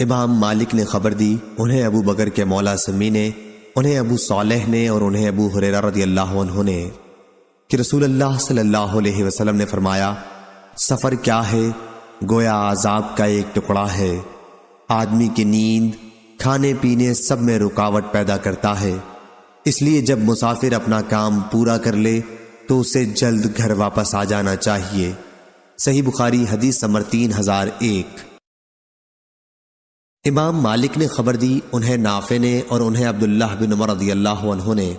امام مالک نے خبر دی، انہیں ابو بکر کے مولا سمی نے، انہیں ابو صالح نے اور انہیں ابو ہریرہ رضی اللہ عنہ نے کہ رسول اللہ صلی اللہ علیہ وسلم نے فرمایا، سفر کیا ہے؟ گویا عذاب کا ایک ٹکڑا ہے۔ آدمی کی نیند، کھانے پینے سب میں رکاوٹ پیدا کرتا ہے، اس لیے جب مسافر اپنا کام پورا کر لے تو اسے جلد گھر واپس آ جانا چاہیے۔ صحیح بخاری حدیث نمبر 3001۔ امام مالک نے خبر دی، انہیں نافع نے اور انہیں عبداللہ بن عمر رضی اللہ عنہ نے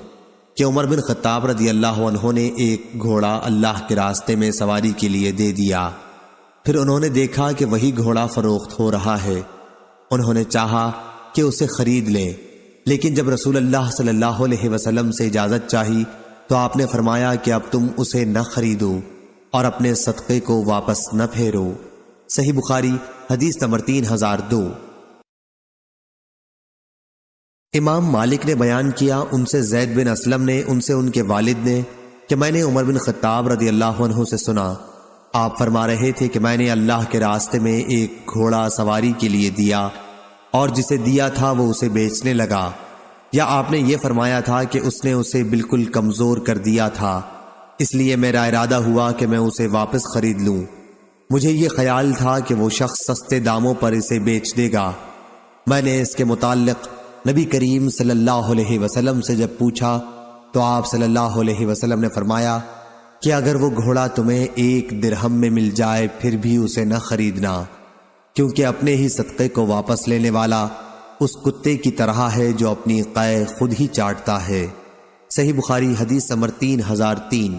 کہ عمر بن خطاب رضی اللہ عنہ نے ایک گھوڑا اللہ کے راستے میں سواری کے لیے دے دیا۔ پھر انہوں نے دیکھا کہ وہی گھوڑا فروخت ہو رہا ہے۔ انہوں نے چاہا کہ اسے خرید لیں، لیکن جب رسول اللہ صلی اللہ علیہ وسلم سے اجازت چاہی تو آپ نے فرمایا کہ اب تم اسے نہ خریدو اور اپنے صدقے کو واپس نہ پھیرو۔ صحیح بخاری حدیث نمبر 3002۔ امام مالک نے بیان کیا، ان سے زید بن اسلم نے، ان سے ان کے والد نے کہ میں نے عمر بن خطاب رضی اللہ عنہ سے سنا، آپ فرما رہے تھے کہ میں نے اللہ کے راستے میں ایک گھوڑا سواری کے لیے دیا اور جسے دیا تھا وہ اسے بیچنے لگا، یا آپ نے یہ فرمایا تھا کہ اس نے اسے بالکل کمزور کر دیا تھا، اس لیے میرا ارادہ ہوا کہ میں اسے واپس خرید لوں۔ مجھے یہ خیال تھا کہ وہ شخص سستے داموں پر اسے بیچ دے گا۔ میں نے اس کے متعلق نبی کریم صلی اللہ علیہ وسلم سے جب پوچھا تو آپ صلی اللہ علیہ وسلم نے فرمایا کہ اگر وہ گھوڑا تمہیں 1 درہم میں مل جائے پھر بھی اسے نہ خریدنا، کیونکہ اپنے ہی صدقے کو واپس لینے والا اس کتے کی طرح ہے جو اپنی قے خود ہی چاٹتا ہے۔ صحیح بخاری حدیث نمبر 3003۔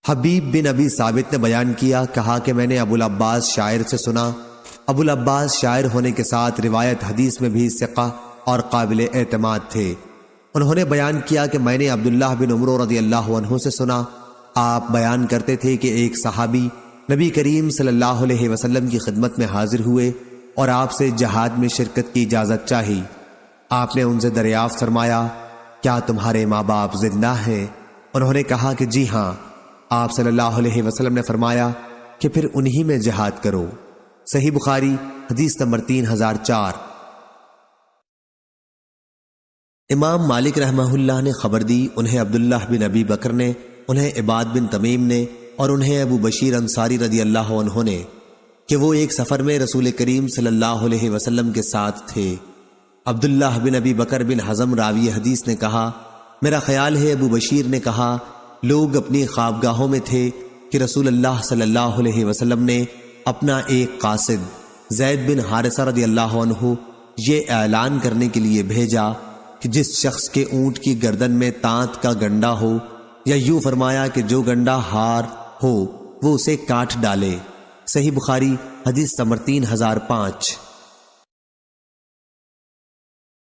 حبیب بن ابی ثابت نے بیان کیا، کہا کہ میں نے ابو العباس شاعر سے سنا۔ ابو العباس شاعر ہونے کے ساتھ روایت حدیث میں بھی ثقہ اور قابل اعتماد تھے۔ انہوں نے بیان کیا کہ میں نے عبداللہ بن عمر رضی اللہ عنہ سے سنا، آپ بیان کرتے تھے کہ ایک صحابی نبی کریم صلی اللہ علیہ وسلم کی خدمت میں حاضر ہوئے اور آپ سے جہاد میں شرکت کی اجازت چاہی۔ آپ نے ان سے دریافت فرمایا، کیا تمہارے ماں باپ زندہ ہیں؟ انہوں نے کہا کہ جی ہاں۔ آپ صلی اللہ علیہ وسلم نے فرمایا کہ پھر انہی میں جہاد کرو۔ صحیح بخاری حدیث نمبر 3004۔ امام مالک رحمہ اللہ نے خبر دی، انہیں عبداللہ بن ابی بکر نے، انہیں عباد بن تمیم نے اور انہیں ابو بشیر انصاری رضی اللہ عنہ نے کہ وہ ایک سفر میں رسول کریم صلی اللہ علیہ وسلم کے ساتھ تھے۔ عبداللہ بن ابی بکر بن حزم راوی حدیث نے کہا، میرا خیال ہے ابو بشیر نے کہا، لوگ اپنی خوابگاہوں میں تھے کہ رسول اللہ صلی اللہ علیہ وسلم نے اپنا ایک قاصد زید بن حارثہ رضی اللہ عنہ یہ اعلان کرنے کے لیے بھیجا کہ جس شخص کے اونٹ کی گردن میں تانت کا گنڈا ہو، یا یوں فرمایا کہ جو گنڈا ہار ہو وہ اسے کاٹ ڈالے۔ صحیح بخاری حدیث نمبر 3005۔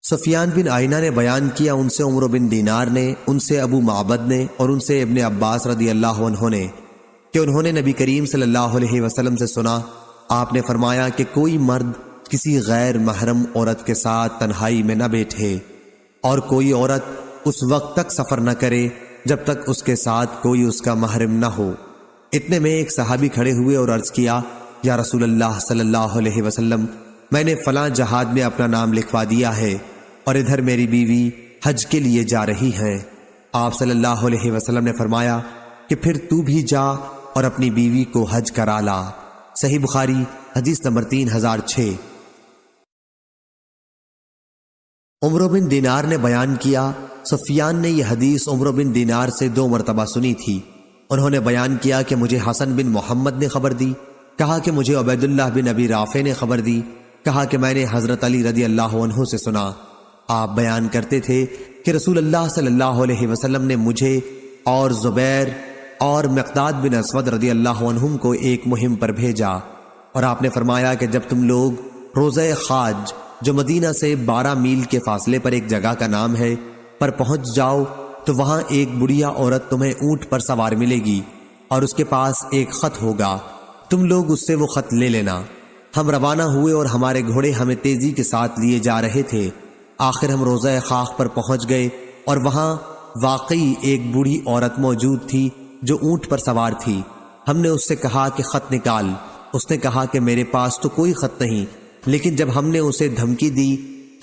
سفیان بن آئینہ نے بیان کیا، ان سے عمر بن دینار نے، ان سے ابو معبد نے اور ان سے ابن عباس رضی اللہ عنہ نے کہ انہوں نے نبی کریم صلی اللہ علیہ وسلم سے سنا، آپ نے فرمایا کہ کوئی مرد کسی غیر محرم عورت کے ساتھ تنہائی میں نہ بیٹھے اور کوئی عورت اس وقت تک سفر نہ کرے جب تک اس کے ساتھ کوئی اس کا محرم نہ ہو۔ اتنے میں ایک صحابی کھڑے ہوئے اور عرض کیا، یا رسول اللہ صلی اللہ علیہ وسلم، میں نے فلاں جہاد میں اپنا نام لکھوا دیا ہے اور ادھر میری بیوی حج کے لیے جا رہی ہیں۔ آپ صلی اللہ علیہ وسلم نے فرمایا کہ پھر تو بھی جا اور اپنی بیوی کو حج کرا لا۔ صحیح بخاری حدیث نمبر 3006۔ عمر بن دینار نے بیان کیا، سفیان نے یہ حدیث عمر بن دینار سے 2 مرتبہ سنی تھی۔ انہوں نے بیان کیا کہ مجھے حسن بن محمد نے خبر دی، کہا کہ مجھے عبیداللہ بن ابی رافع نے خبر دی، کہا کہ میں نے حضرت علی رضی اللہ عنہ سے سنا، آپ بیان کرتے تھے کہ رسول اللہ صلی اللہ علیہ وسلم نے مجھے اور زبیر اور مقداد بن اسود رضی اللہ عنہم کو ایک مہم پر بھیجا، اور آپ نے فرمایا کہ جب تم لوگ روضہ خاج جو مدینہ سے 12 میل کے فاصلے پر ایک جگہ کا نام ہے پر پہنچ جاؤ تو وہاں ایک بڑھیا عورت تمہیں اونٹ پر سوار ملے گی اور اس کے پاس ایک خط ہوگا، تم لوگ اس سے وہ خط لے لینا۔ ہم روانہ ہوئے اور ہمارے گھوڑے ہمیں تیزی کے ساتھ لیے جا رہے تھے۔ آخر ہم روضہ خاک پر پہنچ گئے اور وہاں واقعی ایک بوڑھی عورت موجود تھی جو اونٹ پر سوار تھی۔ ہم نے اس سے کہا کہ خط نکال، اس نے کہا کہ میرے پاس تو کوئی خط نہیں، لیکن جب ہم نے اسے دھمکی دی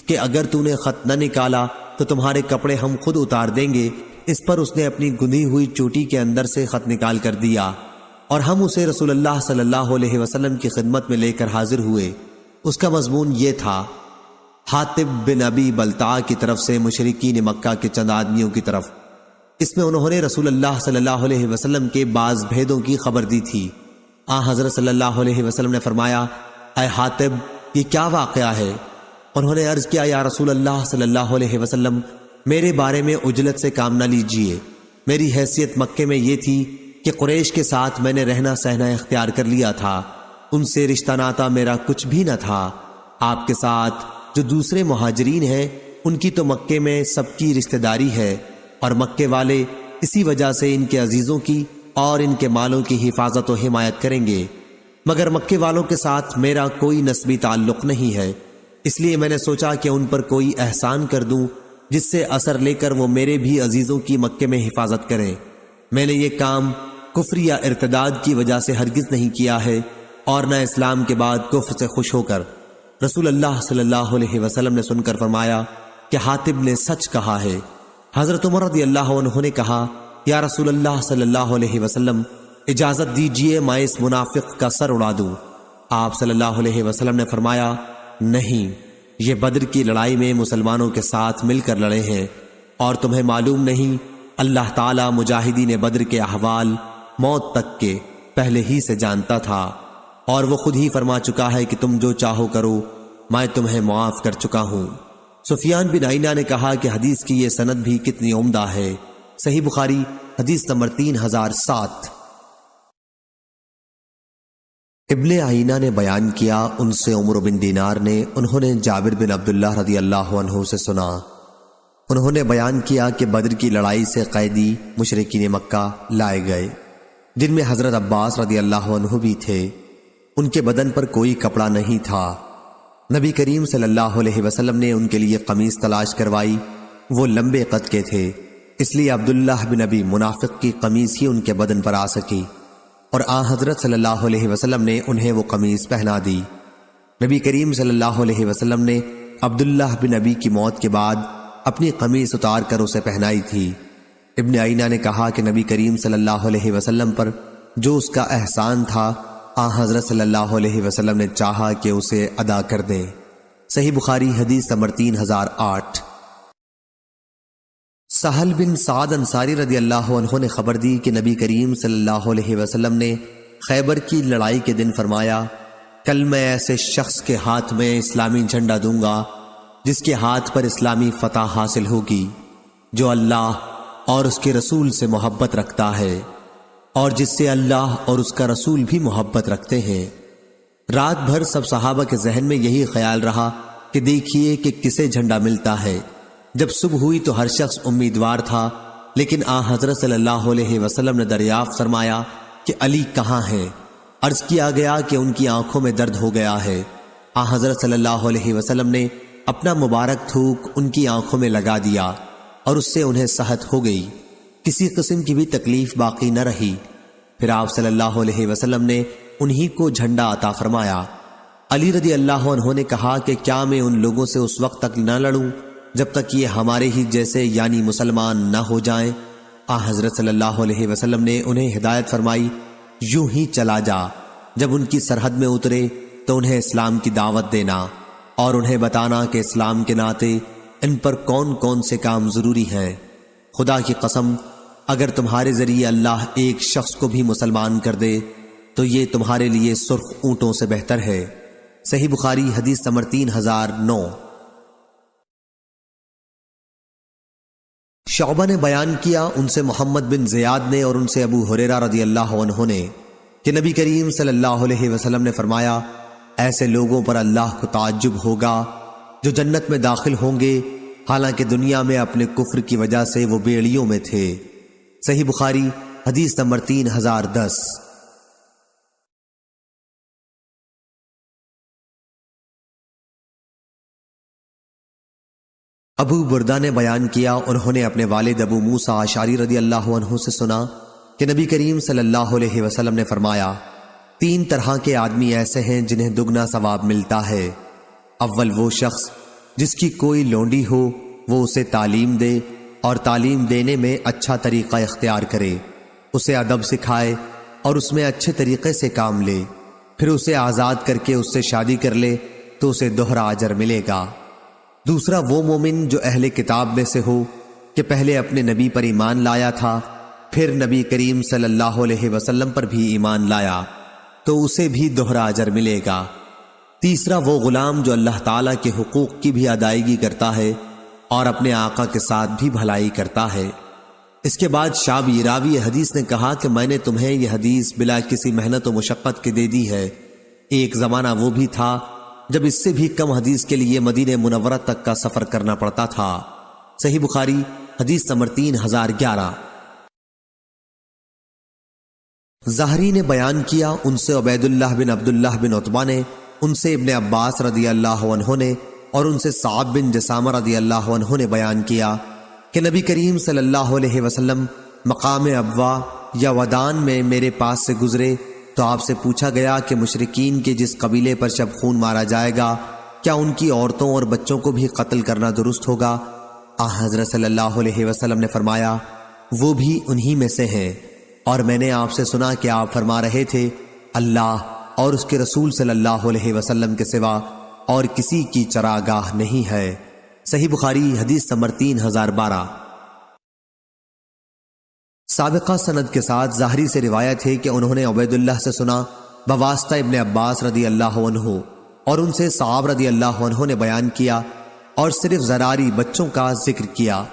کہ اگر تو نے خط نہ نکالا تو تمہارے کپڑے ہم خود اتار دیں گے، اس پر اس نے اپنی گندھی ہوئی چوٹی کے اندر سے خط نکال کر دیا اور ہم اسے رسول اللہ صلی اللہ علیہ وسلم کی خدمت میں لے کر حاضر ہوئے۔ اس کا مضمون یہ تھا: حاطب بن ابی بلتع کی طرف سے مشرکین مکہ کے چند آدمیوں کی طرف۔ اس میں انہوں نے رسول اللہ صلی اللہ علیہ وسلم کے بعض بھیدوں کی خبر دی تھی۔ حضرت صلی اللہ علیہ وسلم نے فرمایا: اے حاطب، یہ کیا واقعہ ہے؟ انہوں نے عرض کیا: یا رسول اللہ صلی اللہ علیہ وسلم، میرے بارے میں عجلت سے کام نہ لیجئے۔ میری حیثیت مکے میں یہ تھی کہ قریش کے ساتھ میں نے رہنا سہنا اختیار کر لیا تھا، ان سے رشتہ ناتا میرا کچھ بھی نہ تھا۔ آپ کے ساتھ جو دوسرے مہاجرین ہیں ان کی تو مکے میں سب کی رشتہ داری ہے، اور مکے والے اسی وجہ سے ان کے عزیزوں کی اور ان کے مالوں کی حفاظت و حمایت کریں گے، مگر مکے والوں کے ساتھ میرا کوئی نسبی تعلق نہیں ہے، اس لیے میں نے سوچا کہ ان پر کوئی احسان کر دوں جس سے اثر لے کر وہ میرے بھی عزیزوں کی مکے میں حفاظت کریں۔ میں نے یہ کام کفر یا ارتداد کی وجہ سے ہرگز نہیں کیا ہے، اور نہ اسلام کے بعد کفر سے خوش ہو کر۔ رسول اللہ صلی اللہ علیہ وسلم نے سن کر فرمایا کہ حاطب نے سچ کہا ہے۔ حضرت عمر رضی اللہ عنہ نے کہا: یا رسول اللہ صلی اللہ علیہ وسلم، اجازت دیجئے میں اس منافق کا سر اڑا دوں۔ آپ صلی اللہ علیہ وسلم نے فرمایا: نہیں، یہ بدر کی لڑائی میں مسلمانوں کے ساتھ مل کر لڑے ہیں، اور تمہیں معلوم نہیں اللہ تعالی مجاہدین بدر کے احوال موت تک کے پہلے ہی سے جانتا تھا، اور وہ خود ہی فرما چکا ہے کہ تم جو چاہو کرو، میں تمہیں معاف کر چکا ہوں۔ سفیان بن عینہ نے کہا کہ حدیث کی یہ سند بھی کتنی عمدہ ہے۔ صحیح بخاری حدیث نمبر 3007۔ ابن عینہ نے بیان کیا، ان سے عمر بن دینار نے، انہوں نے جابر بن عبداللہ رضی اللہ عنہ سے سنا، انہوں نے بیان کیا کہ بدر کی لڑائی سے قیدی مشرکین مکہ لائے گئے، جن میں حضرت عباس رضی اللہ عنہ بھی تھے۔ ان کے بدن پر کوئی کپڑا نہیں تھا۔ نبی کریم صلی اللہ علیہ وسلم نے ان کے لیے قمیص تلاش کروائی، وہ لمبے قد کے تھے، اس لیے عبداللہ بن ابی منافق کی قمیص ہی ان کے بدن پر آ سکی، اور حضرت صلی اللہ علیہ وسلم نے انہیں وہ قمیص پہنا دی۔ نبی کریم صلی اللہ علیہ وسلم نے عبداللہ بن ابی کی موت کے بعد اپنی قمیص اتار کر اسے پہنائی تھی۔ ابن عینہ نے کہا کہ نبی کریم صلی اللہ علیہ وسلم پر جو اس کا احسان تھا، حضرت صلی اللہ علیہ وسلم نے چاہا کہ اسے ادا کر دیں۔ صحیح بخاری حدیث نمبر 3008۔ سہل بن سعد انصاری رضی اللہ عنہ نے خبر دی کہ نبی کریم صلی اللہ علیہ وسلم نے خیبر کی لڑائی کے دن فرمایا: کل میں ایسے شخص کے ہاتھ میں اسلامی جھنڈا دوں گا جس کے ہاتھ پر اسلامی فتح حاصل ہوگی، جو اللہ اور اس کے رسول سے محبت رکھتا ہے، اور جس سے اللہ اور اس کا رسول بھی محبت رکھتے ہیں۔ رات بھر سب صحابہ کے ذہن میں یہی خیال رہا کہ دیکھیے کہ کسے جھنڈا ملتا ہے۔ جب صبح ہوئی تو ہر شخص امیدوار تھا، لیکن حضرت صلی اللہ علیہ وسلم نے دریافت فرمایا کہ علی کہاں ہیں؟ عرض کیا گیا کہ ان کی آنکھوں میں درد ہو گیا ہے۔ حضرت صلی اللہ علیہ وسلم نے اپنا مبارک تھوک ان کی آنکھوں میں لگا دیا، اور اس سے انہیں صحت ہو گئی، کسی قسم کی بھی تکلیف باقی نہ رہی۔ پھر آپ صلی اللہ علیہ وسلم نے انہی کو جھنڈا عطا فرمایا۔ علی رضی اللہ عنہ نے کہا کہ کیا میں ان لوگوں سے اس وقت تک نہ لڑوں جب تک یہ ہمارے ہی جیسے یعنی مسلمان نہ ہو جائیں؟ حضرت صلی اللہ علیہ وسلم نے انہیں ہدایت فرمائی: یوں ہی چلا جا، جب ان کی سرحد میں اترے تو انہیں اسلام کی دعوت دینا، اور انہیں بتانا کہ اسلام کے ناطے ان پر کون کون سے کام ضروری ہیں۔ خدا کی قسم، اگر تمہارے ذریعے اللہ ایک شخص کو بھی مسلمان کر دے تو یہ تمہارے لیے سرخ اونٹوں سے بہتر ہے۔ صحیح بخاری حدیث نمبر 3009۔ شعبہ نے بیان کیا، ان سے محمد بن زیاد نے اور ان سے ابو ہریرہ رضی اللہ عنہ نے، کہ نبی کریم صلی اللہ علیہ وسلم نے فرمایا: ایسے لوگوں پر اللہ کو تعجب ہوگا جو جنت میں داخل ہوں گے حالانکہ دنیا میں اپنے کفر کی وجہ سے وہ بیڑیوں میں تھے۔ صحیح بخاری حدیث نمبر 3010۔ ابو بردہ نے بیان کیا، انہوں نے اپنے والد ابو موسیٰ اشعری رضی اللہ عنہ سے سنا کہ نبی کریم صلی اللہ علیہ وسلم نے فرمایا: 3 طرح کے آدمی ایسے ہیں جنہیں دگنا ثواب ملتا ہے۔ اول وہ شخص جس کی کوئی لونڈی ہو، وہ اسے تعلیم دے اور تعلیم دینے میں اچھا طریقہ اختیار کرے، اسے ادب سکھائے اور اس میں اچھے طریقے سے کام لے، پھر اسے آزاد کر کے اس سے شادی کر لے تو اسے دوہرا اجر ملے گا۔ دوسرا وہ مومن جو اہل کتاب میں سے ہو کہ پہلے اپنے نبی پر ایمان لایا تھا، پھر نبی کریم صلی اللہ علیہ وسلم پر بھی ایمان لایا تو اسے بھی دوہرا اجر ملے گا۔ تیسرا وہ غلام جو اللہ تعالیٰ کے حقوق کی بھی ادائیگی کرتا ہے اور اپنے آقا کے ساتھ بھی بھلائی کرتا ہے۔ اس کے بعد شعبی راوی حدیث نے کہا کہ میں نے تمہیں یہ حدیث بلا کسی محنت و مشقت کے دے دی ہے۔ ایک زمانہ وہ بھی تھا جب اس سے بھی کم حدیث کے لیے مدینہ منورہ تک کا سفر کرنا پڑتا تھا۔ صحیح بخاری حدیث نمبر 3011۔ زہری نے بیان کیا، ان سے عبید اللہ بن عبداللہ بن عتبہ نے، ان سے ابن عباس رضی اللہ عنہ نے اور ان سے صعب بن جسامہ رضی اللہ عنہ نے بیان کیا کہ نبی کریم صلی اللہ علیہ وسلم مقام ابوا یا ودان میں میرے پاس سے گزرے تو آپ سے پوچھا گیا کہ مشرکین کے جس قبیلے پر شب خون مارا جائے گا کیا ان کی عورتوں اور بچوں کو بھی قتل کرنا درست ہوگا؟ حضرت صلی اللہ علیہ وسلم نے فرمایا وہ بھی انہی میں سے ہیں، اور میں نے آپ سے سنا کہ آپ فرما رہے تھے اللہ اور اس کے رسول صلی اللہ علیہ وسلم کے سوا اور کسی کی چراگاہ نہیں ہے۔ صحیح بخاری حدیث نمبر 3012۔ سابقہ سند کے ساتھ ظاہری سے روایت ہے کہ انہوں نے عبید اللہ سے سنا بواسطہ ابن عباس رضی اللہ عنہ، اور ان سے صعب رضی اللہ عنہ نے بیان کیا اور صرف زراری بچوں کا ذکر کیا۔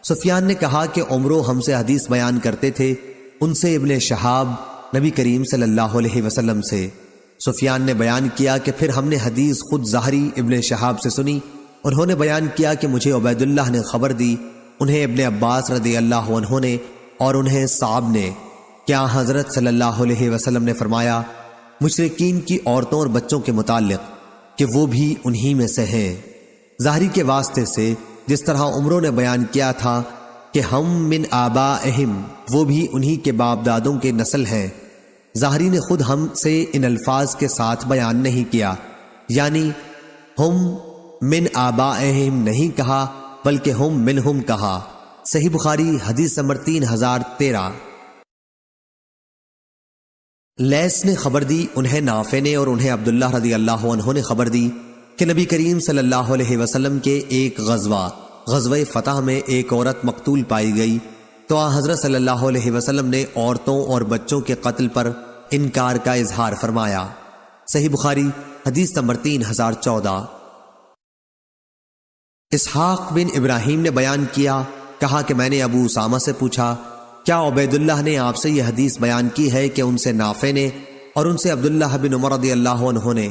سفیان نے کہا کہ عمرو ہم سے حدیث بیان کرتے تھے، ان سے ابن شہاب نبی کریم صلی اللہ علیہ وسلم سے۔ سفیان نے بیان کیا کہ پھر ہم نے حدیث خود ظاہری ابن شہاب سے سنی، انہوں نے بیان کیا کہ مجھے عبید اللہ نے خبر دی، انہیں ابن عباس رضی اللہ عنہ نے اور انہیں صعب نے، کیا حضرت صلی اللہ علیہ وسلم نے فرمایا مشرکین کی عورتوں اور بچوں کے متعلق کہ وہ بھی انہی میں سے ہیں۔ ظاہری کے واسطے سے جس طرح عمروں نے بیان کیا تھا کہ ہم من آبائہم، وہ بھی انہی کے باپ دادوں کے نسل ہیں، ظاہری نے خود ہم سے ان الفاظ کے ساتھ بیان نہیں کیا، یعنی ہم من آبائہم نہیں کہا بلکہ ہم منہم کہا۔ صحیح بخاری حدیث نمبر 3013۔ لیث نے خبر دی، انہیں نافع نے اور انہیں عبداللہ رضی اللہ عنہ نے خبر دی کہ نبی کریم صلی اللہ علیہ وسلم کے ایک غزوہ فتح میں ایک عورت مقتول پائی گئی تو حضرت صلی اللہ علیہ وسلم نے عورتوں اور بچوں کے قتل پر انکار کا اظہار فرمایا۔ صحیح بخاری حدیث نمبر 3014۔ اسحاق بن ابراہیم نے بیان کیا، کہا کہ میں نے ابو اسامہ سے پوچھا کیا عبید اللہ نے آپ سے یہ حدیث بیان کی ہے کہ ان سے نافع نے اور ان سے عبداللہ بن عمر رضی اللہ عنہ نے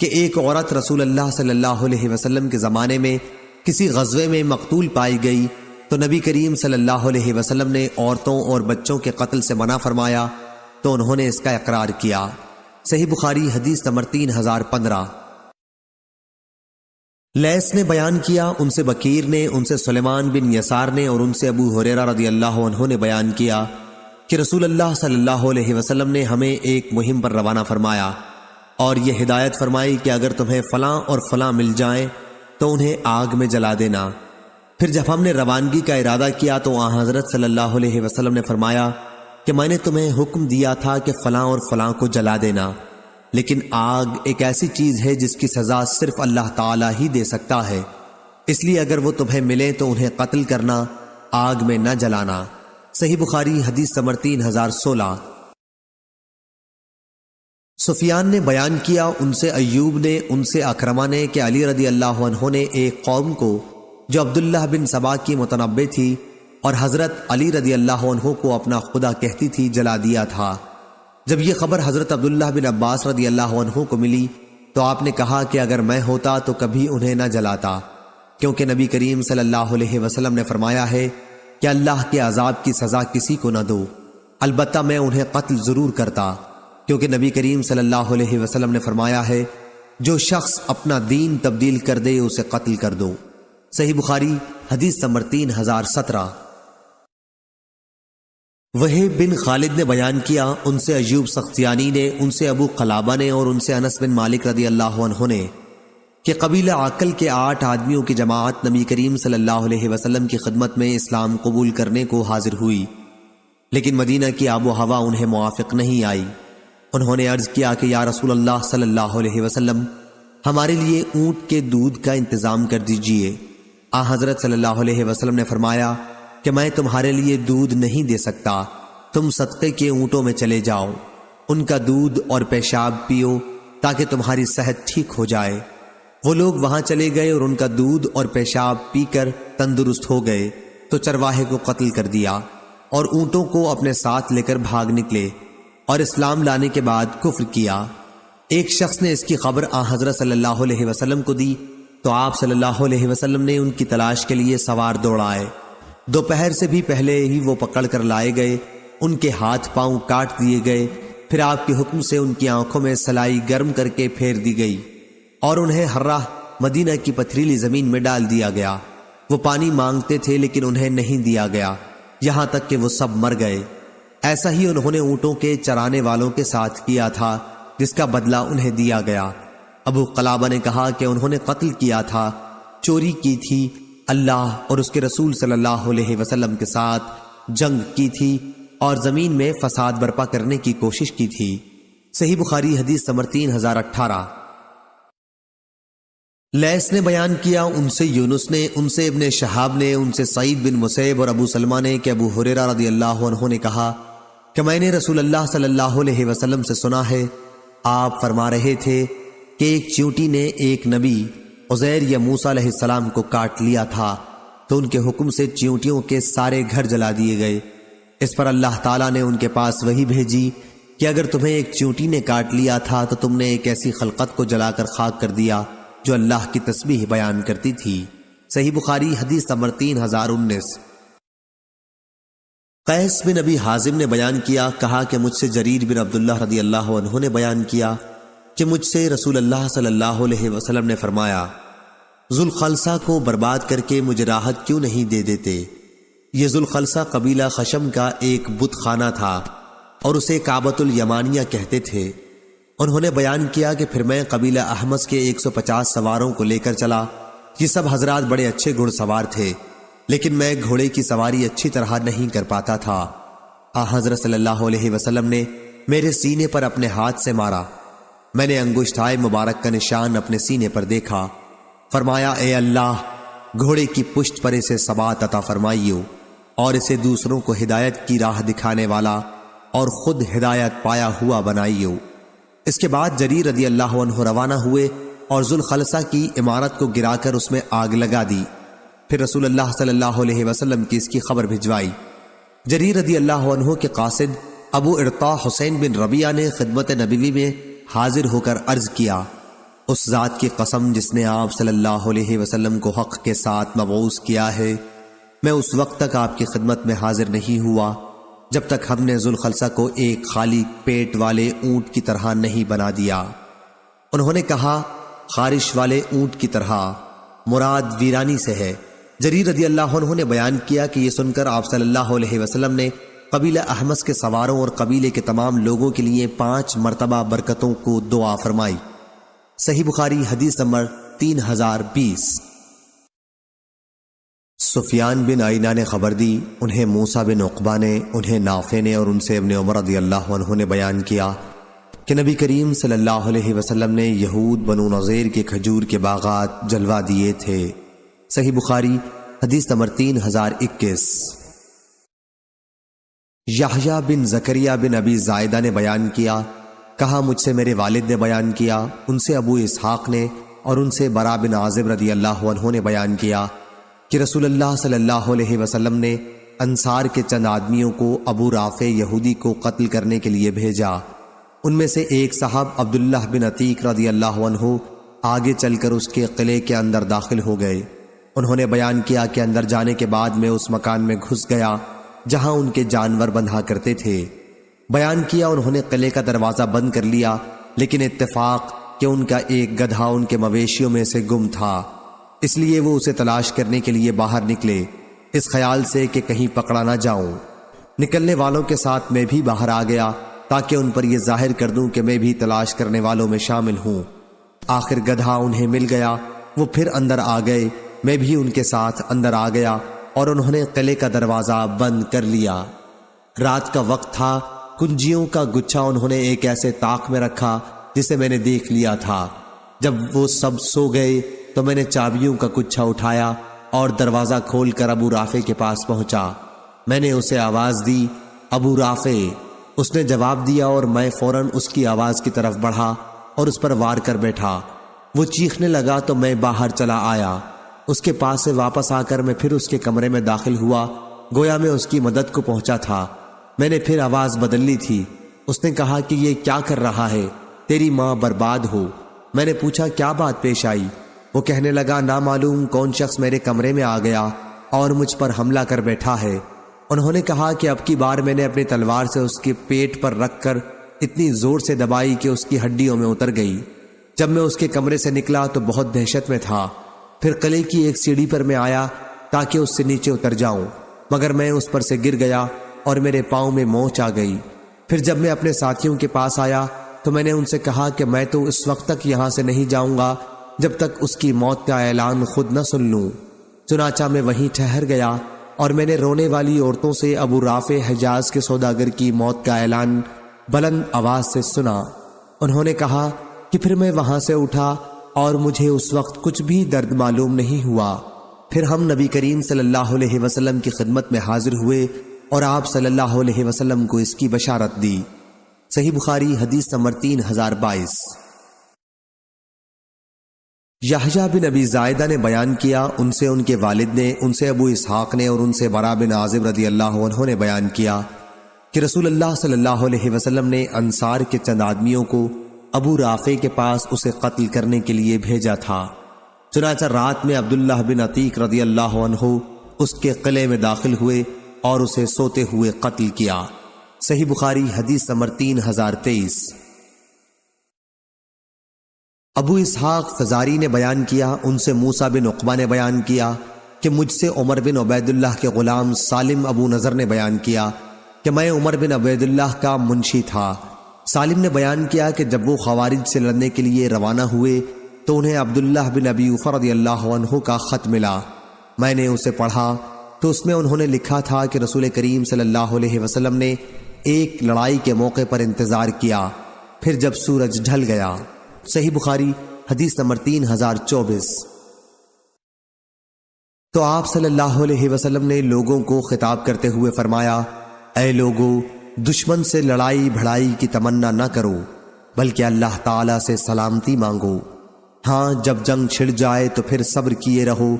کہ ایک عورت رسول اللہ صلی اللہ علیہ وسلم کے زمانے میں کسی غزوے میں مقتول پائی گئی تو نبی کریم صلی اللہ علیہ وسلم نے عورتوں اور بچوں کے قتل سے منع فرمایا تو انہوں نے اس کا اقرار کیا۔ صحیح بخاری حدیث نمبر 3015۔ لیث نے بیان کیا، ان سے بکیر نے، ان سے سلیمان بن یسار نے اور ان سے ابو ہریرہ رضی اللہ عنہ نے بیان کیا کہ رسول اللہ صلی اللہ علیہ وسلم نے ہمیں ایک مہم پر روانہ فرمایا اور یہ ہدایت فرمائی کہ اگر تمہیں فلاں اور فلاں مل جائیں تو انہیں آگ میں جلا دینا۔ پھر جب ہم نے روانگی کا ارادہ کیا تو حضرت صلی اللہ علیہ وسلم نے فرمایا کہ میں نے تمہیں حکم دیا تھا کہ فلاں اور فلاں کو جلا دینا، لیکن آگ ایک ایسی چیز ہے جس کی سزا صرف اللہ تعالیٰ ہی دے سکتا ہے، اس لیے اگر وہ تمہیں ملے تو انہیں قتل کرنا، آگ میں نہ جلانا۔ صحیح بخاری حدیث نمبر 3016۔ سفیان نے بیان کیا، ان سے ایوب نے، ان سے اکرمہ نے کہ علی رضی اللہ عنہ نے ایک قوم کو جو عبداللہ بن سبا کی متنبع تھی اور حضرت علی رضی اللہ عنہ کو اپنا خدا کہتی تھی جلا دیا تھا۔ جب یہ خبر حضرت عبداللہ بن عباس رضی اللہ عنہ کو ملی تو آپ نے کہا کہ اگر میں ہوتا تو کبھی انہیں نہ جلاتا، کیونکہ نبی کریم صلی اللہ علیہ وسلم نے فرمایا ہے کہ اللہ کے عذاب کی سزا کسی کو نہ دو، البتہ میں انہیں قتل ضرور کرتا، کیونکہ نبی کریم صلی اللہ علیہ وسلم نے فرمایا ہے جو شخص اپنا دین تبدیل کر دے اسے قتل کر دو۔ صحیح بخاری حدیث نمبر 3017۔ وہیب بن خالد نے بیان کیا، ان سے ایوب سختیانی نے، ان سے ابو قلابہ نے اور ان سے انس بن مالک رضی اللہ عنہ نے کہ قبیلہ عقل کے 8 آدمیوں کی جماعت نبی کریم صلی اللہ علیہ وسلم کی خدمت میں اسلام قبول کرنے کو حاضر ہوئی، لیکن مدینہ کی آب و ہوا انہیں موافق نہیں آئی۔ انہوں نے عرض کیا کہ یا رسول اللہ صلی اللہ علیہ وسلم، ہمارے لیے اونٹ کے دودھ کا انتظام کر دیجئے۔ حضرت صلی اللہ علیہ وسلم نے فرمایا کہ میں تمہارے لیے دودھ نہیں دے سکتا، تم صدقے کے اونٹوں میں چلے جاؤ، ان کا دودھ اور پیشاب پیو تاکہ تمہاری صحت ٹھیک ہو جائے۔ وہ لوگ وہاں چلے گئے اور ان کا دودھ اور پیشاب پی کر تندرست ہو گئے تو چرواہے کو قتل کر دیا اور اونٹوں کو اپنے ساتھ لے کر بھاگ نکلے اور اسلام لانے کے بعد کفر کیا۔ ایک شخص نے اس کی خبر حضرت صلی اللہ علیہ وسلم کو دی تو آپ صلی اللہ علیہ وسلم نے ان کی تلاش کے لیے سوار دوڑائے۔ دوپہر سے بھی پہلے ہی وہ پکڑ کر لائے گئے، ان کے ہاتھ پاؤں کاٹ دیے گئے، پھر آپ کے حکم سے ان کی آنکھوں میں سلائی گرم کر کے پھیر دی گئی اور انہیں ہرراہ مدینہ کی پتھریلی زمین میں ڈال دیا گیا۔ وہ پانی مانگتے تھے لیکن انہیں نہیں دیا گیا، یہاں تک کہ وہ سب مر گئے۔ ایسا ہی انہوں نے اونٹوں کے چرانے والوں کے ساتھ کیا تھا جس کا بدلہ انہیں دیا گیا۔ ابو قلابہ نے کہا کہ انہوں نے قتل کیا تھا، چوری کی تھی، اللہ اور اس کے رسول صلی اللہ علیہ وسلم کے ساتھ جنگ کی تھی اور زمین میں فساد برپا کرنے کی کوشش کی تھی۔ صحیح بخاری حدیث نمبر 3018۔ لیث نے بیان کیا، ان سے یونس نے، ان سے ابن شہاب نے، ان سے سعید بن مسیب اور ابو سلمہ نے کہ ابو ہریرہ رضی اللہ عنہ نے کہا کہ میں نے رسول اللہ صلی اللہ علیہ وسلم سے سنا ہے، آپ فرما رہے تھے کہ ایک چیونٹی نے ایک نبی عزیر یا موسیٰ علیہ السلام کو کاٹ لیا تھا تو ان کے حکم سے چیونٹیوں کے سارے گھر جلا دیے گئے۔ اس پر اللہ تعالیٰ نے ان کے پاس وحی بھیجی کہ اگر تمہیں ایک چیونٹی نے کاٹ لیا تھا تو تم نے ایک ایسی خلقت کو جلا کر خاک کر دیا جو اللہ کی تسبیح بیان کرتی تھی۔ صحیح بخاری حدیث نمبر 3019۔ قیس بن ابی حازم نے بیان کیا، کہا کہ مجھ سے جریر بن عبداللہ رضی اللہ عنہ نے بیان کیا کہ مجھ سے رسول اللہ صلی اللہ علیہ وسلم نے فرمایا، ذوالخلصہ کو برباد کر کے مجھے راحت کیوں نہیں دے دیتے؟ یہ ذوالخلصہ قبیلہ خشم کا ایک بت خانہ تھا اور اسے کعبۃ الیمانیہ کہتے تھے۔ انہوں نے بیان کیا کہ پھر میں قبیلہ احمس کے 150 سواروں کو لے کر چلا۔ یہ سب حضرات بڑے اچھے گھڑ سوار تھے، لیکن میں گھوڑے کی سواری اچھی طرح نہیں کر پاتا تھا۔ حضرت صلی اللہ علیہ وسلم نے میرے سینے پر اپنے ہاتھ سے مارا، میں نے انگشتائے مبارک کا نشان اپنے سینے پر دیکھا۔ فرمایا، اے اللہ، گھوڑے کی پشت پر اسے ثبات عطا فرمائیو اور اسے دوسروں کو ہدایت کی راہ دکھانے والا اور خود ہدایت پایا ہوا بنائیو۔ اس کے بعد جریر رضی اللہ عنہ روانہ ہوئے اور ذوالخلصہ کی عمارت کو گرا کر اس میں آگ لگا دی۔ پھر رسول اللہ صلی اللہ علیہ وسلم کی اس کی خبر بھجوائی۔ جریر رضی اللہ عنہ کے قاصد ابو ارطاء حسین بن ربیعہ نے خدمت نبوی میں حاضر ہو کر عرض کیا، اس ذات کی قسم جس نے آپ صلی اللہ علیہ وسلم کو حق کے ساتھ مبعوث کیا ہے، میں اس وقت تک آپ کی خدمت میں حاضر نہیں ہوا جب تک ہم نے ذوالخلصہ کو ایک خالی پیٹ والے اونٹ کی طرح نہیں بنا دیا۔ انہوں نے کہا، خارش والے اونٹ کی طرح مراد ویرانی سے ہے۔ جریر رضی اللہ عنہ نے بیان کیا کہ یہ سن کر آپ صلی اللہ علیہ وسلم نے قبیلہ احمس کے سواروں اور قبیلے کے تمام لوگوں کے لیے 5 مرتبہ برکتوں کو دعا فرمائی۔ صحیح بخاری حدیث نمبر 3020۔ سفیان بن عینہ نے خبر دی، انہیں موسیٰ بن عقبہ نے، انہیں نافع نے اور ان سے ابن عمر رضی اللہ عنہ نے بیان کیا کہ نبی کریم صلی اللہ علیہ وسلم نے یہود بنو نظیر کے کھجور کے باغات جلوا دیے تھے۔ صحیح بخاری حدیث نمبر 3021۔ یحییٰ بن زکریا بن ابی زائدہ نے بیان کیا، کہا مجھ سے میرے والد نے بیان کیا، ان سے ابو اسحاق نے اور ان سے برا بن عازب رضی اللہ عنہ نے بیان کیا کہ رسول اللہ صلی اللہ علیہ وسلم نے انصار کے چند آدمیوں کو ابو رافع یہودی کو قتل کرنے کے لیے بھیجا۔ ان میں سے ایک صاحب عبداللہ بن عتیق رضی اللہ عنہ آگے چل کر اس کے قلعے کے اندر داخل ہو گئے۔ انہوں نے بیان کیا کہ اندر جانے کے بعد میں اس مکان میں گھس گیا جہاں ان کے جانور بندھا کرتے تھے۔ بیان کیا انہوں نے قلعے کا دروازہ بند کر لیا، لیکن اتفاق کہ ان کا ایک گدھا ان کے مویشیوں میں سے گم تھا، اس لیے وہ اسے تلاش کرنے کے لیے باہر نکلے، اس خیال سے کہ کہیں پکڑا نہ جاؤں۔ نکلنے والوں کے ساتھ میں بھی باہر آ گیا تاکہ ان پر یہ ظاہر کر دوں کہ میں بھی تلاش کرنے والوں میں شامل ہوں۔ آخر گدھا انہیں مل گیا، وہ پھر اندر آ گئے، میں بھی ان کے ساتھ اندر آ گیا اور انہوں نے قلعے کا دروازہ بند کر لیا۔ رات کا وقت تھا، کنجیوں کا گچھا انہوں نے ایک ایسے طاق میں رکھا جسے میں نے دیکھ لیا تھا۔ جب وہ سب سو گئے تو میں نے چابیوں کا گچھا اٹھایا اور دروازہ کھول کر ابو رافع کے پاس پہنچا۔ میں نے اسے آواز دی، ابو رافع۔ اس نے جواب دیا اور میں فوراً اس کی آواز کی طرف بڑھا اور اس پر وار کر بیٹھا۔ وہ چیخنے لگا تو میں باہر چلا آیا۔ اس کے پاس سے واپس آ کر میں پھر اس کے کمرے میں داخل ہوا، گویا میں اس کی مدد کو پہنچا تھا۔ میں نے پھر آواز بدل لی تھی۔ اس نے کہا کہ یہ کیا کر رہا ہے؟ تیری ماں برباد ہو۔ میں نے پوچھا کیا بات پیش آئی؟ وہ کہنے لگا نامعلوم کون شخص میرے کمرے میں آ گیا اور مجھ پر حملہ کر بیٹھا ہے۔ انہوں نے کہا کہ اب کی بار میں نے اپنی تلوار سے اس کے پیٹ پر رکھ کر اتنی زور سے دبائی کہ اس کی ہڈیوں میں اتر گئی۔ جب میں اس کے کمرے سے نکلا تو بہت دہشت میں تھا۔ پھر قلعے کی ایک سیڑھی پر میں آیا تاکہ اس سے نیچے اتر جاؤں، مگر میں اس پر سے گر گیا اور میرے پاؤں میں موچ آ گئی۔ پھر جب میں اپنے ساتھیوں کے پاس آیا تو میں نے ان سے کہا کہ میں تو اس وقت تک یہاں سے نہیں جاؤں گا جب تک اس کی موت کا اعلان خود نہ سن لوں۔ چنانچہ میں وہیں ٹھہر گیا اور میں نے رونے والی عورتوں سے ابو رافع حجاز کے سوداگر کی موت کا اعلان بلند آواز سے سنا۔ انہوں نے کہا کہ پھر میں وہاں سے اٹھا اور مجھے اس وقت کچھ بھی درد معلوم نہیں ہوا۔ پھر ہم نبی کریم صلی اللہ علیہ وسلم کی خدمت میں حاضر ہوئے اور آپ صلی اللہ علیہ وسلم کو اس کی بشارت دی۔ صحیح بخاری حدیث نمبر 3022۔ یحییٰ بن ابی زائدہ نے بیان کیا، ان سے ان کے والد نے، ان سے ابو اسحاق نے اور ان سے برا بن عازب رضی اللہ عنہ نے بیان کیا کہ رسول اللہ صلی اللہ علیہ وسلم نے انصار کے چند آدمیوں کو ابو رافع کے پاس اسے قتل کرنے کے لیے بھیجا تھا۔ چنانچہ رات میں عبداللہ بن عتیق رضی اللہ عنہ اس کے قلعے میں داخل ہوئے اور اسے سوتے ہوئے قتل کیا۔ صحیح بخاری حدیث نمبر 3023۔ ابو اسحاق فزاری نے بیان کیا، ان سے موسیٰ بن عقبہ نے بیان کیا کہ مجھ سے عمر بن عبید اللہ کے غلام سالم ابو نضر نے بیان کیا کہ میں عمر بن عبید اللہ کا منشی تھا۔ سالم نے بیان کیا کہ جب وہ خوارج سے لڑنے کے لیے روانہ ہوئے تو انہیں عبداللہ بن ابی اوفا رضی اللہ عنہ کا خط ملا۔ میں نے اسے پڑھا تو اس میں انہوں نے لکھا تھا کہ رسول کریم صلی اللہ علیہ وسلم نے ایک لڑائی کے موقع پر انتظار کیا، پھر جب سورج ڈھل گیا۔ صحیح بخاری حدیث نمبر 3024۔ تو آپ صلی اللہ علیہ وسلم نے لوگوں کو خطاب کرتے ہوئے فرمایا، اے لوگو، دشمن سے لڑائی بھڑائی کی تمنا نہ کرو، بلکہ اللہ تعالیٰ سے سلامتی مانگو۔ ہاں، جب جنگ چھڑ جائے تو پھر صبر کیے رہو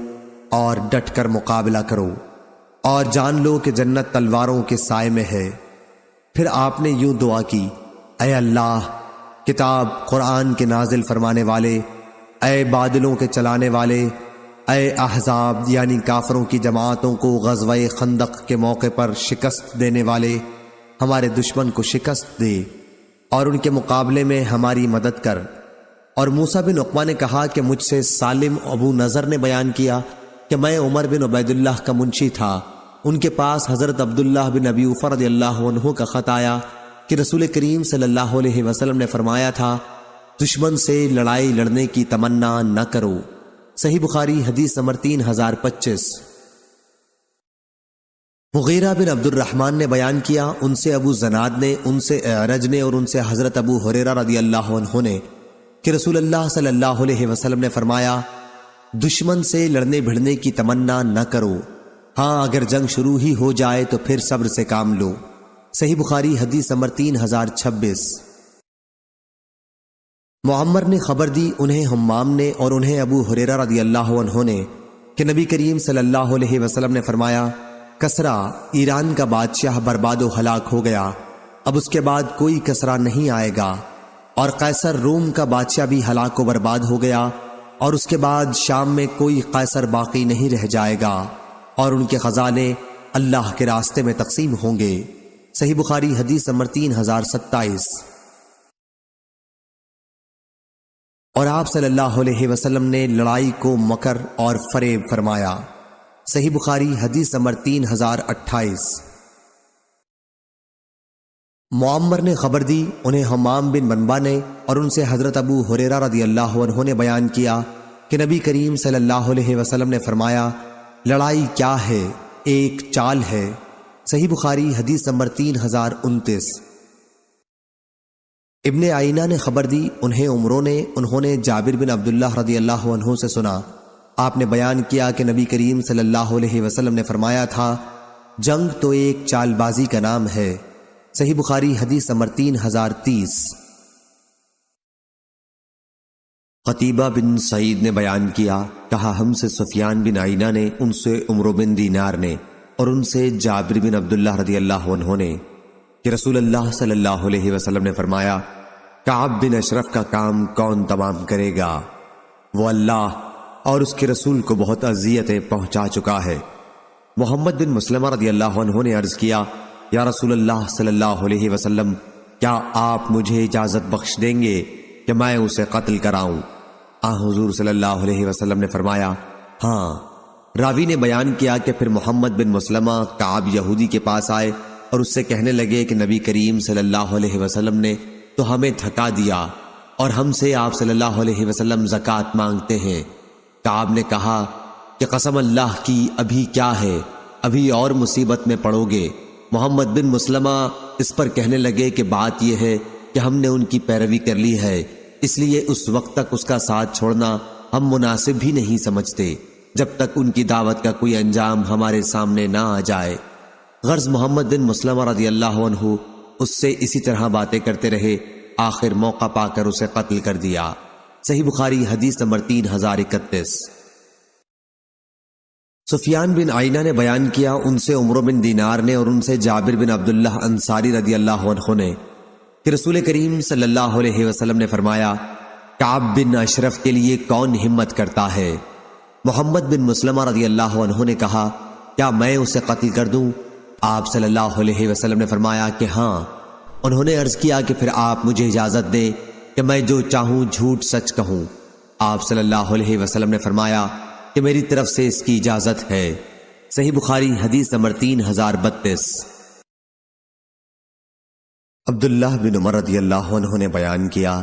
اور ڈٹ کر مقابلہ کرو، اور جان لو کہ جنت تلواروں کے سائے میں ہے۔ پھر آپ نے یوں دعا کی، اے اللہ، کتاب قرآن کے نازل فرمانے والے، اے بادلوں کے چلانے والے، اے احزاب یعنی کافروں کی جماعتوں کو غزوہ خندق کے موقع پر شکست دینے والے، ہمارے دشمن کو شکست دے اور ان کے مقابلے میں ہماری مدد کر۔ اور موسیٰ بن عقبہ نے کہا کہ مجھ سے سالم ابو نضر نے بیان کیا کہ میں عمر بن عبید اللہ کا منشی تھا۔ ان کے پاس حضرت عبداللہ بن ابی اوفا رضی اللہ عنہ کا خط آیا کہ رسول کریم صلی اللہ علیہ وسلم نے فرمایا تھا، دشمن سے لڑائی لڑنے کی تمنا نہ کرو۔ صحیح بخاری حدیث نمبر 3025۔ مغیرہ بن عبد الرحمن نے بیان کیا، ان سے ابو زناد نے، ان سے اعرج نے اور ان سے حضرت ابو ہریرہ رضی اللہ عنہ نے کہ رسول اللہ صلی اللہ علیہ وسلم نے فرمایا، دشمن سے لڑنے بھڑنے کی تمنا نہ کرو، ہاں اگر جنگ شروع ہی ہو جائے تو پھر صبر سے کام لو۔ صحیح بخاری حدیث نمبر 3026۔ معمر نے خبر دی، انہیں حمام نے اور انہیں ابو ہریرہ رضی اللہ عنہ نے کہ نبی کریم صلی اللہ علیہ وسلم نے فرمایا، کسرا ایران کا بادشاہ برباد و ہلاک ہو گیا، اب اس کے بعد کوئی کسرا نہیں آئے گا، اور قیصر روم کا بادشاہ بھی ہلاک و برباد ہو گیا، اور اس کے بعد شام میں کوئی قیصر باقی نہیں رہ جائے گا، اور ان کے خزانے اللہ کے راستے میں تقسیم ہوں گے۔ صحیح بخاری حدیث نمبر 3027۔ اور آپ صلی اللہ علیہ وسلم نے لڑائی کو مکر اور فریب فرمایا۔ صحیح بخاری حدیث نمبر 3028۔ معمر نے خبر دی، انہیں حمام بن منبع نے، اور ان سے حضرت ابو ہریرہ رضی اللہ عنہ نے بیان کیا کہ نبی کریم صلی اللہ علیہ وسلم نے فرمایا، لڑائی کیا ہے؟ ایک چال ہے۔ صحیح بخاری حدیث نمبر 3029۔ ابن آئینہ نے خبر دی، انہوں نے جابر بن عبداللہ رضی اللہ عنہ سے سنا، آپ نے بیان کیا کہ نبی کریم صلی اللہ علیہ وسلم نے فرمایا تھا، جنگ تو ایک چال بازی کا نام ہے۔ صحیح بخاری حدیث نمبر 3030۔ قتیبہ بن سعید نے بیان کیا، کہا ہم سے سفیان بن عینہ نے، ان سے عمرو بن دینار نے، اور ان سے جابر بن عبداللہ رضی اللہ عنہ نے کہ رسول اللہ صلی اللہ علیہ وسلم نے فرمایا، کعب بن اشرف کا کام کون تمام کرے گا؟ وہ اللہ اور اس کے رسول کو بہت اذیتیں پہنچا چکا ہے۔ محمد بن مسلمہ رضی اللہ عنہ نے عرض کیا، یا رسول اللہ صلی اللہ علیہ وسلم، کیا آپ مجھے اجازت بخش دیں گے کہ میں اسے قتل کراؤں؟ حضور صلی اللہ علیہ وسلم نے فرمایا، ہاں۔ راوی نے بیان کیا کہ پھر محمد بن مسلمہ کعب یہودی کے پاس آئے اور اس سے کہنے لگے کہ نبی کریم صلی اللہ علیہ وسلم نے تو ہمیں تھکا دیا اور ہم سے آپ صلی اللہ علیہ وسلم زکوٰۃ مانگتے ہیں۔ کعب نے کہا کہ قسم اللہ کی، ابھی کیا ہے، ابھی اور مصیبت میں پڑو گے۔ محمد بن مسلمہ اس پر کہنے لگے کہ بات یہ ہے کہ ہم نے ان کی پیروی کر لی ہے، اس لیے اس وقت تک اس کا ساتھ چھوڑنا ہم مناسب بھی نہیں سمجھتے جب تک ان کی دعوت کا کوئی انجام ہمارے سامنے نہ آ جائے۔ غرض محمد بن مسلمہ رضی اللہ عنہ اس سے اسی طرح باتیں کرتے رہے، آخر موقع پا کر اسے قتل کر دیا۔ صحیح بخاری حدیث نمبر 3031۔ سفیان بن عینہ نے بیان کیا، ان سے عمرو بن دینار نے، اور ان سے جابر بن عبداللہ انصاری رضی اللہ عنہ نے کہ رسول کریم صلی اللہ علیہ وسلم نے فرمایا، کعب بن اشرف کے لیے کون ہمت کرتا ہے؟ محمد بن مسلمہ رضی اللہ عنہ نے کہا، کیا میں اسے قتل کر دوں؟ آپ صلی اللہ علیہ وسلم نے فرمایا کہ ہاں۔ انہوں نے عرض کیا کہ پھر آپ مجھے اجازت دیں کہ میں جو چاہوں جھوٹ سچ کہوں۔ آپ صلی اللہ علیہ وسلم نے فرمایا کہ میری طرف سے اس کی اجازت ہے۔ صحیح بخاری حدیث نمبر 3032۔ عبداللہ بن عمر رضی اللہ عنہ نے بیان کیا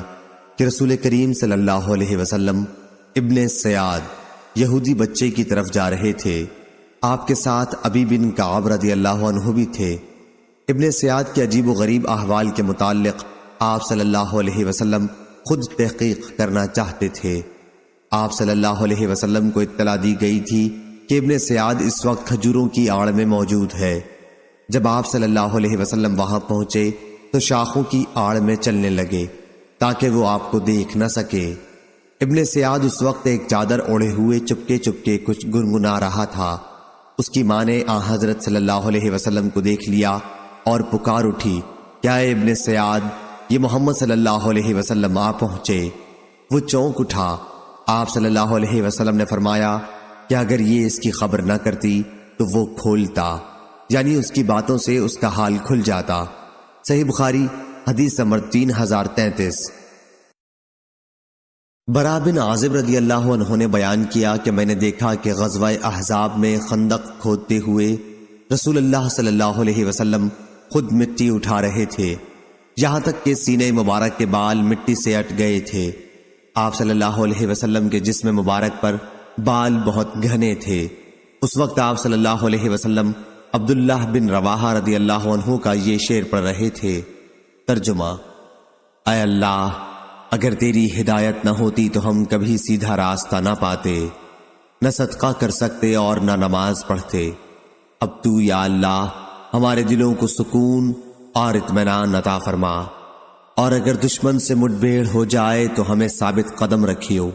کہ رسول کریم صلی اللہ علیہ وسلم ابن سیاد یہودی بچے کی طرف جا رہے تھے، آپ کے ساتھ ابی بن کعب رضی اللہ عنہ بھی تھے۔ ابن سیاد کے عجیب و غریب احوال کے متعلق آپ صلی اللہ علیہ وسلم خود تحقیق کرنا چاہتے تھے۔ آپ صلی اللہ علیہ وسلم کو اطلاع دی گئی تھی کہ ابن سیاد اس وقت کھجوروں کی آڑ میں موجود ہے۔ جب آپ صلی اللہ علیہ وسلم وہاں پہنچے تو شاخوں کی آڑ میں چلنے لگے تاکہ وہ آپ کو دیکھ نہ سکے۔ ابن سیاد اس وقت ایک چادر اوڑھے ہوئے چپکے چپکے کچھ گنگنا رہا تھا۔ اس کی ماں نے حضرت صلی اللہ علیہ وسلم کو دیکھ لیا اور پکار اٹھی، کیا اے ابن سیاد، یہ محمد صلی اللہ علیہ وسلم آ پہنچے۔ وہ چونک اٹھا۔ آپ صلی اللہ علیہ وسلم نے فرمایا کہ اگر یہ اس کی خبر نہ کرتی تو وہ کھولتا، یعنی اس کی باتوں سے اس کا حال کھل جاتا۔ صحیح بخاری حدیث نمبر 3033۔ برا بن عازب رضی اللہ عنہ نے بیان کیا کہ میں نے دیکھا کہ غزوہ احزاب میں خندق کھودتے ہوئے رسول اللہ صلی اللہ علیہ وسلم خود مٹی اٹھا رہے تھے، یہاں تک کہ سینے مبارک کے بال مٹی سے اٹ گئے تھے۔ آپ صلی اللہ علیہ وسلم کے جسم مبارک پر بال بہت گھنے تھے۔ اس وقت آپ صلی اللہ علیہ وسلم عبداللہ بن رواحہ رضی اللہ عنہ کا یہ شعر پڑھ رہے تھے۔ ترجمہ: اے اللہ، اگر تیری ہدایت نہ ہوتی تو ہم کبھی سیدھا راستہ نہ پاتے، نہ صدقہ کر سکتے اور نہ نماز پڑھتے۔ اب تو یا اللہ ہمارے دلوں کو سکون اور اطمینان عطا فرما، اور اگر دشمن سے مٹبھیڑ ہو جائے تو ہمیں ثابت قدم رکھیو۔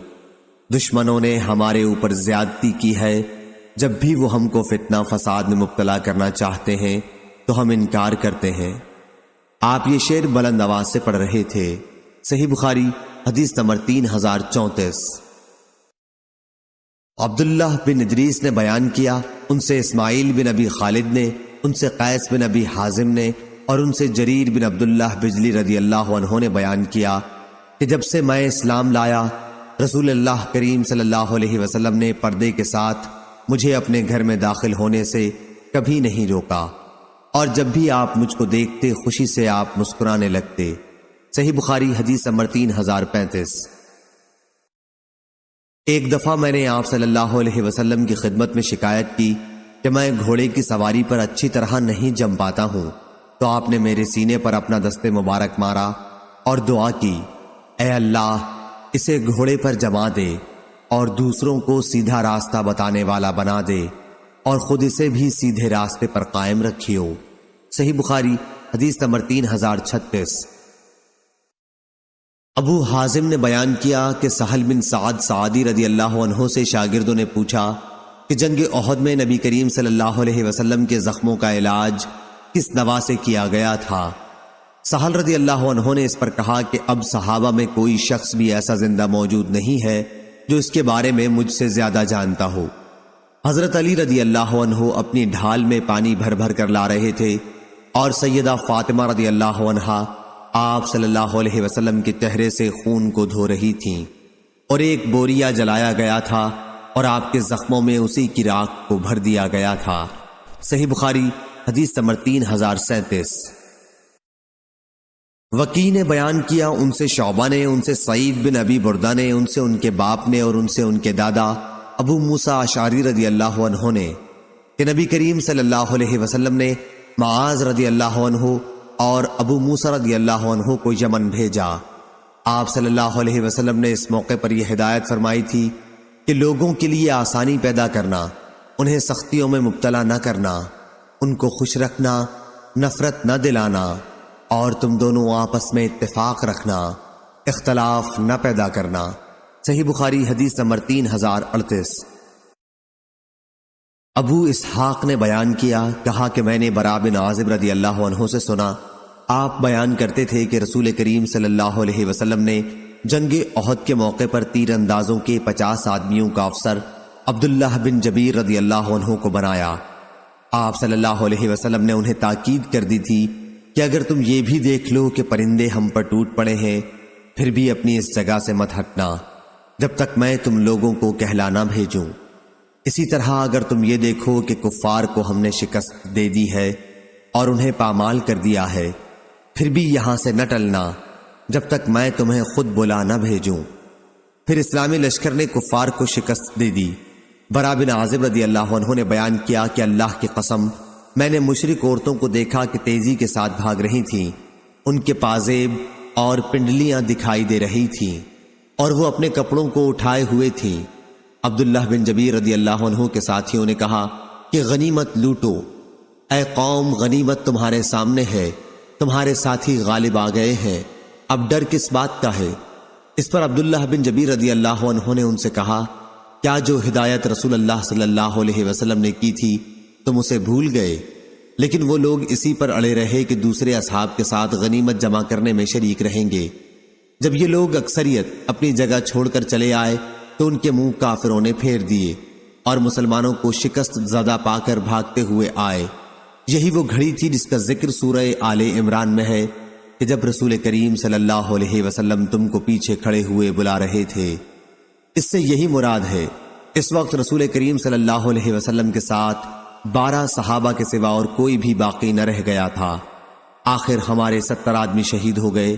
دشمنوں نے ہمارے اوپر زیادتی کی ہے، جب بھی وہ ہم کو فتنہ فساد میں مبتلا کرنا چاہتے ہیں تو ہم انکار کرتے ہیں۔ آپ یہ شعر بلند آواز سے پڑھ رہے تھے۔ صحیح بخاری حدیث نمبر 3034۔ عبداللہ بن ادریس نے بیان کیا، ان سے اسماعیل بن ابی خالد نے، ان سے قیس بن ابی حازم نے، اور ان سے جریر بن عبداللہ بجلی رضی اللہ عنہ نے بیان کیا کہ جب سے میں اسلام لایا، رسول اللہ کریم صلی اللہ علیہ وسلم نے پردے کے ساتھ مجھے اپنے گھر میں داخل ہونے سے کبھی نہیں روکا۔ اور جب بھی آپ مجھ کو دیکھتے خوشی سے آپ مسکرانے لگتے۔ صحیح بخاری حدیث نمبر 3035۔ ایک دفعہ میں نے آپ صلی اللہ علیہ وسلم کی خدمت میں شکایت کی کہ میں گھوڑے کی سواری پر اچھی طرح نہیں جم پاتا ہوں، تو آپ نے میرے سینے پر اپنا دست مبارک مارا اور دعا کی، اے اللہ اسے گھوڑے پر جما دے اور دوسروں کو سیدھا راستہ بتانے والا بنا دے اور خود اسے بھی سیدھے راستے پر قائم رکھیو۔ صحیح بخاری حدیث نمبر 3036۔ ابو حازم نے بیان کیا کہ سہل بن سعد سعدی رضی اللہ عنہ سے شاگردوں نے پوچھا کہ جنگ احد میں نبی کریم صلی اللہ علیہ وسلم کے زخموں کا علاج کس دوا سے کیا گیا تھا؟ سہل رضی اللہ عنہ نے اس پر کہا کہ اب صحابہ میں کوئی شخص بھی ایسا زندہ موجود نہیں ہے جو اس کے بارے میں مجھ سے زیادہ جانتا ہو۔ حضرت علی رضی اللہ عنہ اپنی ڈھال میں پانی بھر بھر کر لا رہے تھے اور سیدہ فاطمہ رضی اللہ عنہا آپ صلی اللہ علیہ وسلم کے چہرے سے خون کو دھو رہی تھیں، اور ایک بوریا جلایا گیا تھا اور آپ کے زخموں میں اسی کی راکھ کو بھر دیا گیا تھا۔ صحیح بخاری حدیث نمبر 3037۔ وکی نے بیان کیا، ان سے شعبہ نے، ان سے سعید بن ابی بردہ نے، ان سے ان کے باپ نے اور ان سے ان کے دادا ابو موسیٰ اشعری رضی اللہ عنہ نے کہ نبی کریم صلی اللہ علیہ وسلم نے معاذ رضی اللہ عنہ اور ابو موسیٰ رضی اللہ عنہ کو یمن بھیجا۔ آپ صلی اللہ علیہ وسلم نے اس موقع پر یہ ہدایت فرمائی تھی کہ لوگوں کے لیے آسانی پیدا کرنا، انہیں سختیوں میں مبتلا نہ کرنا، ان کو خوش رکھنا، نفرت نہ دلانا، اور تم دونوں آپس میں اتفاق رکھنا، اختلاف نہ پیدا کرنا۔ صحیح بخاری حدیث نمبر 3038۔ ابو اسحاق نے بیان کیا، کہا کہ میں نے براء بن عازب رضی اللہ عنہ سے سنا، آپ بیان کرتے تھے کہ رسول کریم صلی اللہ علیہ وسلم نے جنگ احد کے موقع پر تیر اندازوں کے 50 آدمیوں کا افسر عبداللہ بن جبیر رضی اللہ عنہ کو بنایا۔ آپ صلی اللہ علیہ وسلم نے انہیں تاکید کر دی تھی کہ اگر تم یہ بھی دیکھ لو کہ پرندے ہم پر ٹوٹ پڑے ہیں، پھر بھی اپنی اس جگہ سے مت ہٹنا جب تک میں تم لوگوں کو کہلا نہ بھیجوں۔ اسی طرح اگر تم یہ دیکھو کہ کفار کو ہم نے شکست دے دی ہے اور انہیں پامال کر دیا ہے، پھر بھی یہاں سے نہ ٹلنا جب تک میں تمہیں خود بلا نہ بھیجوں۔ پھر اسلامی لشکر نے کفار کو شکست دے دی۔ براء بن عازب رضی اللہ عنہ نے بیان کیا کہ اللہ کی قسم میں نے مشرک عورتوں کو دیکھا کہ تیزی کے ساتھ بھاگ رہی تھیں، ان کے پازیب اور پنڈلیاں دکھائی دے رہی تھیں اور وہ اپنے کپڑوں کو اٹھائے ہوئے تھیں۔ عبداللہ بن جبیر رضی اللہ عنہ کے ساتھیوں نے کہا کہ غنیمت لوٹو، اے قوم غنیمت تمہارے سامنے ہے، تمہارے ساتھی غالب آ گئے ہیں، اب ڈر کس بات کا ہے؟ اس پر عبداللہ بن جبیر رضی اللہ عنہ نے ان سے کہا، کیا جو ہدایت رسول اللہ صلی اللہ علیہ وسلم نے کی تھی تم اسے بھول گئے؟ لیکن وہ لوگ اسی پر اڑے رہے کہ دوسرے اصحاب کے ساتھ غنیمت جمع کرنے میں شریک رہیں گے۔ جب یہ لوگ اکثریت اپنی جگہ چھوڑ کر چلے آئے تو ان کے منہ کافروں نے پھیر دیے اور مسلمانوں کو شکست زدہ پا کر بھاگتے ہوئے آئے۔ یہی وہ گھڑی تھی جس کا ذکر سورہ آل عمران میں ہے کہ جب رسول کریم صلی اللہ علیہ وسلم تم کو پیچھے کھڑے ہوئے بلا رہے تھے۔ اس سے یہی مراد ہے۔ اس وقت رسول کریم صلی اللہ علیہ وسلم کے ساتھ 12 صحابہ کے سوا اور کوئی بھی باقی نہ رہ گیا تھا۔ آخر ہمارے 70 آدمی شہید ہو گئے۔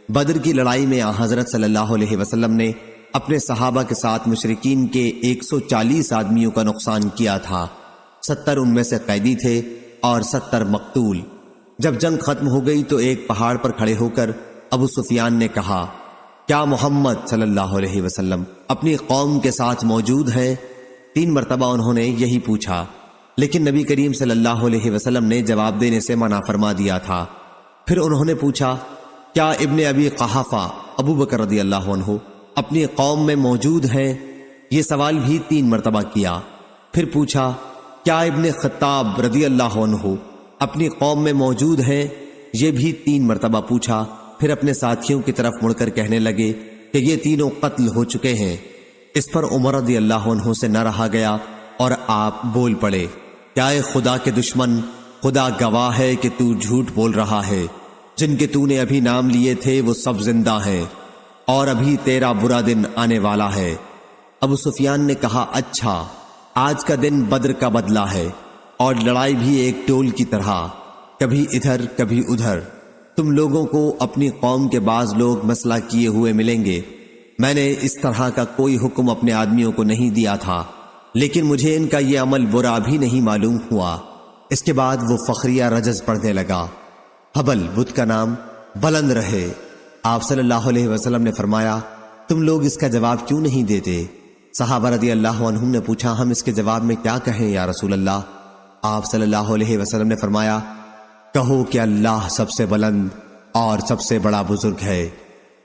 بدر کی لڑائی میں حضرت صلی اللہ علیہ وسلم نے اپنے صحابہ کے ساتھ مشرکین کے 140 آدمیوں کا نقصان کیا تھا۔ 70 ان میں سے قیدی تھے اور 70 مقتول۔ جب جنگ ختم ہو گئی تو ایک پہاڑ پر کھڑے ہو کر ابو سفیان نے کہا، کیا محمد صلی اللہ علیہ وسلم اپنی قوم کے ساتھ موجود ہے؟ 3 مرتبہ انہوں نے یہی پوچھا، لیکن نبی کریم صلی اللہ علیہ وسلم نے جواب دینے سے منع فرما دیا تھا۔ پھر انہوں نے پوچھا، کیا ابن ابی قحافہ ابو بکر رضی اللہ عنہ اپنی قوم میں موجود ہیں؟ یہ سوال بھی 3 مرتبہ کیا۔ پھر پوچھا، کیا ابن خطاب رضی اللہ عنہ اپنی قوم میں موجود ہیں؟ یہ بھی 3 مرتبہ پوچھا۔ پھر اپنے ساتھیوں کی طرف مڑ کر کہنے لگے کہ یہ تینوں قتل ہو چکے ہیں۔ اس پر عمر رضی اللہ عنہ سے نہ رہا گیا اور آپ بول پڑے، کیا اے خدا کے دشمن، خدا گواہ ہے کہ تو جھوٹ بول رہا ہے، جن کے تو نے ابھی نام لیے تھے وہ سب زندہ ہیں اور ابھی تیرا برا دن آنے والا ہے۔ ابو سفیان نے کہا، اچھا، آج کا دن بدر کا بدلہ ہے اور لڑائی بھی ایک ٹول کی طرح۔ کبھی ادھر کبھی ادھر، تم لوگوں کو اپنی قوم کے بعض لوگ مسئلہ کیے ہوئے ملیں گے۔ میں نے اس طرح کا کوئی حکم اپنے آدمیوں کو نہیں دیا تھا، لیکن مجھے ان کا یہ عمل برا بھی نہیں معلوم ہوا۔ اس کے بعد وہ فخریہ رجز پڑھنے لگا۔ حبل بت کا نام بلند رہے۔ آپ صلی اللہ علیہ وسلم نے فرمایا، تم لوگ اس کا جواب کیوں نہیں دیتے؟ صحابہ رضی اللہ عنہم نے پوچھا، ہم اس کے جواب میں کیا کہیں یا رسول اللہ؟ آپ صلی اللہ علیہ وسلم نے فرمایا، کہو کہ اللہ سب سے بلند اور سب سے بڑا بزرگ ہے۔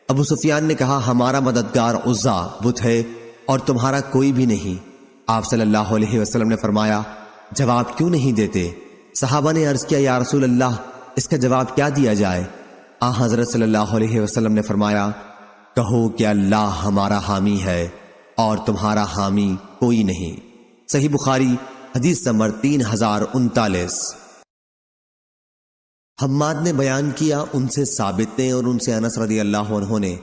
ابو سفیان نے کہا، ہمارا مددگار عزا بت ہے اور تمہارا کوئی بھی نہیں۔ آپ صلی اللہ علیہ وسلم نے فرمایا، جواب کیوں نہیں دیتے؟ صحابہ نے عرض کیا، یا رسول اللہ اس کا جواب کیا دیا جائے؟ حضرت صلی اللہ علیہ وسلم نے فرمایا، کہو کہ اللہ ہمارا حامی ہے اور تمہارا حامی کوئی نہیں۔ صحیح بخاری حدیث نمبر 3039۔ حماد نے بیان کیا، ان سے ثابت نے اور ان سے انس رضی اللہ عنہ نے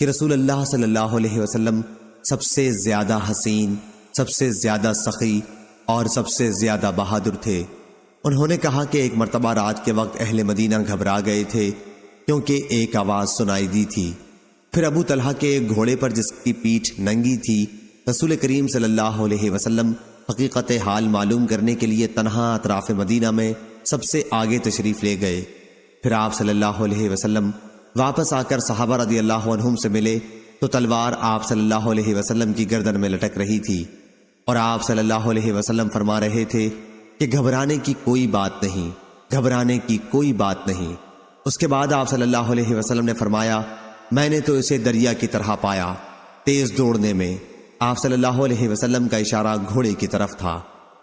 کہ رسول اللہ صلی اللہ علیہ وسلم سب سے زیادہ حسین، سب سے زیادہ سخی اور سب سے زیادہ بہادر تھے۔ انہوں نے کہا کہ ایک مرتبہ رات کے وقت اہل مدینہ گھبرا گئے تھے کیونکہ ایک آواز سنائی دی تھی۔ پھر ابو طلحہ کے ایک گھوڑے پر جس کی پیٹھ ننگی تھی، رسول کریم صلی اللہ علیہ وسلم حقیقت حال معلوم کرنے کے لیے تنہا اطراف مدینہ میں سب سے آگے تشریف لے گئے۔ پھر آپ صلی اللہ علیہ وسلم واپس آ کر صحابہ رضی اللہ عنہم سے ملے تو تلوار آپ صلی اللہ علیہ وسلم کی گردن میں لٹک رہی تھی، اور آپ صلی اللہ علیہ وسلم فرما رہے تھے کہ گھبرانے کی کوئی بات نہیں، گھبرانے کی کوئی بات نہیں۔ اس کے بعد آپ صلی اللہ علیہ وسلم نے فرمایا، میں نے تو اسے دریا کی طرح پایا، تیز دوڑنے میں۔ آپ صلی اللہ علیہ وسلم کا اشارہ گھوڑے کی طرف تھا۔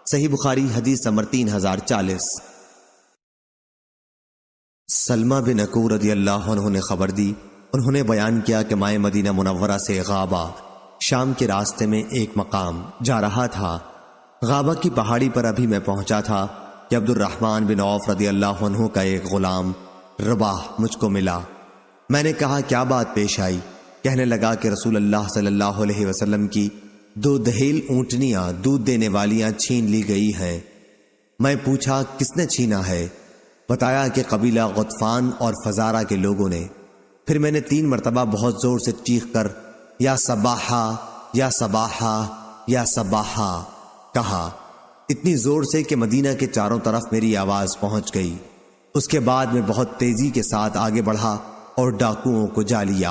صحیح بخاری حدیث نمبر 3040۔ سلمہ بن اکو رضی اللہ عنہ نے خبر دی، انہوں نے بیان کیا کہ میں مدینہ منورہ سے غابہ شام کے راستے میں ایک مقام جا رہا تھا۔ غابہ کی پہاڑی پر ابھی میں پہنچا تھا کہ عبد الرحمن بن عوف رضی اللہ عنہ کا ایک غلام رباح مجھ کو ملا۔ میں نے کہا، کیا بات پیش آئی؟ کہنے لگا کہ رسول اللہ صلی اللہ علیہ وسلم کی 2 دھیل اونٹنیاں دودھ دینے والیاں چھین لی گئی ہیں۔ میں پوچھا، کس نے چھینا ہے؟ بتایا کہ قبیلہ غطفان اور فزارہ کے لوگوں نے۔ پھر میں نے 3 مرتبہ بہت زور سے چیخ کر یا صباحا یا صباحا یا صباحا کہا، اتنی زور سے کہ مدینہ کے چاروں طرف میری آواز پہنچ گئی۔ اس کے بعد میں بہت تیزی کے ساتھ آگے بڑھا اور ڈاکوؤں کو جا لیا۔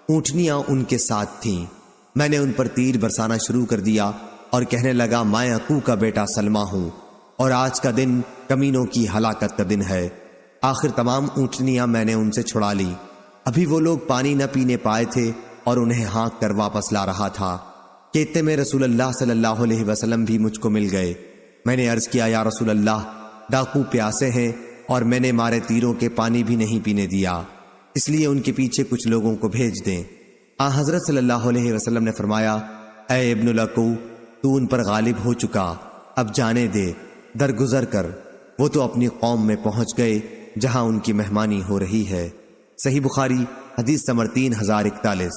اونٹنیاں ان کے ساتھ تھیں۔ میں نے ان پر تیر برسانا شروع کر دیا اور کہنے لگا، میں اکو کا بیٹا سلمہ ہوں اور آج کا دن کمینوں کی ہلاکت کا دن ہے۔ آخر تمام اونٹنیاں میں نے ان سے چھڑا لی۔ ابھی وہ لوگ پانی نہ پینے پائے تھے اور انہیں ہانک کر واپس لا رہا تھا کہ اتنے میں رسول اللہ صلی اللہ علیہ وسلم بھی مجھ کو مل گئے۔ میں نے عرض کیا، یا رسول اللہ، ڈاکو پیاسے ہیں اور میں نے مارے تیروں کے پانی بھی نہیں پینے دیا، اس لیے ان کے پیچھے کچھ لوگوں کو بھیج دیں۔ حضرت صلی اللہ علیہ وسلم نے فرمایا، اے ابن الاکو، تو ان پر غالب ہو چکا، اب جانے دے، درگزر کر۔ وہ تو اپنی قوم میں پہنچ گئے جہاں ان کی مہمانی ہو رہی ہے۔ صحیح بخاری حدیث نمبر 3041۔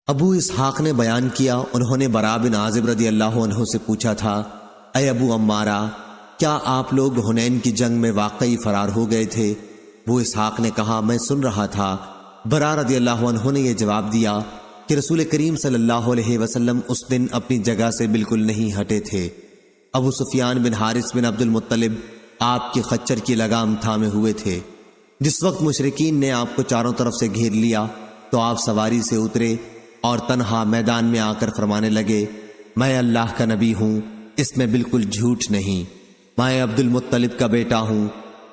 ابو اسحاق نے بیان کیا، انہوں نے براء بن عازب رضی اللہ عنہ سے پوچھا تھا، اے ابو عمارہ، کیا آپ لوگ حنین کی جنگ میں واقعی فرار ہو گئے تھے؟ ابو اسحاق نے کہا، میں سن رہا تھا۔ براء رضی اللہ عنہ نے یہ جواب دیا کہ رسول کریم صلی اللہ علیہ وسلم اس دن اپنی جگہ سے بالکل نہیں ہٹے تھے۔ ابو سفیان بن حارث بن عبد المطلب آپ کی خچر کی لگام تھامے ہوئے تھے۔ جس وقت مشرکین نے آپ کو چاروں طرف سے گھیر لیا تو آپ سواری سے اترے اور تنہا میدان میں آ کر فرمانے لگے، میں اللہ کا نبی ہوں، اس میں بالکل جھوٹ نہیں، میں عبد المطلب کا بیٹا ہوں۔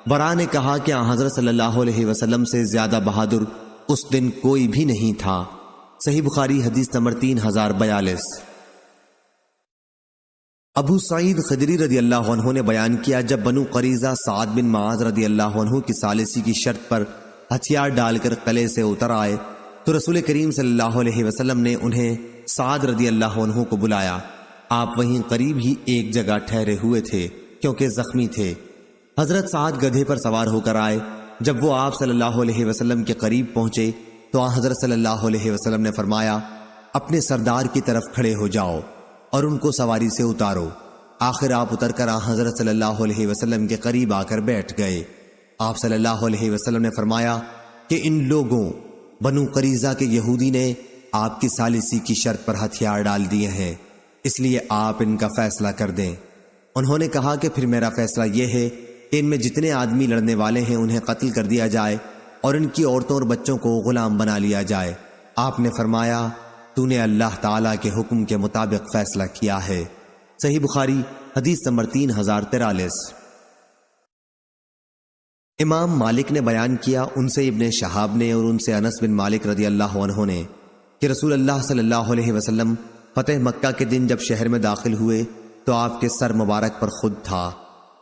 براء نے کہا کہ حضرت صلی اللہ علیہ وسلم سے زیادہ بہادر اس دن کوئی بھی نہیں تھا۔ صحیح بخاری حدیث نمبر 3042۔ ابو سعید خدری رضی اللہ عنہ نے بیان کیا، جب بنو قریظہ سعد بن معاذ رضی اللہ عنہ کی ثالثی کی شرط پر ہتھیار ڈال کر قلعے سے اتر آئے تو رسول کریم صلی اللہ علیہ وسلم نے انہیں سعد رضی اللہ عنہ کو بلایا۔ آپ وہیں قریب ہی ایک جگہ ٹھہرے ہوئے تھے کیونکہ زخمی تھے۔ حضرت سعد گدھے پر سوار ہو کر آئے۔ جب وہ آپ صلی اللہ علیہ وسلم کے قریب پہنچے تو حضرت صلی اللہ علیہ وسلم نے فرمایا، اپنے سردار کی طرف کھڑے ہو جاؤ اور ان کو سواری سے اتارو۔ آخر آپ اتر کر حضرت صلی اللہ علیہ وسلم کے قریب آ کر بیٹھ گئے۔ آپ صلی اللہ علیہ وسلم نے فرمایا کہ ان لوگوں بنو قریظہ کے یہودی نے آپ کی ثالثی کی شرط پر ہتھیار ڈال دیے ہیں، اس لیے آپ ان کا فیصلہ کر دیں۔ انہوں نے کہا کہ پھر میرا فیصلہ یہ ہے کہ ان میں جتنے آدمی لڑنے والے ہیں انہیں قتل کر دیا جائے اور ان کی عورتوں اور بچوں کو غلام بنا لیا جائے۔ آپ نے فرمایا تو نے اللہ تعالیٰ کے حکم کے مطابق فیصلہ کیا ہے۔ صحیح بخاری حدیث نمبر 3043۔ امام مالک نے بیان کیا، ان سے ابن شہاب نے اور ان سے انس بن مالک رضی اللہ عنہ نے کہ رسول اللہ صلی اللہ علیہ وسلم فتح مکہ کے دن جب شہر میں داخل ہوئے تو آپ کے سر مبارک پر خود تھا۔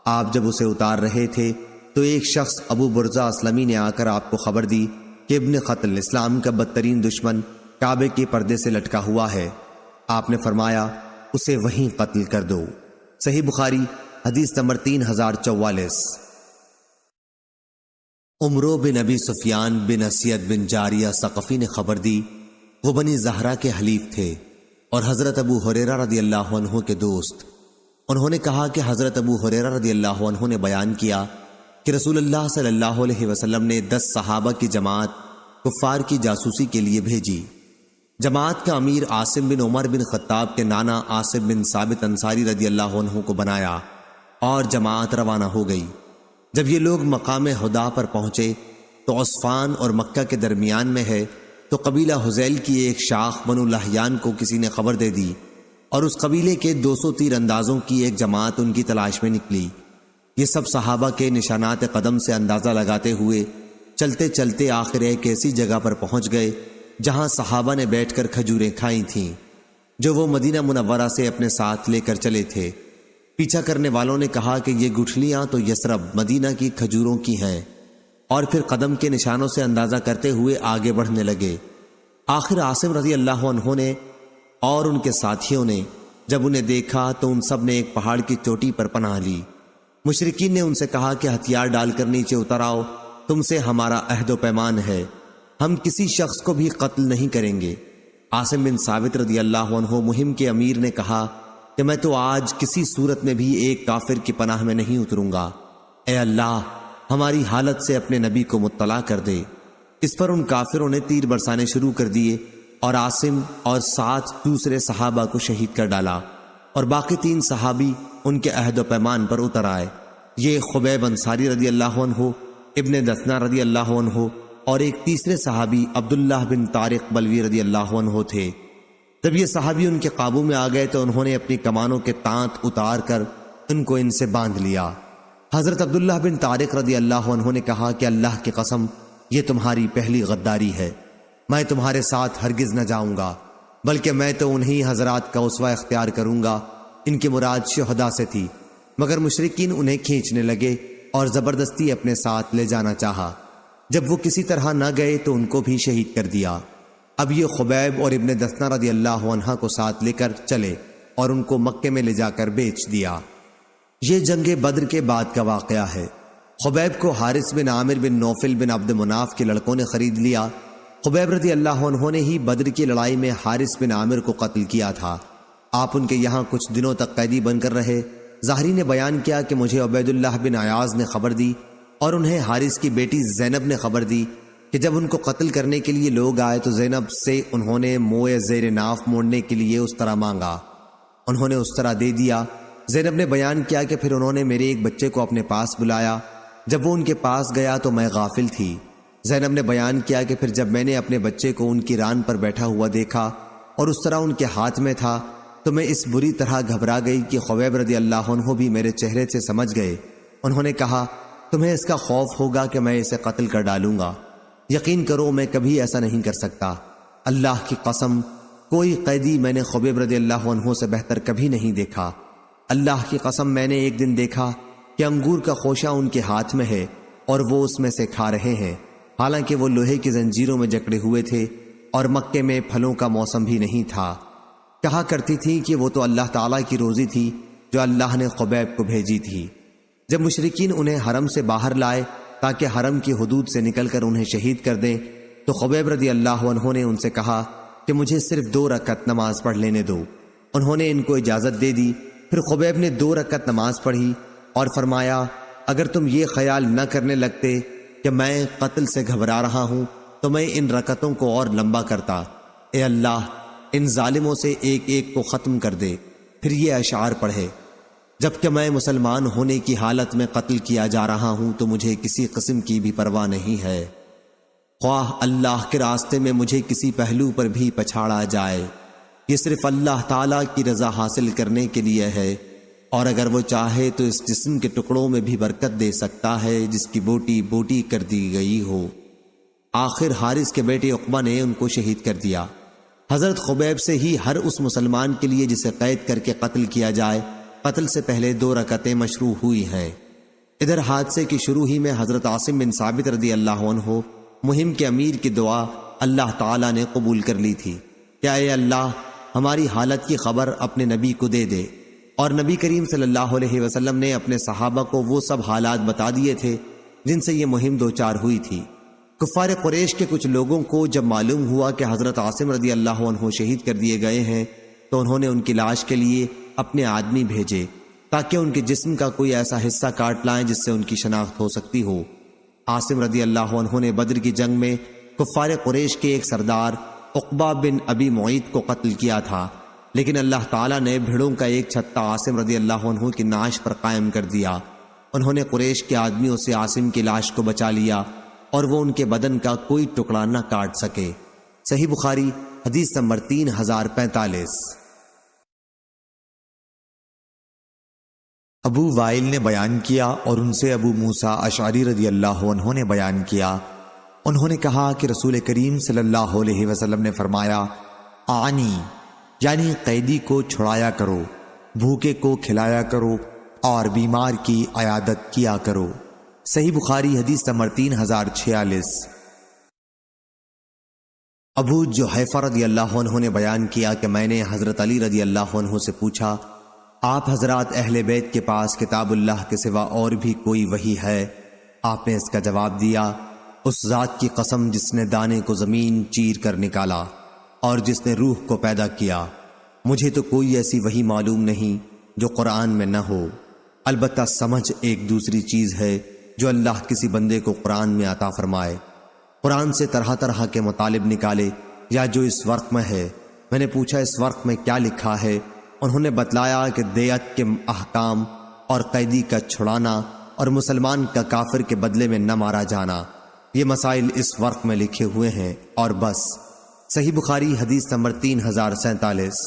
آپ جب اسے اتار رہے تھے تو ایک شخص ابو برزہ اسلمی نے آ کر آپ کو خبر دی کہ ابن قتل اسلام کا بدترین دشمن کعبے کے پردے سے لٹکا ہوا ہے۔ آپ نے فرمایا اسے وہیں قتل کر دو۔ صحیح بخاری حدیث نمبر 3044۔ عمرو بن ابی سفیان بن اسید بن جاریہ ثقفی نے خبر دی، وہ بنی زہرہ کے حلیف تھے اور حضرت ابو ہریرہ رضی اللہ عنہ کے دوست۔ انہوں نے کہا کہ حضرت ابو ہریرہ رضی اللہ عنہ نے بیان کیا کہ رسول اللہ صلی اللہ علیہ وسلم نے 10 صحابہ کی جماعت کفار کی جاسوسی کے لیے بھیجی۔ جماعت کا امیر عاصم بن عمر بن خطاب کے نانا عاصم بن ثابت انصاری رضی اللہ عنہ کو بنایا اور جماعت روانہ ہو گئی۔ جب یہ لوگ مقام ہدا پر پہنچے تو عصفان اور مکہ کے درمیان میں ہے، تو قبیلہ حذیل کی ایک شاخ بنو لحیان کو کسی نے خبر دے دی اور اس قبیلے کے 200 تیر اندازوں کی ایک جماعت ان کی تلاش میں نکلی۔ یہ سب صحابہ کے نشانات قدم سے اندازہ لگاتے ہوئے چلتے چلتے آخر ایک ایسی جگہ پر پہنچ گئے جہاں صحابہ نے بیٹھ کر کھجوریں کھائی تھیں جو وہ مدینہ منورہ سے اپنے ساتھ لے کر چلے تھے۔ پیچھا کرنے والوں نے کہا کہ یہ گٹھلیاں تو یثرب مدینہ کی کھجوروں کی ہیں، اور پھر قدم کے نشانوں سے اندازہ کرتے ہوئے آگے بڑھنے لگے۔ آخر عاصم رضی اللہ عنہ نے اور ان کے ساتھیوں نے جب انہیں دیکھا تو ان سب نے ایک پہاڑ کی چوٹی پر پناہ لی۔ مشرکین نے ان سے کہا کہ ہتھیار ڈال کر نیچے اتر آؤ، تم سے ہمارا عہد و پیمان ہے، ہم کسی شخص کو بھی قتل نہیں کریں گے۔ عاصم بن ثابت رضی اللہ عنہ مہم کے امیر نے کہا کہ میں تو آج کسی صورت میں بھی ایک کافر کی پناہ میں نہیں اتروں گا، اے اللہ ہماری حالت سے اپنے نبی کو مطلع کر دے۔ اس پر ان کافروں نے تیر برسانے شروع کر دیے اور عاصم اور 7 دوسرے صحابہ کو شہید کر ڈالا، اور باقی 3 صحابی ان کے عہد و پیمان پر اتر آئے۔ یہ خبیب انصاری رضی اللہ عنہ، ابن دثنہ رضی اللہ عنہ اور ایک تیسرے صحابی عبداللہ بن طارق بلوی رضی اللہ عنہ تھے۔ جب یہ صحابی ان کے قابو میں آ گئے تو انہوں نے اپنی کمانوں کے تانت اتار کر ان کو ان سے باندھ لیا۔ حضرت عبداللہ بن طارق رضی اللہ عنہ نے کہا کہ اللہ کی قسم یہ تمہاری پہلی غداری ہے، میں تمہارے ساتھ ہرگز نہ جاؤں گا، بلکہ میں تو انہی حضرات کا اسوہ اختیار کروں گا۔ ان کی مراد شہداء سے تھی، مگر مشرکین انہیں کھینچنے لگے اور زبردستی اپنے ساتھ لے جانا چاہا۔ جب وہ کسی طرح نہ گئے تو ان کو بھی شہید کر دیا۔ اب یہ خبیب اور ابن دثنہ رضی اللہ عنہ کو ساتھ لے کر چلے اور ان کو مکے میں لے جا کر بیچ دیا۔ یہ جنگ بدر کے بعد کا واقعہ ہے۔ خبیب کو حارث بن عامر بن نوفل بن عبد مناف کے لڑکوں نے خرید لیا۔ خبیب رضی اللہ عنہ نے ہی بدر کی لڑائی میں حارث بن عامر کو قتل کیا تھا۔ آپ ان کے یہاں کچھ دنوں تک قیدی بن کر رہے۔ ظاہری نے بیان کیا کہ مجھے عبید اللہ بن عیاض نے خبر دی اور انہیں حارث کی بیٹی زینب نے خبر دی کہ جب ان کو قتل کرنے کے لیے لوگ آئے تو زینب سے انہوں نے موئے زیر ناف موڑنے کے لیے اس طرح مانگا، انہوں نے اس طرح دے دیا۔ زینب نے بیان کیا کہ پھر انہوں نے میرے ایک بچے کو اپنے پاس بلایا، جب وہ ان کے پاس گیا تو میں غافل تھی۔ زینب نے بیان کیا کہ پھر جب میں نے اپنے بچے کو ان کی ران پر بیٹھا ہوا دیکھا اور اس طرح ان کے ہاتھ میں تھا تو میں اس بری طرح گھبرا گئی کہ خبیب رضی اللہ عنہ بھی میرے چہرے سے سمجھ گئے۔ انہوں نے کہا تمہیں اس کا خوف ہوگا کہ میں اسے قتل کر ڈالوں گا، یقین کرو میں کبھی ایسا نہیں کر سکتا، اللہ کی قسم کوئی قیدی میں نے خبیب رضی اللہ عنہ سے بہتر کبھی نہیں دیکھا۔ اللہ کی قسم میں نے ایک دن دیکھا کہ انگور کا خوشہ ان کے ہاتھ میں ہے اور وہ اس میں سے کھا رہے ہیں، حالانکہ وہ لوہے کی زنجیروں میں جکڑے ہوئے تھے اور مکے میں پھلوں کا موسم بھی نہیں تھا۔ کہا کرتی تھی کہ وہ تو اللہ تعالیٰ کی روزی تھی جو اللہ نے خبیب کو بھیجی تھی۔ جب مشرکین انہیں حرم سے باہر لائے تاکہ حرم کی حدود سے نکل کر انہیں شہید کر دیں تو خبیب رضی اللہ عنہ نے ان سے کہا کہ مجھے صرف 2 رکعت نماز پڑھ لینے دو۔ انہوں نے ان کو اجازت دے دی پھر خبیب نے 2 رکعت نماز پڑھی اور فرمایا اگر تم یہ خیال نہ کرنے لگتے کہ میں قتل سے گھبرا رہا ہوں تو میں ان رکعتوں کو اور لمبا کرتا۔ اے اللہ ان ظالموں سے ایک ایک کو ختم کر دے۔ پھر یہ اشعار پڑھے، جبکہ میں مسلمان ہونے کی حالت میں قتل کیا جا رہا ہوں تو مجھے کسی قسم کی بھی پرواہ نہیں ہے، خواہ اللہ کے راستے میں مجھے کسی پہلو پر بھی پچھاڑا جائے۔ یہ صرف اللہ تعالیٰ کی رضا حاصل کرنے کے لیے ہے، اور اگر وہ چاہے تو اس جسم کے ٹکڑوں میں بھی برکت دے سکتا ہے جس کی بوٹی بوٹی کر دی گئی ہو۔ آخر حارث کے بیٹے عقبہ نے ان کو شہید کر دیا۔ حضرت خبیب سے ہی ہر اس مسلمان کے لیے جسے قید کر کے قتل کیا جائے، قتل سے پہلے 2 رکعتیں مشروع ہوئی ہیں۔ ادھر حادثے کی شروع ہی میں حضرت عاصم بن ثابت رضی اللہ عنہ مہم کے امیر کی دعا اللہ تعالیٰ نے قبول کر لی تھی کہ اے اللہ ہماری حالت کی خبر اپنے نبی کو دے دے، اور نبی کریم صلی اللہ علیہ وسلم نے اپنے صحابہ کو وہ سب حالات بتا دیے تھے جن سے یہ مہم دوچار ہوئی تھی۔ کفار قریش کے کچھ لوگوں کو جب معلوم ہوا کہ حضرت عاصم رضی اللہ عنہ شہید کر دیے گئے ہیں تو انہوں نے ان کی لاش کے لیے اپنے آدمی بھیجے تاکہ ان کے جسم کا کوئی ایسا حصہ کاٹ لائیں جس سے ان کی شناخت ہو سکتی ہو۔ عاصم رضی اللہ عنہ نے بدر کی جنگ میں کفار قریش کے ایک سردار عقبہ بن ابی معیط کو قتل کیا تھا، لیکن اللہ تعالیٰ نے بھیڑوں کا ایک چھتا عاصم رضی اللہ عنہ کی نعش پر قائم کر دیا۔ انہوں نے قریش کے آدمیوں سے عاصم کی لاش کو بچا لیا اور وہ ان کے بدن کا کوئی ٹکڑا نہ کاٹ سکے۔ صحیح بخاری حدیث نمبر 3045۔ ابو وائل نے بیان کیا اور ان سے ابو موسیٰ اشعری رضی اللہ عنہ نے بیان کیا، انہوں نے کہا کہ رسول کریم صلی اللہ علیہ وسلم نے فرمایا آنی یعنی قیدی کو چھڑایا کرو، بھوکے کو کھلایا کرو اور بیمار کی عیادت کیا کرو۔ صحیح بخاری حدیث نمبر 3046۔ ابو جحیفہ رضی اللہ عنہ نے بیان کیا کہ میں نے حضرت علی رضی اللہ عنہ سے پوچھا آپ حضرات اہل بیت کے پاس کتاب اللہ کے سوا اور بھی کوئی وحی ہے؟ آپ نے اس کا جواب دیا اس ذات کی قسم جس نے دانے کو زمین چیر کر نکالا اور جس نے روح کو پیدا کیا، مجھے تو کوئی ایسی وحی معلوم نہیں جو قرآن میں نہ ہو، البتہ سمجھ ایک دوسری چیز ہے جو اللہ کسی بندے کو قرآن میں عطا فرمائے، قرآن سے طرح طرح کے مطالب نکالے یا جو اس ورق میں ہے۔ میں نے پوچھا اس ورق میں کیا لکھا ہے؟ انہوں نے بتلایا کہ دیت کے احکام اور قیدی کا چھڑانا اور مسلمان کا کافر کے بدلے میں نہ مارا جانا، یہ مسائل اس ورق میں لکھے ہوئے ہیں اور بس۔ صحیح بخاری حدیث نمبر 3047۔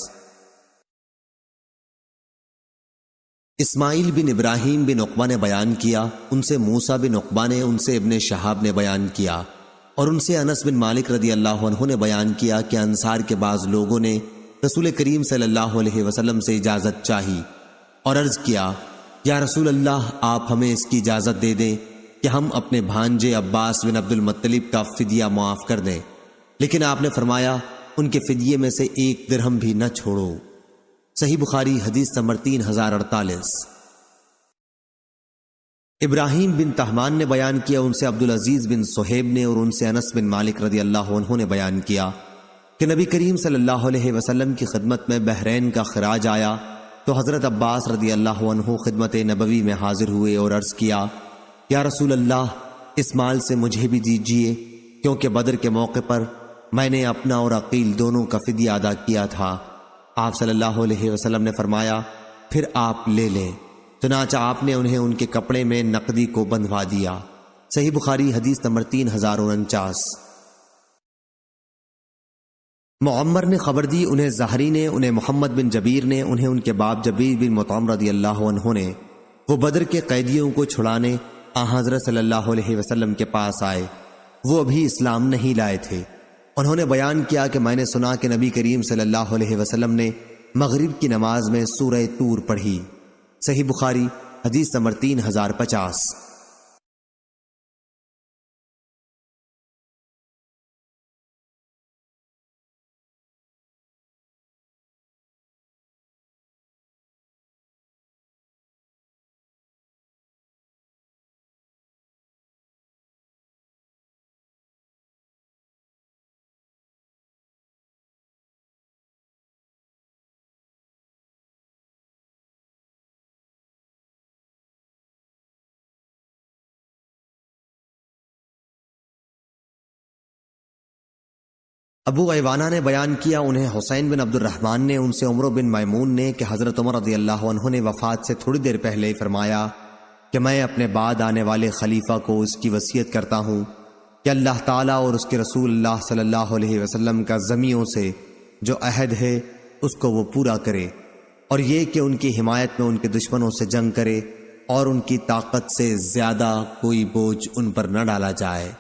اسماعیل بن ابراہیم بن عقبہ نے بیان کیا، ان سے موسیٰ بن عقبہ نے، ان سے ابن شہاب نے بیان کیا اور ان سے انس بن مالک رضی اللہ عنہ نے بیان کیا کہ انصار کے بعض لوگوں نے رسول کریم صلی اللہ علیہ وسلم سے اجازت چاہی اور عرض کیا یا رسول اللہ آپ ہمیں اس کی اجازت دے دیں کہ ہم اپنے بھانجے عباس بن عبد المطلب کا فدیہ معاف کر دیں، لیکن آپ نے فرمایا ان کے فدیے میں سے 1 درہم بھی نہ چھوڑو۔ صحیح بخاری حدیث نمبر 3048۔ ابراہیم بن تہمان نے بیان کیا، ان سے عبدالعزیز بن صہیب نے اور ان سے انس بن مالک رضی اللہ عنہ نے بیان کیا کہ نبی کریم صلی اللہ علیہ وسلم کی خدمت میں بحرین کا خراج آیا تو حضرت عباس رضی اللہ عنہ خدمت نبوی میں حاضر ہوئے اور عرض کیا یا رسول اللہ اس مال سے مجھے بھی دیجیے، کیونکہ بدر کے موقع پر میں نے اپنا اور عقیل دونوں کا فدیہ ادا کیا تھا۔ آپ صلی اللہ علیہ وسلم نے فرمایا پھر آپ لے لیں، چنانچہ آپ نے انہیں ان کے کپڑے میں نقدی کو بندھوا دیا۔ صحیح بخاری حدیث نمبر 3049۔ معمر نے خبر دی، انہیں زہری نے، انہیں محمد بن جبیر نے، انہیں ان کے باپ جبیر بن مطعم رضی اللہ عنہ نے وہ بدر کے قیدیوں کو چھڑانے حضرت صلی اللہ علیہ وسلم کے پاس آئے، وہ ابھی اسلام نہیں لائے تھے۔ انہوں نے بیان کیا کہ میں نے سنا کہ نبی کریم صلی اللہ علیہ وسلم نے مغرب کی نماز میں سورہ طور پڑھی۔ صحیح بخاری حدیث نمبر 3050۔ ابو ایوانہ نے بیان کیا انہیں حسین بن عبد الرحمن نے ان سے عمرو بن میمون نے کہ حضرت عمر رضی اللہ عنہ نے وفات سے تھوڑی دیر پہلے فرمایا کہ میں اپنے بعد آنے والے خلیفہ کو اس کی وصیت کرتا ہوں کہ اللہ تعالیٰ اور اس کے رسول اللہ صلی اللہ علیہ وسلم کا زمیوں سے جو عہد ہے اس کو وہ پورا کرے، اور یہ کہ ان کی حمایت میں ان کے دشمنوں سے جنگ کرے اور ان کی طاقت سے زیادہ کوئی بوجھ ان پر نہ ڈالا جائے۔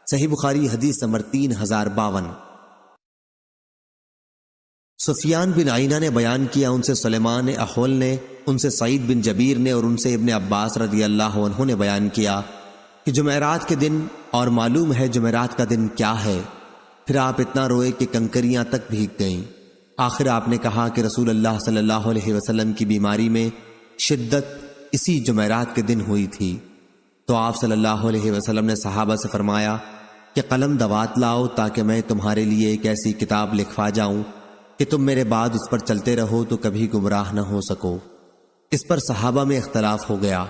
صحیح بخاری حدیث نمبر 3052۔ سفیان بن عینہ نے بیان کیا ان سے سلیمان احول نے، ان سے سعید بن جبیر نے اور ان سے ابن عباس رضی اللہ عنہ نے بیان کیا کہ جمعرات کے دن، اور معلوم ہے جمعرات کا دن کیا ہے، پھر آپ اتنا روئے کہ کنکریاں تک بھیگ گئیں۔ آخر آپ نے کہا کہ رسول اللہ صلی اللہ علیہ وسلم کی بیماری میں شدت اسی جمعرات کے دن ہوئی تھی، تو آپ صلی اللہ علیہ وسلم نے صحابہ سے فرمایا کہ قلم دوات لاؤ تاکہ میں تمہارے لیے ایک ایسی کتاب لکھوا جاؤں کہ تم میرے بعد اس پر چلتے رہو تو کبھی گمراہ نہ ہو سکو۔ اس پر صحابہ میں اختلاف ہو گیا۔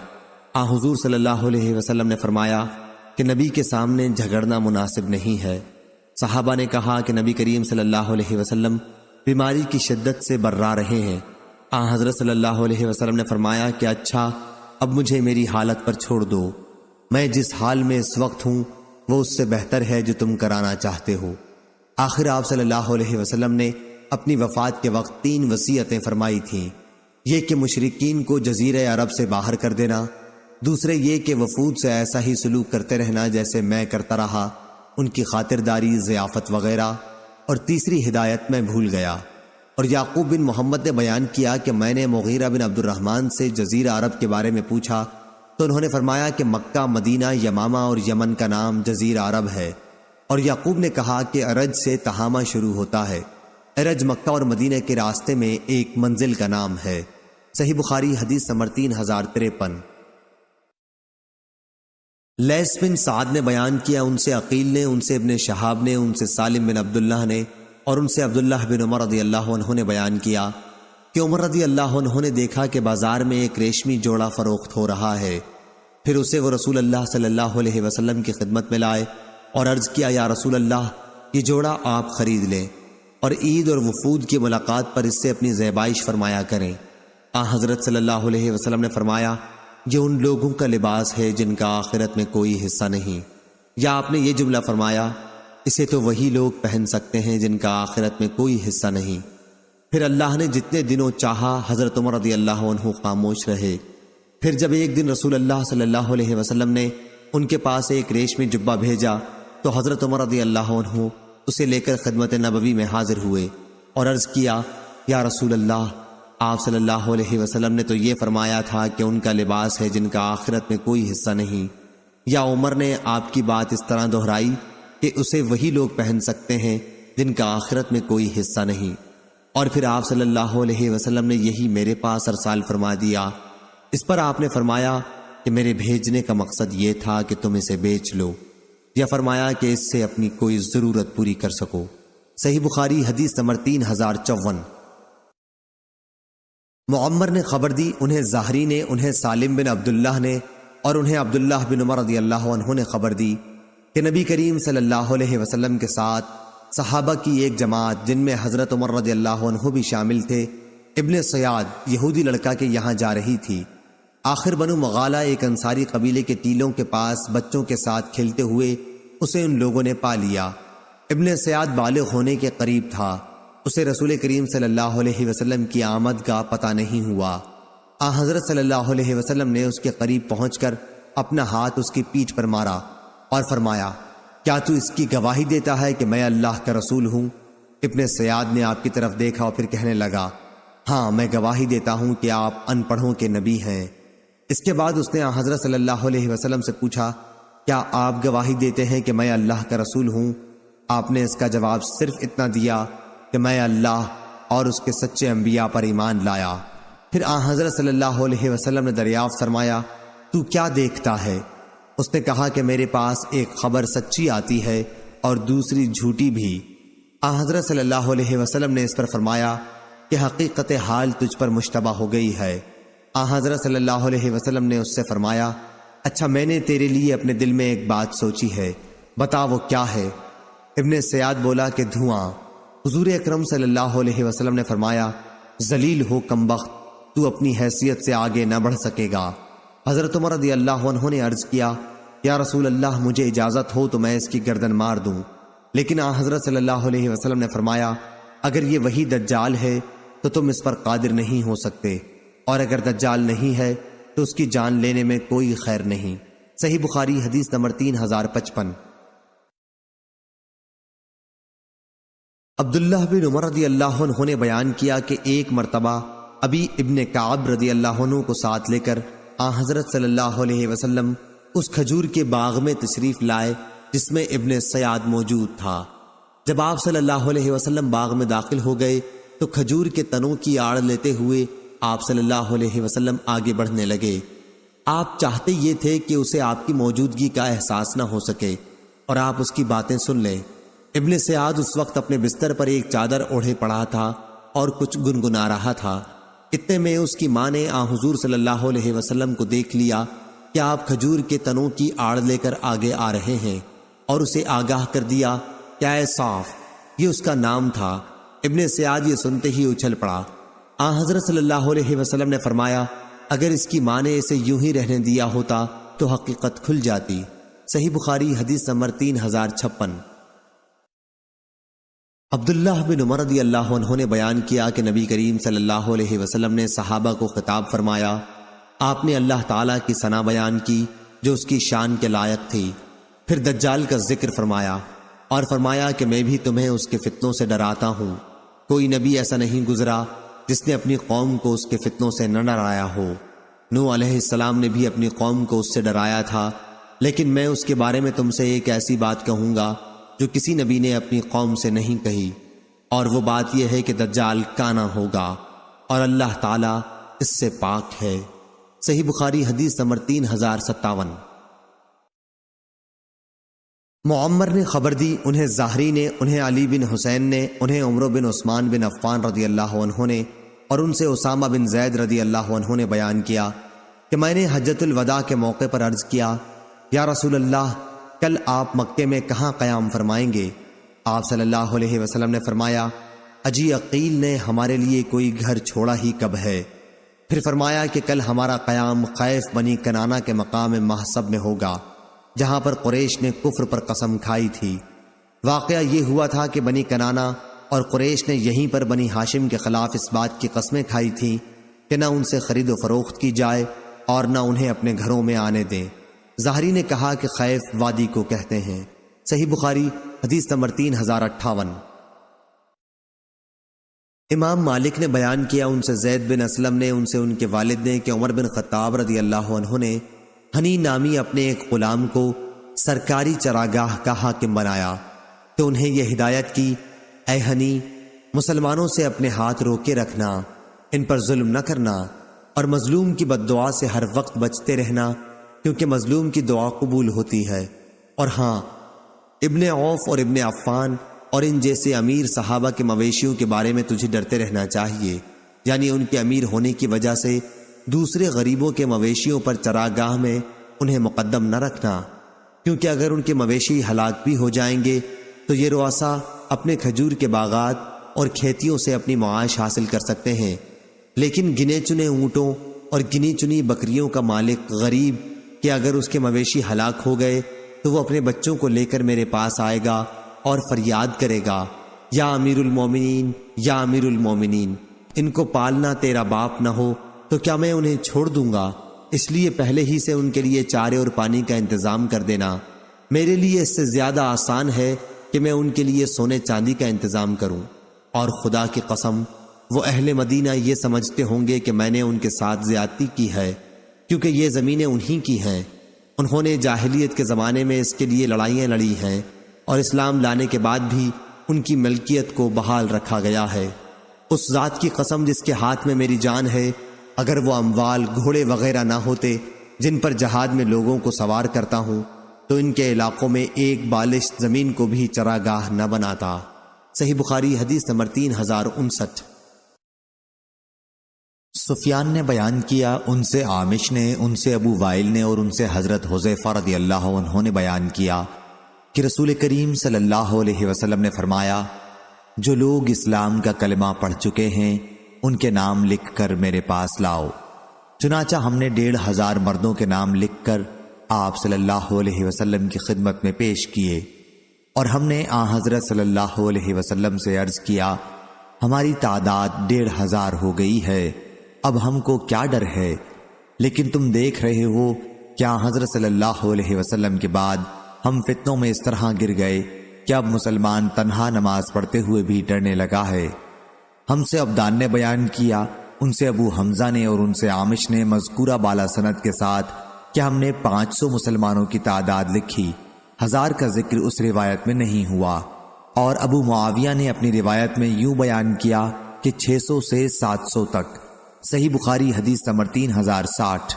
حضور صلی اللہ علیہ وسلم نے فرمایا کہ نبی کے سامنے جھگڑنا مناسب نہیں ہے۔ صحابہ نے کہا کہ نبی کریم صلی اللہ علیہ وسلم بیماری کی شدت سے برا رہے ہیں۔ حضرت صلی اللہ علیہ وسلم نے فرمایا کہ اچھا، اب مجھے میری حالت پر چھوڑ دو، میں جس حال میں اس وقت ہوں وہ اس سے بہتر ہے جو تم کرانا چاہتے ہو۔ آخر آپ صلی اللہ علیہ وسلم نے اپنی وفات کے وقت 3 وصیتیں فرمائی تھیں، یہ کہ مشرکین کو جزیرہ عرب سے باہر کر دینا، دوسرے یہ کہ وفود سے ایسا ہی سلوک کرتے رہنا جیسے میں کرتا رہا، ان کی خاطرداری، ضیافت وغیرہ، اور تیسری ہدایت میں بھول گیا۔ اور یعقوب بن محمد نے بیان کیا کہ میں نے مغیرہ بن عبد الرحمن سے جزیرہ عرب کے بارے میں پوچھا تو انہوں نے فرمایا کہ مکہ، مدینہ، یمامہ اور یمن کا نام جزیرہ عرب ہے، اور یعقوب نے کہا کہ ارج سے تہامہ شروع ہوتا ہے۔ ارج مکہ اور مدینہ کے راستے میں ایک منزل کا نام ہے۔ صحیح بخاری حدیث نمبر 3053۔ لیث بن سعد نے بیان کیا ان سے عقیل نے، ان سے ابن شہاب نے، ان سے سالم بن عبداللہ نے، اور ان سے عبداللہ بن عمر رضی اللہ عنہ نے بیان کیا کہ عمر رضی اللہ عنہ نے دیکھا کہ بازار میں ایک ریشمی جوڑا فروخت ہو رہا ہے، پھر اسے وہ رسول اللہ صلی اللہ علیہ وسلم کی خدمت میں لائے اور عرض کیا، یا رسول اللہ، یہ جوڑا آپ خرید لیں اور عید اور وفود کی ملاقات پر اس سے اپنی زیبائش فرمایا کریں۔ حضرت صلی اللہ علیہ وسلم نے فرمایا، یہ ان لوگوں کا لباس ہے جن کا آخرت میں کوئی حصہ نہیں، یا آپ نے یہ جملہ فرمایا، اسے تو وہی لوگ پہن سکتے ہیں جن کا آخرت میں کوئی حصہ نہیں۔ پھر اللہ نے جتنے دنوں چاہا حضرت عمر رضی اللہ عنہ خاموش رہے۔ پھر جب ایک دن رسول اللہ صلی اللہ علیہ وسلم نے ان کے پاس ایک ریشمی جبہ بھیجا تو حضرت عمر رضی اللہ عنہ اسے لے کر خدمت نبوی میں حاضر ہوئے اور عرض کیا، یا رسول اللہ، آپ صلی اللہ علیہ وسلم نے تو یہ فرمایا تھا کہ ان کا لباس ہے جن کا آخرت میں کوئی حصہ نہیں، یا عمر نے آپ کی بات اس طرح دہرائی کہ اسے وہی لوگ پہن سکتے ہیں جن کا آخرت میں کوئی حصہ نہیں، اور پھر آپ صلی اللہ علیہ وسلم نے یہی میرے پاس ارسال فرما دیا۔ اس پر آپ نے فرمایا کہ میرے بھیجنے کا مقصد یہ تھا کہ تم اسے بیچ لو، یا فرمایا کہ اس سے اپنی کوئی ضرورت پوری کر سکو۔ صحیح بخاری حدیث نمبر 3054۔ معمر نے خبر دی، انہیں زہری نے، انہیں سالم بن عبداللہ نے، اور انہیں عبداللہ بن عمر رضی اللہ عنہ نے خبر دی کہ نبی کریم صلی اللہ علیہ وسلم کے ساتھ صحابہ کی ایک جماعت جن میں حضرت عمر رضی اللہ عنہ بھی شامل تھے، ابن سیاد یہودی لڑکا کے یہاں جا رہی تھی۔ آخر بنو مغالہ ایک انصاری قبیلے کے ٹیلوں کے پاس بچوں کے ساتھ کھیلتے ہوئے اسے ان لوگوں نے پا لیا۔ ابن سیاد بالغ ہونے کے قریب تھا، اسے رسول کریم صلی اللہ علیہ وسلم کی آمد کا پتہ نہیں ہوا۔ حضرت صلی اللہ علیہ وسلم نے اس کے قریب پہنچ کر اپنا ہاتھ اس کی پیٹھ پر مارا اور فرمایا، کیا تو اس کی گواہی دیتا ہے کہ میں اللہ کا رسول ہوں؟ ابن سیاد نے آپ کی طرف دیکھا اور پھر کہنے لگا، ہاں میں گواہی دیتا ہوں کہ آپ ان پڑھوں کے نبی ہیں۔ اس کے بعد اس نے حضرت صلی اللہ علیہ وسلم سے پوچھا، کیا آپ گواہی دیتے ہیں کہ میں اللہ کا رسول ہوں؟ آپ نے اس کا جواب صرف اتنا دیا کہ میں اللہ اور اس کے سچے انبیاء پر ایمان لایا۔ پھر حضرت صلی اللہ علیہ وسلم نے دریافت فرمایا، تو کیا دیکھتا ہے؟ اس نے کہا کہ میرے پاس ایک خبر سچی آتی ہے اور دوسری جھوٹی بھی۔ حضرت صلی اللہ علیہ وسلم نے اس پر فرمایا کہ حقیقت حال تجھ پر مشتبہ ہو گئی ہے۔ حضرت صلی اللہ علیہ وسلم نے اس سے فرمایا، اچھا میں نے تیرے لیے اپنے دل میں ایک بات سوچی ہے، بتا وہ کیا ہے؟ ابن سیاد بولا کہ دھواں۔ حضور اکرم صلی اللہ علیہ وسلم نے فرمایا، ذلیل ہو کمبخت، تو اپنی حیثیت سے آگے نہ بڑھ سکے گا۔ حضرت عمر رضی اللہ عنہ نے عرض کیا، یا رسول اللہ مجھے اجازت ہو تو میں اس کی گردن مار دوں، لیکن حضرت صلی اللہ علیہ وسلم نے فرمایا، اگر یہ وہی دجال ہے تو تم اس پر قادر نہیں ہو سکتے، اور اگر دجال نہیں ہے تو اس کی جان لینے میں کوئی خیر نہیں۔ صحیح بخاری حدیث نمبر 3055۔ عبداللہ بن عمر رضی اللہ عنہ نے بیان کیا کہ ایک مرتبہ ابی ابن کعب رضی اللہ عنہ کو ساتھ لے کر حضرت صلی اللہ علیہ وسلم اس کھجور کے باغ میں تشریف لائے جس میں ابن سیاد موجود تھا۔ جب آپ صلی اللہ علیہ وسلم باغ میں داخل ہو گئے تو کھجور کے تنوں کی آڑ لیتے ہوئے آپ صلی اللہ علیہ وسلم آگے بڑھنے لگے۔ آپ چاہتے یہ تھے کہ اسے آپ کی موجودگی کا احساس نہ ہو سکے اور آپ اس کی باتیں سن لیں۔ ابن سیاد اس وقت اپنے بستر پر ایک چادر اوڑھے پڑا تھا اور کچھ گنگنا رہا تھا۔ اتنے میں اس کی ماں نے حضور صلی اللہ علیہ وسلم کو دیکھ لیا کہ آپ کھجور کے تنوں کی آڑ لے کر آگے آ رہے ہیں، اور اسے آگاہ کر دیا کہ اے صاف، یہ اس کا نام تھا۔ ابن سیاد یہ سنتے ہی اچھل پڑا۔ حضرت صلی اللہ علیہ وسلم نے فرمایا، اگر اس کی ماں نے اسے یوں ہی رہنے دیا ہوتا تو حقیقت کھل جاتی۔ صحیح بخاری حدیث نمبر 3056۔ عبداللہ بن عمر رضی اللہ عنہ نے بیان کیا کہ نبی کریم صلی اللہ علیہ وسلم نے صحابہ کو خطاب فرمایا۔ آپ نے اللہ تعالیٰ کی ثنا بیان کی جو اس کی شان کے لائق تھی، پھر دجال کا ذکر فرمایا اور فرمایا کہ میں بھی تمہیں اس کے فتنوں سے ڈراتا ہوں۔ کوئی نبی ایسا نہیں گزرا جس نے اپنی قوم کو اس کے فتنوں سے نہ ڈرایا ہو۔ نوح علیہ السلام نے بھی اپنی قوم کو اس سے ڈرایا تھا، لیکن میں اس کے بارے میں تم سے ایک ایسی بات کہوں گا جو کسی نبی نے اپنی قوم سے نہیں کہی، اور وہ بات یہ ہے کہ دجال کانا ہوگا اور اللہ تعالیٰ اس سے پاک ہے۔ صحیح بخاری حدیث نمبر 3057۔ معمر نے خبر دی، انہیں زہری نے، انہیں علی بن حسین نے، انہیں عمر بن عثمان بن عفان رضی اللہ عنہ نے، اور ان سے اسامہ بن زید رضی اللہ عنہ نے بیان کیا کہ میں نے حجۃ الوداع کے موقع پر عرض کیا، یا رسول اللہ کل آپ مکے میں کہاں قیام فرمائیں گے؟ آپ صلی اللہ علیہ وسلم نے فرمایا، اجی عقیل نے ہمارے لیے کوئی گھر چھوڑا ہی کب ہے؟ پھر فرمایا کہ کل ہمارا قیام خیف بنی کنانہ کے مقام محسب میں ہوگا جہاں پر قریش نے کفر پر قسم کھائی تھی۔ واقعہ یہ ہوا تھا کہ بنی کنانہ اور قریش نے یہیں پر بنی ہاشم کے خلاف اس بات کی قسمیں کھائی تھیں کہ نہ ان سے خرید و فروخت کی جائے اور نہ انہیں اپنے گھروں میں آنے دیں۔ زہری نے کہا کہ خیف وادی کو کہتے ہیں۔ صحیح بخاری حدیث نمبر 3058۔ امام مالک نے بیان کیا، ان سے زید بن اسلم نے، ان سے ان کے والد نے، کہ عمر بن خطاب رضی اللہ عنہ نے ہنی نامی اپنے ایک غلام کو سرکاری چراگاہ کا حاکم بنایا تو انہیں یہ ہدایت کی، اے ہنی، مسلمانوں سے اپنے ہاتھ روکے رکھنا، ان پر ظلم نہ کرنا، اور مظلوم کی بد دعا سے ہر وقت بچتے رہنا، کیونکہ مظلوم کی دعا قبول ہوتی ہے۔ اور ہاں، ابن عوف اور ابن عفان اور ان جیسے امیر صحابہ کے مویشیوں کے بارے میں تجھے ڈرتے رہنا چاہیے، یعنی ان کے امیر ہونے کی وجہ سے دوسرے غریبوں کے مویشیوں پر چراگاہ میں انہیں مقدم نہ رکھنا، کیونکہ اگر ان کے مویشی ہلاک بھی ہو جائیں گے تو یہ رؤسا اپنے کھجور کے باغات اور کھیتیوں سے اپنی معاش حاصل کر سکتے ہیں، لیکن گنے چنے اونٹوں اور گنی چنی بکریوں کا مالک غریب کہ اگر اس کے مویشی ہلاک ہو گئے تو وہ اپنے بچوں کو لے کر میرے پاس آئے گا اور فریاد کرے گا، یا امیر المومنین، یا امیر المومنین، ان کو پالنا تیرا باپ نہ ہو تو کیا میں انہیں چھوڑ دوں گا؟ اس لیے پہلے ہی سے ان کے لیے چارے اور پانی کا انتظام کر دینا۔ میرے لیے اس سے زیادہ آسان ہے کہ میں ان کے لیے سونے چاندی کا انتظام کروں، اور خدا کی قسم وہ اہل مدینہ یہ سمجھتے ہوں گے کہ میں نے ان کے ساتھ زیادتی کی ہے، کیونکہ یہ زمینیں انہی کی ہیں۔ انہوں نے جاہلیت کے زمانے میں اس کے لیے لڑائیاں لڑی ہیں، اور اسلام لانے کے بعد بھی ان کی ملکیت کو بحال رکھا گیا ہے۔ اس ذات کی قسم جس کے ہاتھ میں میری جان ہے، اگر وہ اموال، گھوڑے وغیرہ نہ ہوتے جن پر جہاد میں لوگوں کو سوار کرتا ہوں تو ان کے علاقوں میں ایک بالش زمین کو بھی چراگاہ نہ بناتا۔ صحیح بخاری حدیث نمبر 3059۔ سفیان نے بیان کیا، ان سے عامش نے، ان سے ابو وائل نے، اور ان سے حضرت حذیفہ رضی اللہ عنہ نے بیان کیا کہ رسول کریم صلی اللہ علیہ وسلم نے فرمایا، جو لوگ اسلام کا کلمہ پڑھ چکے ہیں ان کے نام لکھ کر میرے پاس لاؤ۔ چنانچہ ہم نے 1500 مردوں کے نام لکھ کر آپ صلی اللہ علیہ وسلم کی خدمت میں پیش کیے، اور ہم نے حضرت صلی اللہ علیہ وسلم سے عرض کیا، ہماری تعداد 1500 ہو گئی ہے، اب ہم کو کیا ڈر ہے؟ لیکن تم دیکھ رہے ہو کیا حضرت صلی اللہ علیہ وسلم کے بعد ہم فتنوں میں اس طرح گر گئے کہ اب مسلمان تنہا نماز پڑھتے ہوئے بھی ڈرنے لگا ہے۔ ہم سے عبدان نے بیان کیا، ان سے ابو حمزہ نے اور ان سے عامش نے مذکورہ بالا سند کے ساتھ کہ ہم نے 500 مسلمانوں کی تعداد لکھی، 1000 کا ذکر اس روایت میں نہیں ہوا۔ اور ابو معاویہ نے اپنی روایت میں یوں بیان کیا کہ 600 سے 700 تک۔ صحیح بخاری حدیث نمبر 3060۔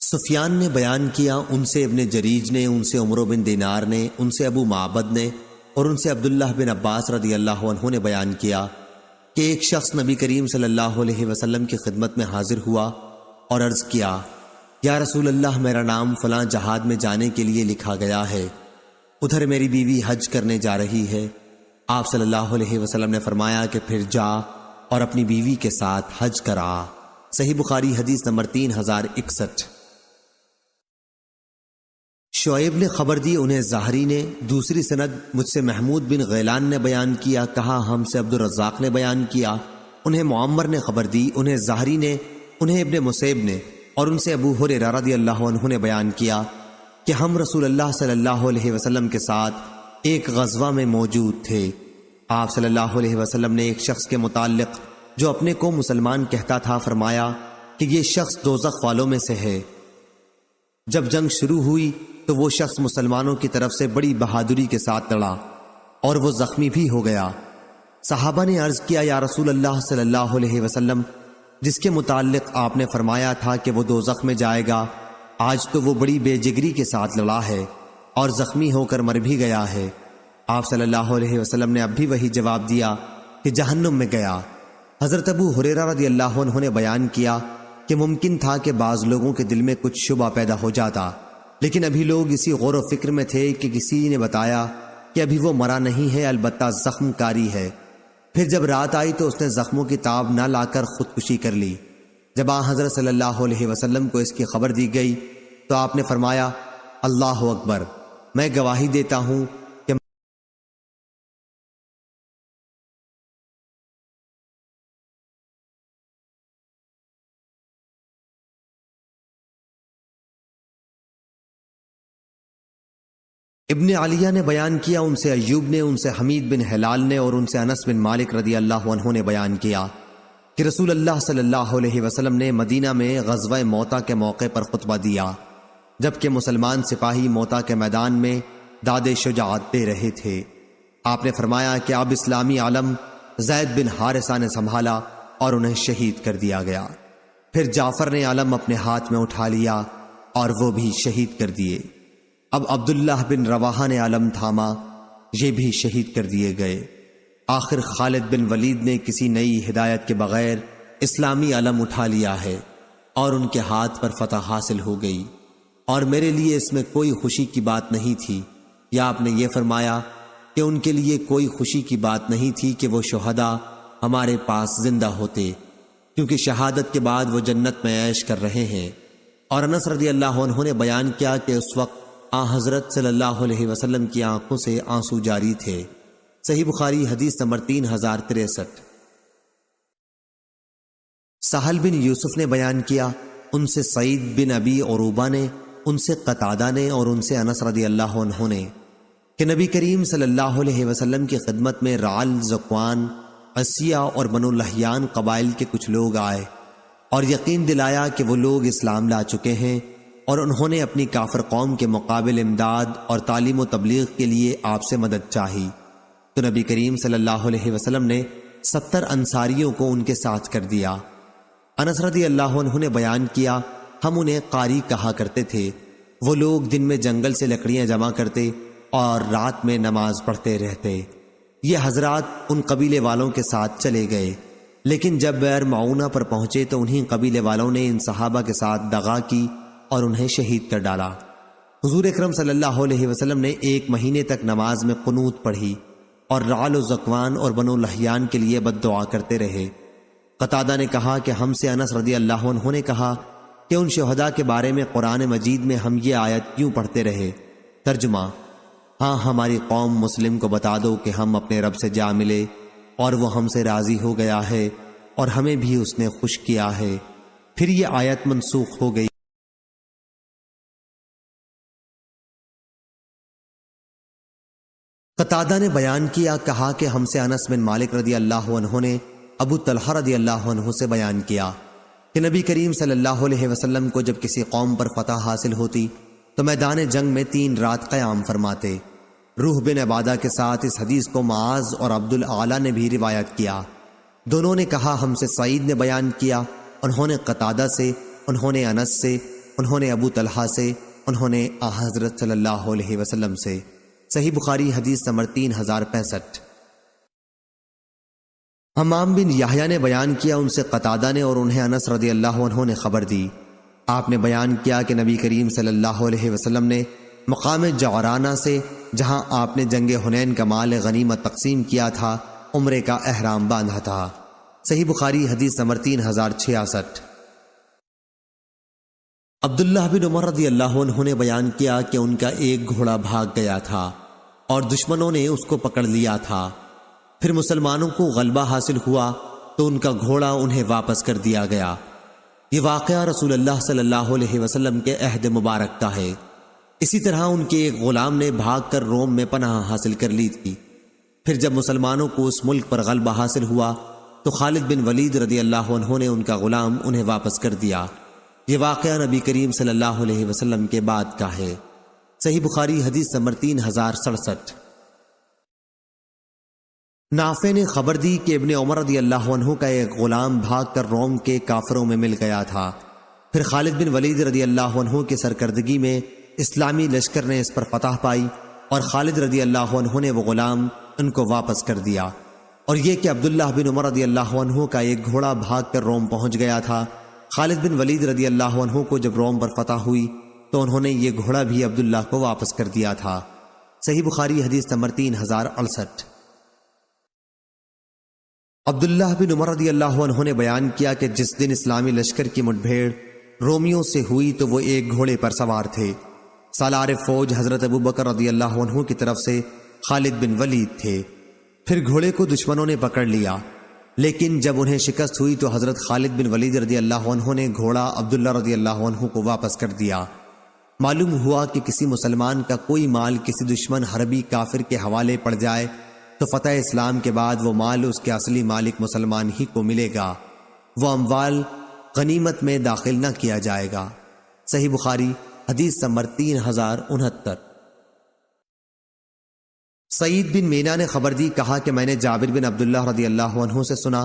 سفیان نے بیان کیا، ان سے ابن جریج نے، ان سے عمرو بن دینار نے، ان سے ابو معبد نے اور ان سے عبداللہ بن عباس رضی اللہ عنہ نے بیان کیا کہ ایک شخص نبی کریم صلی اللہ علیہ وسلم کی خدمت میں حاضر ہوا اور عرض کیا، یا رسول اللہ، میرا نام فلاں جہاد میں جانے کے لیے لکھا گیا ہے، ادھر میری بیوی حج کرنے جا رہی ہے۔ آپ صلی اللہ علیہ وسلم نے فرمایا کہ پھر جا اور اپنی بیوی کے ساتھ حج کرا۔ صحیح بخاری حدیث نمبر 3061۔ شعیب نے خبر دی، انہیں زہری نے، دوسری سند مجھ سے محمود بن غیلان نے بیان کیا، کہا ہم سے عبد الرزاق نے بیان کیا، انہیں معمر نے خبر دی، انہیں زہری نے، انہیں ابن مسیب نے اور ان سے ابو ہریرہ رضی اللہ عنہ نے بیان کیا کہ ہم رسول اللہ صلی اللہ علیہ وسلم کے ساتھ ایک غزوہ میں موجود تھے۔ آپ صلی اللہ علیہ وسلم نے ایک شخص کے متعلق جو اپنے کو مسلمان کہتا تھا فرمایا کہ یہ شخص دوزخ والوں میں سے ہے۔ جب جنگ شروع ہوئی تو وہ شخص مسلمانوں کی طرف سے بڑی بہادری کے ساتھ لڑا اور وہ زخمی بھی ہو گیا۔ صحابہ نے عرض کیا، یا رسول اللہ صلی اللہ علیہ وسلم، جس کے متعلق آپ نے فرمایا تھا کہ وہ دوزخ میں جائے گا، آج تو وہ بڑی بے جگری کے ساتھ لڑا ہے اور زخمی ہو کر مر بھی گیا ہے۔ آپ صلی اللہ علیہ وسلم نے اب بھی وہی جواب دیا کہ جہنم میں گیا۔ حضرت ابو ہریرہ رضی اللہ عنہ نے بیان کیا کہ ممکن تھا کہ بعض لوگوں کے دل میں کچھ شبہ پیدا ہو جاتا، لیکن ابھی لوگ اسی غور و فکر میں تھے کہ کسی نے بتایا کہ ابھی وہ مرا نہیں ہے، البتہ زخم کاری ہے۔ پھر جب رات آئی تو اس نے زخموں کی تاب نہ لا کر خودکشی کر لی۔ جب حضرت صلی اللہ علیہ وسلم کو اس کی خبر دی گئی تو آپ نے فرمایا، اللہ اکبر، میں گواہی دیتا ہوں کہ ابن علیہ نے بیان کیا، ان سے ایوب نے، ان سے حمید بن ہلال نے اور ان سے انس بن مالک رضی اللہ عنہ نے بیان کیا کہ رسول اللہ صلی اللہ علیہ وسلم نے مدینہ میں غزوہ موتا کے موقع پر خطبہ دیا، جبکہ مسلمان سپاہی موتا کے میدان میں داد شجاعت دے رہے تھے۔ آپ نے فرمایا کہ اب اسلامی عالم زید بن حارثہ نے سنبھالا اور انہیں شہید کر دیا گیا۔ پھر جعفر نے عالم اپنے ہاتھ میں اٹھا لیا اور وہ بھی شہید کر دیے۔ اب عبداللہ بن رواحہ نے عالم تھاما، یہ بھی شہید کر دیے گئے۔ آخر خالد بن ولید نے کسی نئی ہدایت کے بغیر اسلامی علم اٹھا لیا ہے اور ان کے ہاتھ پر فتح حاصل ہو گئی، اور میرے لیے اس میں کوئی خوشی کی بات نہیں تھی، یا آپ نے یہ فرمایا کہ ان کے لیے کوئی خوشی کی بات نہیں تھی کہ وہ شہداء ہمارے پاس زندہ ہوتے، کیونکہ شہادت کے بعد وہ جنت میں عیش کر رہے ہیں۔ اور انس رضی اللہ عنہ نے بیان کیا کہ اس وقت حضرت صلی اللہ علیہ وسلم کی آنکھوں سے آنسو جاری تھے۔ صحیح بخاری حدیث نمبر 3063۔ سہل بن یوسف نے بیان کیا، ان سے سعید بن ابی عروبہ نے، ان سے قتادہ نے اور ان سے انس رضی اللہ عنہ نے کہ نبی کریم صلی اللہ علیہ وسلم کی خدمت میں رعل، ذکوان، عصیہ اور بنو لحیان قبائل کے کچھ لوگ آئے اور یقین دلایا کہ وہ لوگ اسلام لا چکے ہیں، اور انہوں نے اپنی کافر قوم کے مقابل امداد اور تعلیم و تبلیغ کے لیے آپ سے مدد چاہی۔ تو نبی کریم صلی اللہ علیہ وسلم نے 70 انصاریوں کو ان کے ساتھ کر دیا۔ انس رضی اللہ عنہ نے بیان کیا، ہم انہیں قاری کہا کرتے تھے۔ وہ لوگ دن میں جنگل سے لکڑیاں جمع کرتے اور رات میں نماز پڑھتے رہتے۔ یہ حضرات ان قبیلے والوں کے ساتھ چلے گئے، لیکن جب بئر معونہ پر پہنچے تو انہی قبیلے والوں نے ان صحابہ کے ساتھ دغا کی اور انہیں شہید کر ڈالا۔ حضور اکرم صلی اللہ علیہ وسلم نے 1 مہینے تک نماز میں قنوت پڑھی اور رعل و زکوان اور بنو لحیان کے لیے بد دعا کرتے رہے۔ قتادہ نے کہا کہ ہم سے انس رضی اللہ عنہ نے کہا کہ ان شہداء کے بارے میں قرآن مجید میں ہم یہ آیت کیوں پڑھتے رہے؟ ترجمہ: ہاں، ہماری قوم مسلم کو بتا دو کہ ہم اپنے رب سے جا ملے اور وہ ہم سے راضی ہو گیا ہے اور ہمیں بھی اس نے خوش کیا ہے۔ پھر یہ آیت منسوخ ہو گئی۔ قتادہ نے بیان کیا، کہا کہ ہم سے انس بن مالک رضی اللہ عنہ نے ابو طلحہ رضی اللہ عنہ سے بیان کیا کہ نبی کریم صلی اللہ علیہ وسلم کو جب کسی قوم پر فتح حاصل ہوتی تو میدان جنگ میں 3 رات قیام فرماتے۔ روح بن عبادہ کے ساتھ اس حدیث کو معاذ اور عبد الاعلیٰ نے بھی روایت کیا۔ دونوں نے کہا ہم سے سعید نے بیان کیا، انہوں نے قتادہ سے، انہوں نے انس سے، انہوں نے ابو طلحہ سے، انہوں نے حضرت صلی اللہ علیہ وسلم سے۔ صحیح بخاری حدیث نمبر 3065۔ حمام بن یحییٰ نے بیان کیا، ان سے قتادہ نے اور انہیں انس رضی اللہ عنہ نے خبر دی۔ آپ نے بیان کیا کہ نبی کریم صلی اللہ علیہ وسلم نے مقام جعرانہ سے، جہاں آپ نے جنگ حنین کا مال غنیمت تقسیم کیا تھا، عمرے کا احرام باندھا تھا۔ صحیح بخاری حدیث نمبر 3066۔ عبداللہ بن عمر رضی اللہ عنہ نے بیان کیا کہ ان کا ایک گھوڑا بھاگ گیا تھا اور دشمنوں نے اس کو پکڑ لیا تھا۔ پھر مسلمانوں کو غلبہ حاصل ہوا تو ان کا گھوڑا انہیں واپس کر دیا گیا۔ یہ واقعہ رسول اللہ صلی اللہ علیہ وسلم کے عہد مبارک کا ہے۔ اسی طرح ان کے ایک غلام نے بھاگ کر روم میں پناہ حاصل کر لی تھی۔ پھر جب مسلمانوں کو اس ملک پر غلبہ حاصل ہوا تو خالد بن ولید رضی اللہ عنہ نے ان کا غلام انہیں واپس کر دیا۔ یہ واقعہ نبی کریم صلی اللہ علیہ وسلم کے بعد کا ہے۔ صحیح بخاری حدیث نمبر 3067۔ نافع نے خبر دی کہ ابن عمر رضی اللہ عنہ کا ایک غلام بھاگ کر روم کے کافروں میں مل گیا تھا۔ پھر خالد بن ولید رضی اللہ عنہ کی سرکردگی میں اسلامی لشکر نے اس پر فتح پائی اور خالد رضی اللہ عنہ نے وہ غلام ان کو واپس کر دیا۔ اور یہ کہ عبداللہ بن عمر رضی اللہ عنہ کا ایک گھوڑا بھاگ کر روم پہنچ گیا تھا۔ خالد بن ولید رضی اللہ عنہ کو جب روم پر فتح ہوئی تو انہوں نے یہ گھوڑا بھی عبداللہ کو واپس کر دیا تھا۔ صحیح بخاری حدیث نمبر 3068۔ عبداللہ بن عمر رضی اللہ عنہ نے بیان کیا کہ جس دن اسلامی لشکر کی مٹ بھیڑ رومیوں سے ہوئی تو وہ ایک گھوڑے پر سوار تھے۔ سالار فوج حضرت ابو بکر رضی اللہ عنہ کی طرف سے خالد بن ولید تھے۔ پھر گھوڑے کو دشمنوں نے پکڑ لیا، لیکن جب انہیں شکست ہوئی تو حضرت خالد بن ولید رضی اللہ عنہ نے گھوڑا عبداللہ رضی اللہ عنہ کو واپس کر دیا۔ معلوم ہوا کہ کسی مسلمان کا کوئی مال کسی دشمن حربی کافر کے حوالے پڑ جائے تو فتح اسلام کے بعد وہ مال اس کے اصلی مالک مسلمان ہی کو ملے گا، وہ اموال غنیمت میں داخل نہ کیا جائے گا۔ صحیح بخاری حدیث نمبر 3069۔ سعید بن مینا نے خبر دی، کہا کہ میں نے جابر بن عبداللہ رضی اللہ عنہ سے سنا،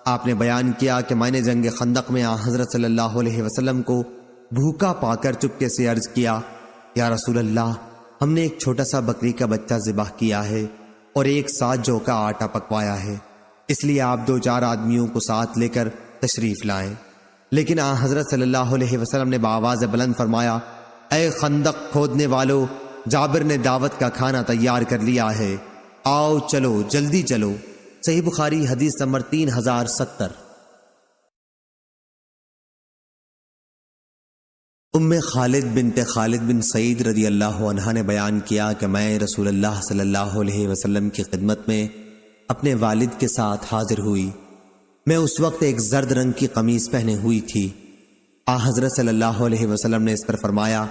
آپ نے بیان کیا کہ میں نے جنگ خندق میں حضرت صلی اللہ علیہ وسلم کو بھوکا پا کر چپکے سے عرض کیا، یا رسول اللہ، ہم نے ایک چھوٹا سا بکری کا بچہ ذبح کیا ہے اور 1 سا جو کا آٹا پکوایا ہے، اس لیے آپ 2-4 آدمیوں کو ساتھ لے کر تشریف لائیں۔ لیکن حضرت صلی اللہ علیہ وسلم نے بآواز بلند فرمایا، اے خندق کھودنے والو، جابر نے دعوت کا کھانا تیار کر لیا ہے، آؤ چلو، جلدی چلو۔ صحیح بخاری حدیث نمبر 3070۔ ام خالد بنت خالد بن سعید رضی اللہ عنہ نے بیان کیا کہ میں رسول اللہ صلی اللہ علیہ وسلم کی خدمت میں اپنے والد کے ساتھ حاضر ہوئی۔ میں اس وقت ایک زرد رنگ کی قمیص پہنے ہوئی تھی۔ حضرت صلی اللہ علیہ وسلم نے اس پر فرمایا،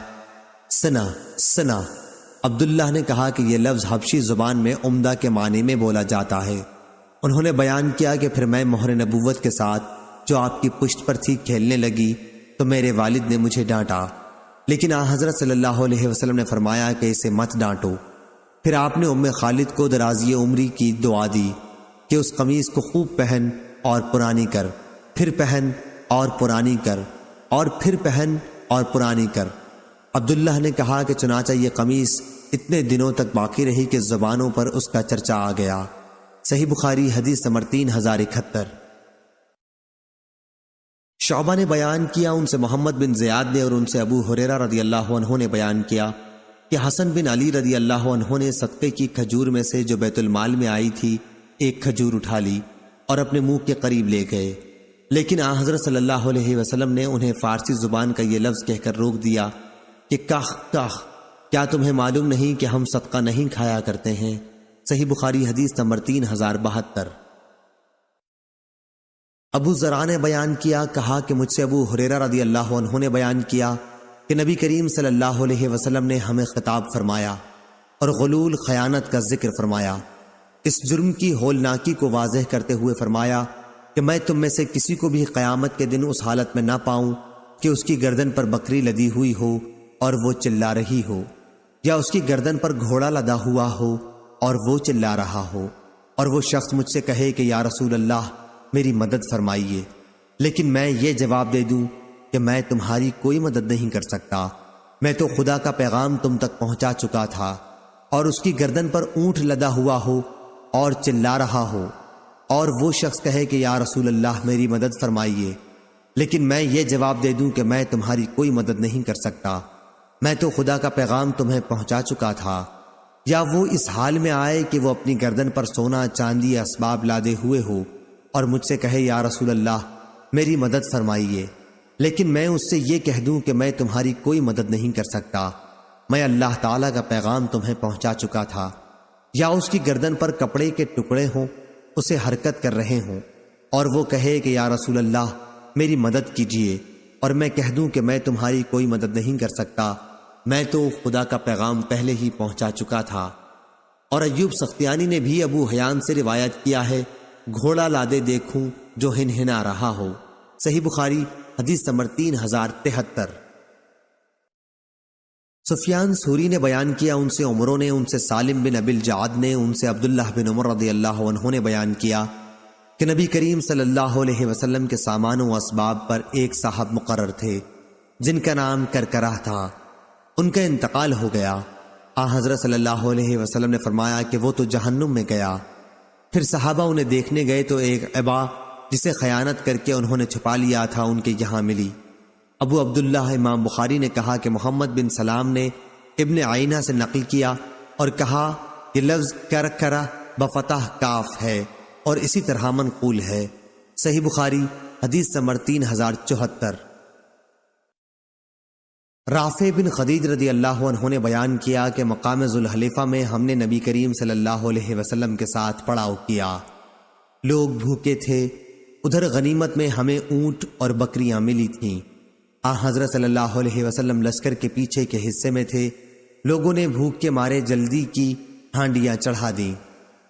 سنا سنا۔ عبداللہ نے کہا کہ یہ لفظ حبشی زبان میں عمدہ کے معنی میں بولا جاتا ہے۔ انہوں نے بیان کیا کہ پھر میں مہر نبوت کے ساتھ جو آپ کی پشت پر تھی کھیلنے لگی تو میرے والد نے مجھے ڈانٹا، لیکن حضرت صلی اللہ علیہ وسلم نے فرمایا کہ اسے مت ڈانٹو۔ پھر آپ نے ام خالد کو درازی عمری کی دعا دی کہ اس قمیص کو خوب پہن اور پرانی کر، پھر پہن اور پرانی کر، اور پھر پہن اور پرانی کر۔ عبداللہ نے کہا کہ چنانچہ یہ قمیص اتنے دنوں تک باقی رہی کہ زبانوں پر اس کا چرچا آ گیا۔ صحیح بخاری حدیث نمبر 3071۔ شعبہ نے بیان کیا، ان سے محمد بن زیاد نے اور ان سے ابو ہریرہ رضی اللہ عنہ نے بیان کیا کہ حسن بن علی رضی اللہ عنہ نے صدقے کی کھجور میں سے جو بیت المال میں آئی تھی ایک کھجور اٹھا لی اور اپنے منہ کے قریب لے گئے، لیکن آن حضرت صلی اللہ علیہ وسلم نے انہیں فارسی زبان کا یہ لفظ کہہ کر روک دیا کہ کاخ کاخ، کیا تمہیں معلوم نہیں کہ ہم صدقہ نہیں کھایا کرتے ہیں؟ صحیح بخاری حدیث نمبر 3072۔ ابو ذرا نے بیان کیا، کہا کہ مجھ سے ابو ہریرہ رضی اللہ عنہ نے بیان کیا کہ نبی کریم صلی اللہ علیہ وسلم نے ہمیں خطاب فرمایا اور غلول خیانت کا ذکر فرمایا، اس جرم کی ہولناکی کو واضح کرتے ہوئے فرمایا کہ میں تم میں سے کسی کو بھی قیامت کے دن اس حالت میں نہ پاؤں کہ اس کی گردن پر بکری لدی ہوئی ہو اور وہ چلا رہی ہو، یا اس کی گردن پر گھوڑا لدا ہوا ہو اور وہ چلا رہا ہو، اور وہ شخص مجھ سے کہے کہ یا رسول اللہ میری مدد فرمائیے، لیکن میں یہ جواب دے دوں کہ میں تمہاری کوئی مدد نہیں کر سکتا، میں تو خدا کا پیغام تم تک پہنچا چکا تھا، اور اس کی گردن پر اونٹ لدا ہوا ہو اور چلا رہا ہو، اور وہ شخص کہے کہ یا رسول اللہ میری مدد فرمائیے، لیکن میں یہ جواب دے دوں کہ میں تمہاری کوئی مدد نہیں کر سکتا، میں تو خدا کا پیغام تمہیں پہنچا چکا تھا، یا وہ اس حال میں آئے کہ وہ اپنی گردن پر سونا چاندی اسباب لادے ہوئے ہو اور مجھ سے کہے یا رسول اللہ میری مدد فرمائیے، لیکن میں اس سے یہ کہہ دوں کہ میں تمہاری کوئی مدد نہیں کر سکتا، میں اللہ تعالیٰ کا پیغام تمہیں پہنچا چکا تھا، یا اس کی گردن پر کپڑے کے ٹکڑے ہوں اسے حرکت کر رہے ہوں اور وہ کہے کہ یا رسول اللہ میری مدد کیجیے، اور میں کہہ دوں کہ میں تمہاری کوئی مدد نہیں کر سکتا، میں تو خدا کا پیغام پہلے ہی پہنچا چکا تھا۔ اور ایوب سختیانی نے بھی ابو حیان سے روایت کیا ہے، گھوڑا لادے دیکھوں جو ہنہنا رہا ہو، صحیح بخاری حدیث نمبر 3073۔ سفیان ثوری نے بیان کیا، ان سے عمروں نے، ان سے سالم بن ابی الجعد نے، ان سے عبداللہ بن عمر رضی اللہ عنہ نے بیان کیا کہ نبی کریم صلی اللہ علیہ وسلم کے سامان و اسباب پر ایک صاحب مقرر تھے جن کا نام کرکرہ تھا، ان کا انتقال ہو گیا۔ حضرت صلی اللہ علیہ وسلم نے فرمایا کہ وہ تو جہنم میں گیا۔ پھر صحابہ انہیں دیکھنے گئے تو ایک عبا جسے خیانت کر کے انہوں نے چھپا لیا تھا ان کے یہاں ملی۔ ابو عبداللہ امام بخاری نے کہا کہ محمد بن سلام نے ابن عینہ سے نقل کیا اور کہا یہ لفظ کرکرہ بفتح کاف ہے اور اسی طرح منقول ہے، صحیح بخاری حدیث نمبر 3074۔ رافع بن خدیج رضی اللہ عنہ نے بیان کیا کہ مقام ذوالحلیفہ میں ہم نے نبی کریم صلی اللہ علیہ وسلم کے ساتھ پڑاؤ کیا، لوگ بھوکے تھے، ادھر غنیمت میں ہمیں اونٹ اور بکریاں ملی تھیں۔ حضرت صلی اللہ علیہ وسلم لشکر کے پیچھے کے حصے میں تھے، لوگوں نے بھوک کے مارے جلدی کی ہانڈیاں چڑھا دیں،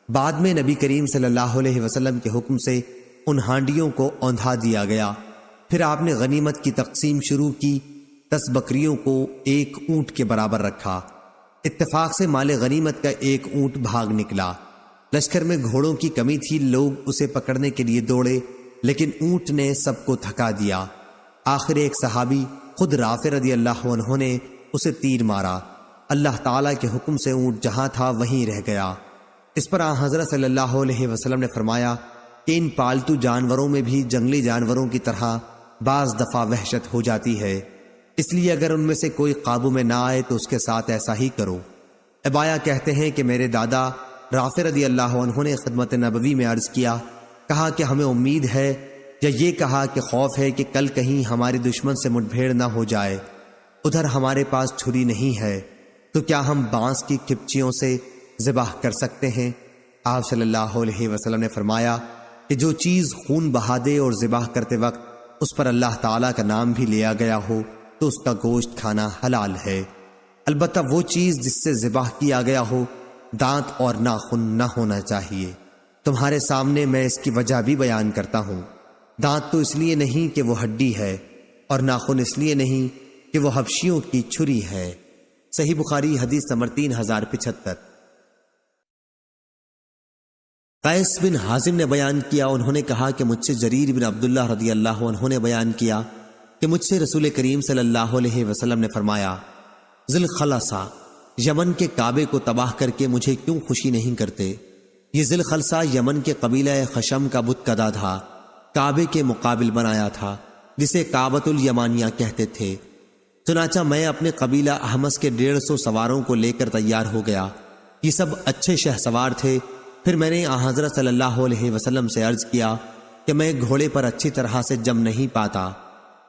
بعد میں نبی کریم صلی اللہ علیہ وسلم کے حکم سے ان ہانڈیوں کو اوندھا دیا گیا، پھر آپ نے غنیمت کی تقسیم شروع کی، 10 بکریوں کو ایک اونٹ کے برابر رکھا، اتفاق سے مال غنیمت کا ایک اونٹ بھاگ نکلا، لشکر میں گھوڑوں کی کمی تھی، لوگ اسے پکڑنے کے لیے دوڑے لیکن اونٹ نے سب کو تھکا دیا، آخر ایک صحابی خود رافع رضی اللہ عنہ نے اسے تیر مارا، اللہ تعالیٰ کے حکم سے اونٹ جہاں تھا وہیں رہ گیا۔ اس پر حضرت صلی اللہ علیہ وسلم نے فرمایا کہ ان پالتو جانوروں میں بھی جنگلی جانوروں کی طرح بعض دفعہ وحشت ہو جاتی ہے، اس لیے اگر ان میں سے کوئی قابو میں نہ آئے تو اس کے ساتھ ایسا ہی کرو۔ ابایا کہتے ہیں کہ میرے دادا رافع رضی اللہ عنہ نے خدمت نبوی میں عرض کیا، کہا کہ ہمیں امید ہے یا یہ کہا کہ خوف ہے کہ کل کہیں ہمارے دشمن سے مٹ بھیڑ نہ ہو جائے، ادھر ہمارے پاس چھری نہیں ہے تو کیا ہم بانس کی کھپچیوں سے ذبح کر سکتے ہیں؟ آپ صلی اللہ علیہ وسلم نے فرمایا کہ جو چیز خون بہا دے اور ذبح کرتے وقت اس پر اللہ تعالیٰ کا نام بھی لیا گیا ہو تو اس کا گوشت کھانا حلال ہے، البتہ وہ چیز جس سے ذبح کیا گیا ہو دانت اور ناخن نہ ہونا چاہیے۔ تمہارے سامنے میں اس کی وجہ بھی بیان کرتا ہوں، دانت تو اس لیے نہیں کہ وہ ہڈی ہے اور ناخن اس لیے نہیں کہ وہ حبشیوں کی چھری ہے، صحیح بخاری حدیث نمبر 3075۔ قیس بن حازم نے بیان کیا، انہوں نے کہا کہ مجھ سے جریر بن عبداللہ رضی اللہ عنہ نے بیان کیا کہ مجھ سے رسول کریم صلی اللہ علیہ وسلم نے فرمایا، ذی الخلصہ یمن کے کعبے کو تباہ کر کے مجھے کیوں خوشی نہیں کرتے؟ یہ ذی الخلصہ یمن کے قبیلہ خشم کا بت کدا تھا، کعبے کے مقابل بنایا تھا، جسے کعبۃ الیمانیہ کہتے تھے۔ چنانچہ میں اپنے قبیلہ احمس کے 150 سواروں کو لے کر تیار ہو گیا۔ یہ سب اچھے شہ سوار تھے۔ پھر میں نے حضرت صلی اللہ علیہ وسلم سے عرض کیا کہ میں گھوڑے پر اچھی طرح سے جم نہیں پاتا،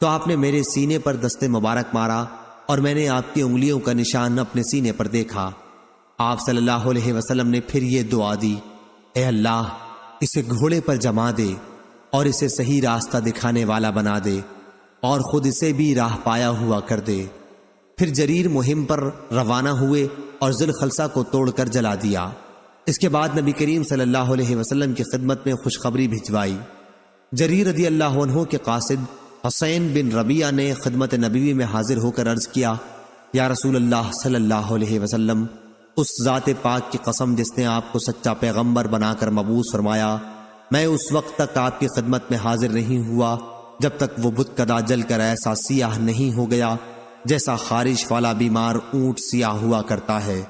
تو آپ نے میرے سینے پر دست مبارک مارا اور میں نے آپ کی انگلیوں کا نشان اپنے سینے پر دیکھا۔ آپ صلی اللہ علیہ وسلم نے پھر یہ دعا دی، اے اللہ اسے گھوڑے پر جما دے اور اسے صحیح راستہ دکھانے والا بنا دے اور خود اسے بھی راہ پایا ہوا کر دے۔ پھر جریر مہم پر روانہ ہوئے اور ذوالخلصہ کو توڑ کر جلا دیا۔ اس کے بعد نبی کریم صلی اللہ علیہ وسلم کی خدمت میں خوشخبری بھجوائی۔ جریر رضی اللہ عنہ کے قاصد حسین بن ربیعہ نے خدمت نبوی میں حاضر ہو کر عرض کیا، یا رسول اللہ صلی اللہ علیہ وسلم، اس ذات پاک کی قسم جس نے آپ کو سچا پیغمبر بنا کر مبعوث فرمایا، میں اس وقت تک آپ کی خدمت میں حاضر نہیں ہوا جب تک وہ بت کدا جل کر ایسا سیاہ نہیں ہو گیا جیسا خارش والا بیمار اونٹ سیاہ ہوا کرتا ہے۔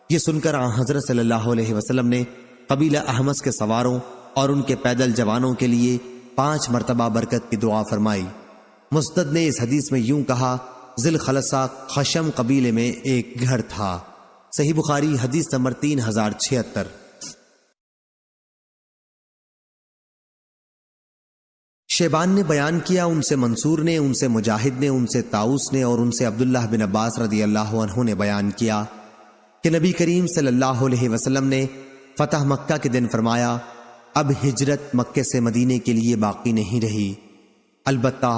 یہ سن کر حضرت صلی اللہ علیہ وسلم نے قبیلہ احمس کے سواروں اور ان کے پیدل جوانوں کے لیے 5 مرتبہ برکت کی دعا فرمائی۔ مسند نے اس حدیث میں یوں کہا، ذوالخلصہ خشم قبیلے میں ایک گھر تھا۔ صحیح بخاری حدیث نمبر 3076۔ شیبان نے بیان کیا، ان سے منصور نے، ان سے مجاہد نے، ان سے طاؤس نے اور ان سے عبداللہ بن عباس رضی اللہ عنہ نے بیان کیا کہ نبی کریم صلی اللہ علیہ وسلم نے فتح مکہ کے دن فرمایا، اب ہجرت مکے سے مدینے کے لیے باقی نہیں رہی، البتہ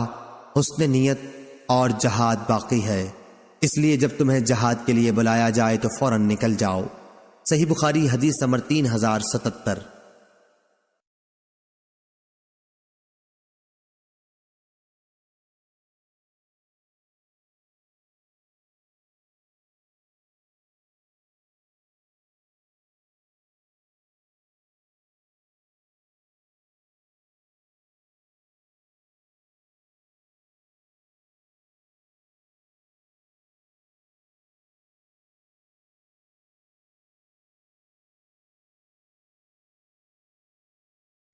حسن نیت اور جہاد باقی ہے، اس لیے جب تمہیں جہاد کے لیے بلایا جائے تو فوراً نکل جاؤ۔ صحیح بخاری حدیث نمبر 3077۔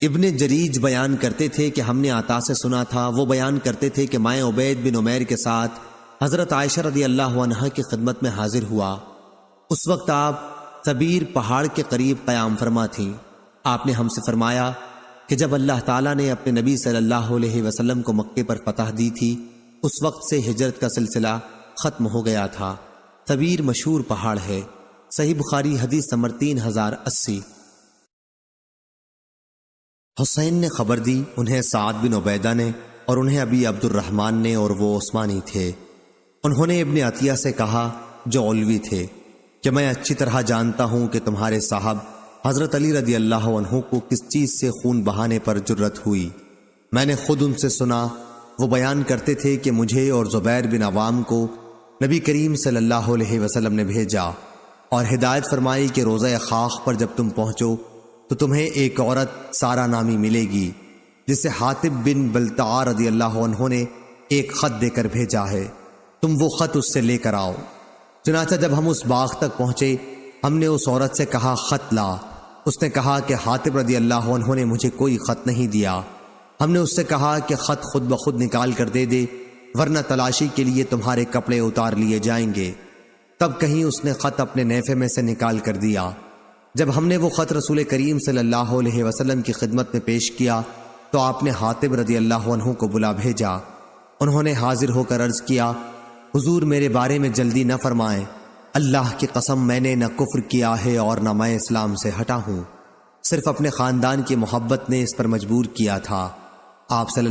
ابن جریج بیان کرتے تھے کہ ہم نے عطا سے سنا تھا، وہ بیان کرتے تھے کہ میں عبید بن عمیر کے ساتھ حضرت عائشہ رضی اللہ عنہا کی خدمت میں حاضر ہوا۔ اس وقت آپ ثبیر پہاڑ کے قریب قیام فرما تھیں۔ آپ نے ہم سے فرمایا کہ جب اللہ تعالیٰ نے اپنے نبی صلی اللہ علیہ وسلم کو مکے پر فتح دی تھی، اس وقت سے ہجرت کا سلسلہ ختم ہو گیا تھا۔ ثبیر مشہور پہاڑ ہے۔ صحیح بخاری حدیث نمبر 3080۔ حسین نے خبر دی، انہیں سعد بن عبیدہ نے اور انہیں ابی عبد الرحمن نے، اور وہ عثمانی تھے۔ انہوں نے ابن عطیہ سے کہا جو علوی تھے کہ میں اچھی طرح جانتا ہوں کہ تمہارے صاحب حضرت علی رضی اللہ عنہ کو کس چیز سے خون بہانے پر جرت ہوئی۔ میں نے خود ان سے سنا، وہ بیان کرتے تھے کہ مجھے اور زبیر بن عوام کو نبی کریم صلی اللہ علیہ وسلم نے بھیجا اور ہدایت فرمائی کہ روضہ خاخ پر جب تم پہنچو تو تمہیں ایک عورت سارا نامی ملے گی جسے حاطب بن بلتعا رضی اللہ عنہ نے ایک خط دے کر بھیجا ہے، تم وہ خط اس سے لے کر آؤ۔ چنانچہ جب ہم اس باغ تک پہنچے، ہم نے اس عورت سے کہا خط لا۔ اس نے کہا کہ حاطب رضی اللہ عنہ نے مجھے کوئی خط نہیں دیا۔ ہم نے اس سے کہا کہ خط خود بخود نکال کر دے دے، ورنہ تلاشی کے لیے تمہارے کپڑے اتار لیے جائیں گے۔ تب کہیں اس نے خط اپنے نیفے میں سے نکال کر دیا۔ جب ہم نے وہ خط رسول کریم صلی اللہ علیہ وسلم کی خدمت میں پیش کیا تو آپ نے حاطب رضی اللہ عنہ کو بلا بھیجا۔ انہوں نے حاضر ہو کر عرض کیا، حضور میرے بارے میں جلدی نہ فرمائیں، اللہ کی قسم میں نے نہ کفر کیا ہے اور نہ میں اسلام سے ہٹا ہوں، صرف اپنے خاندان کی محبت نے اس پر مجبور کیا تھا۔ آپ صلی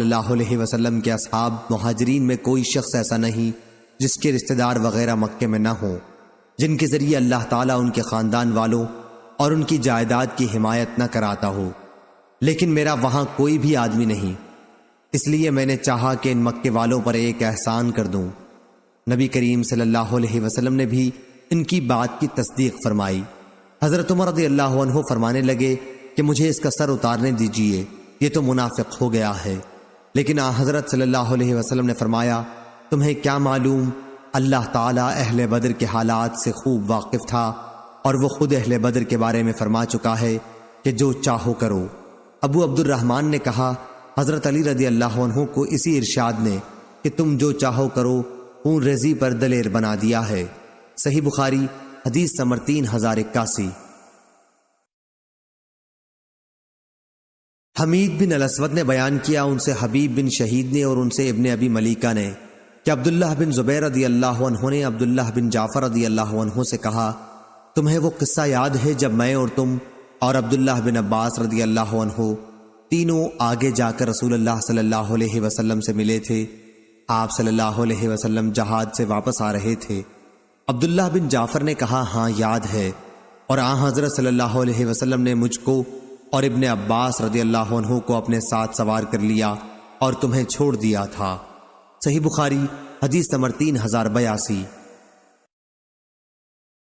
اللہ علیہ وسلم کے اصحاب مہاجرین میں کوئی شخص ایسا نہیں جس کے رشتہ دار وغیرہ مکے میں نہ ہوں، جن کے ذریعے اللہ تعالیٰ ان کے خاندان والوں اور ان کی جائیداد کی حمایت نہ کراتا ہو، لیکن میرا وہاں کوئی بھی آدمی نہیں، اس لیے میں نے چاہا کہ ان مکے والوں پر ایک احسان کر دوں۔ نبی کریم صلی اللہ علیہ وسلم نے بھی ان کی بات کی تصدیق فرمائی۔ حضرت عمر رضی اللہ عنہ فرمانے لگے کہ مجھے اس کا سر اتارنے دیجیے، یہ تو منافق ہو گیا ہے۔ لیکن حضرت صلی اللہ علیہ وسلم نے فرمایا، تمہیں کیا معلوم، اللہ تعالیٰ اہل بدر کے حالات سے خوب واقف تھا اور وہ خود اہل بدر کے بارے میں فرما چکا ہے کہ جو چاہو کرو۔ ابو عبد الرحمن نے کہا، حضرت علی رضی اللہ عنہ کو اسی ارشاد نے کہ تم جو چاہو کرو خون ریزی پر دلیر بنا دیا ہے۔ صحیح بخاری حدیث نمبر 3081۔ حمید بن الاسود نے بیان کیا، ان سے حبیب بن شہید نے اور ان سے ابن ابی ملیکہ نے کہ عبداللہ بن زبیر رضی اللہ عنہ نے عبداللہ بن جعفر رضی اللہ عنہ سے کہا، تمہیں وہ قصہ یاد ہے جب میں اور تم اور عبداللہ بن عباس رضی اللہ عنہ تینوں آگے جا کر رسول اللہ صلی اللہ علیہ وسلم سے ملے تھے؟ آپ صلی اللہ علیہ وسلم جہاد سے واپس آ رہے تھے۔ عبداللہ بن جعفر نے کہا، ہاں یاد ہے، اور آن حضرت صلی اللہ علیہ وسلم نے مجھ کو اور ابن عباس رضی اللہ عنہ کو اپنے ساتھ سوار کر لیا اور تمہیں چھوڑ دیا تھا۔ صحیح بخاری حدیث نمبر 3082۔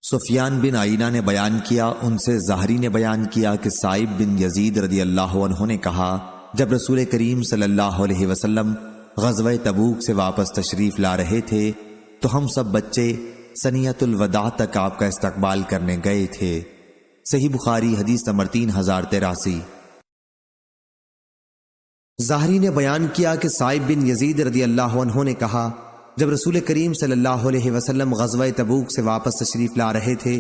سفیان بن عینہ نے بیان کیا، ان سے زہری نے بیان کیا کہ سائب بن یزید رضی اللہ عنہ نے کہا، جب رسول کریم صلی اللہ علیہ وسلم غزوہ تبوک سے واپس تشریف لا رہے تھے تو ہم سب بچے سنیت الوداع تک آپ کا استقبال کرنے گئے تھے۔ صحیح بخاری حدیث نمبر 3083۔ زہری نے بیان کیا کہ سائب بن یزید رضی اللہ عنہ نے کہا، جب رسول کریم صلی اللہ علیہ وسلم غزوہ تبوک سے واپس تشریف لا رہے تھے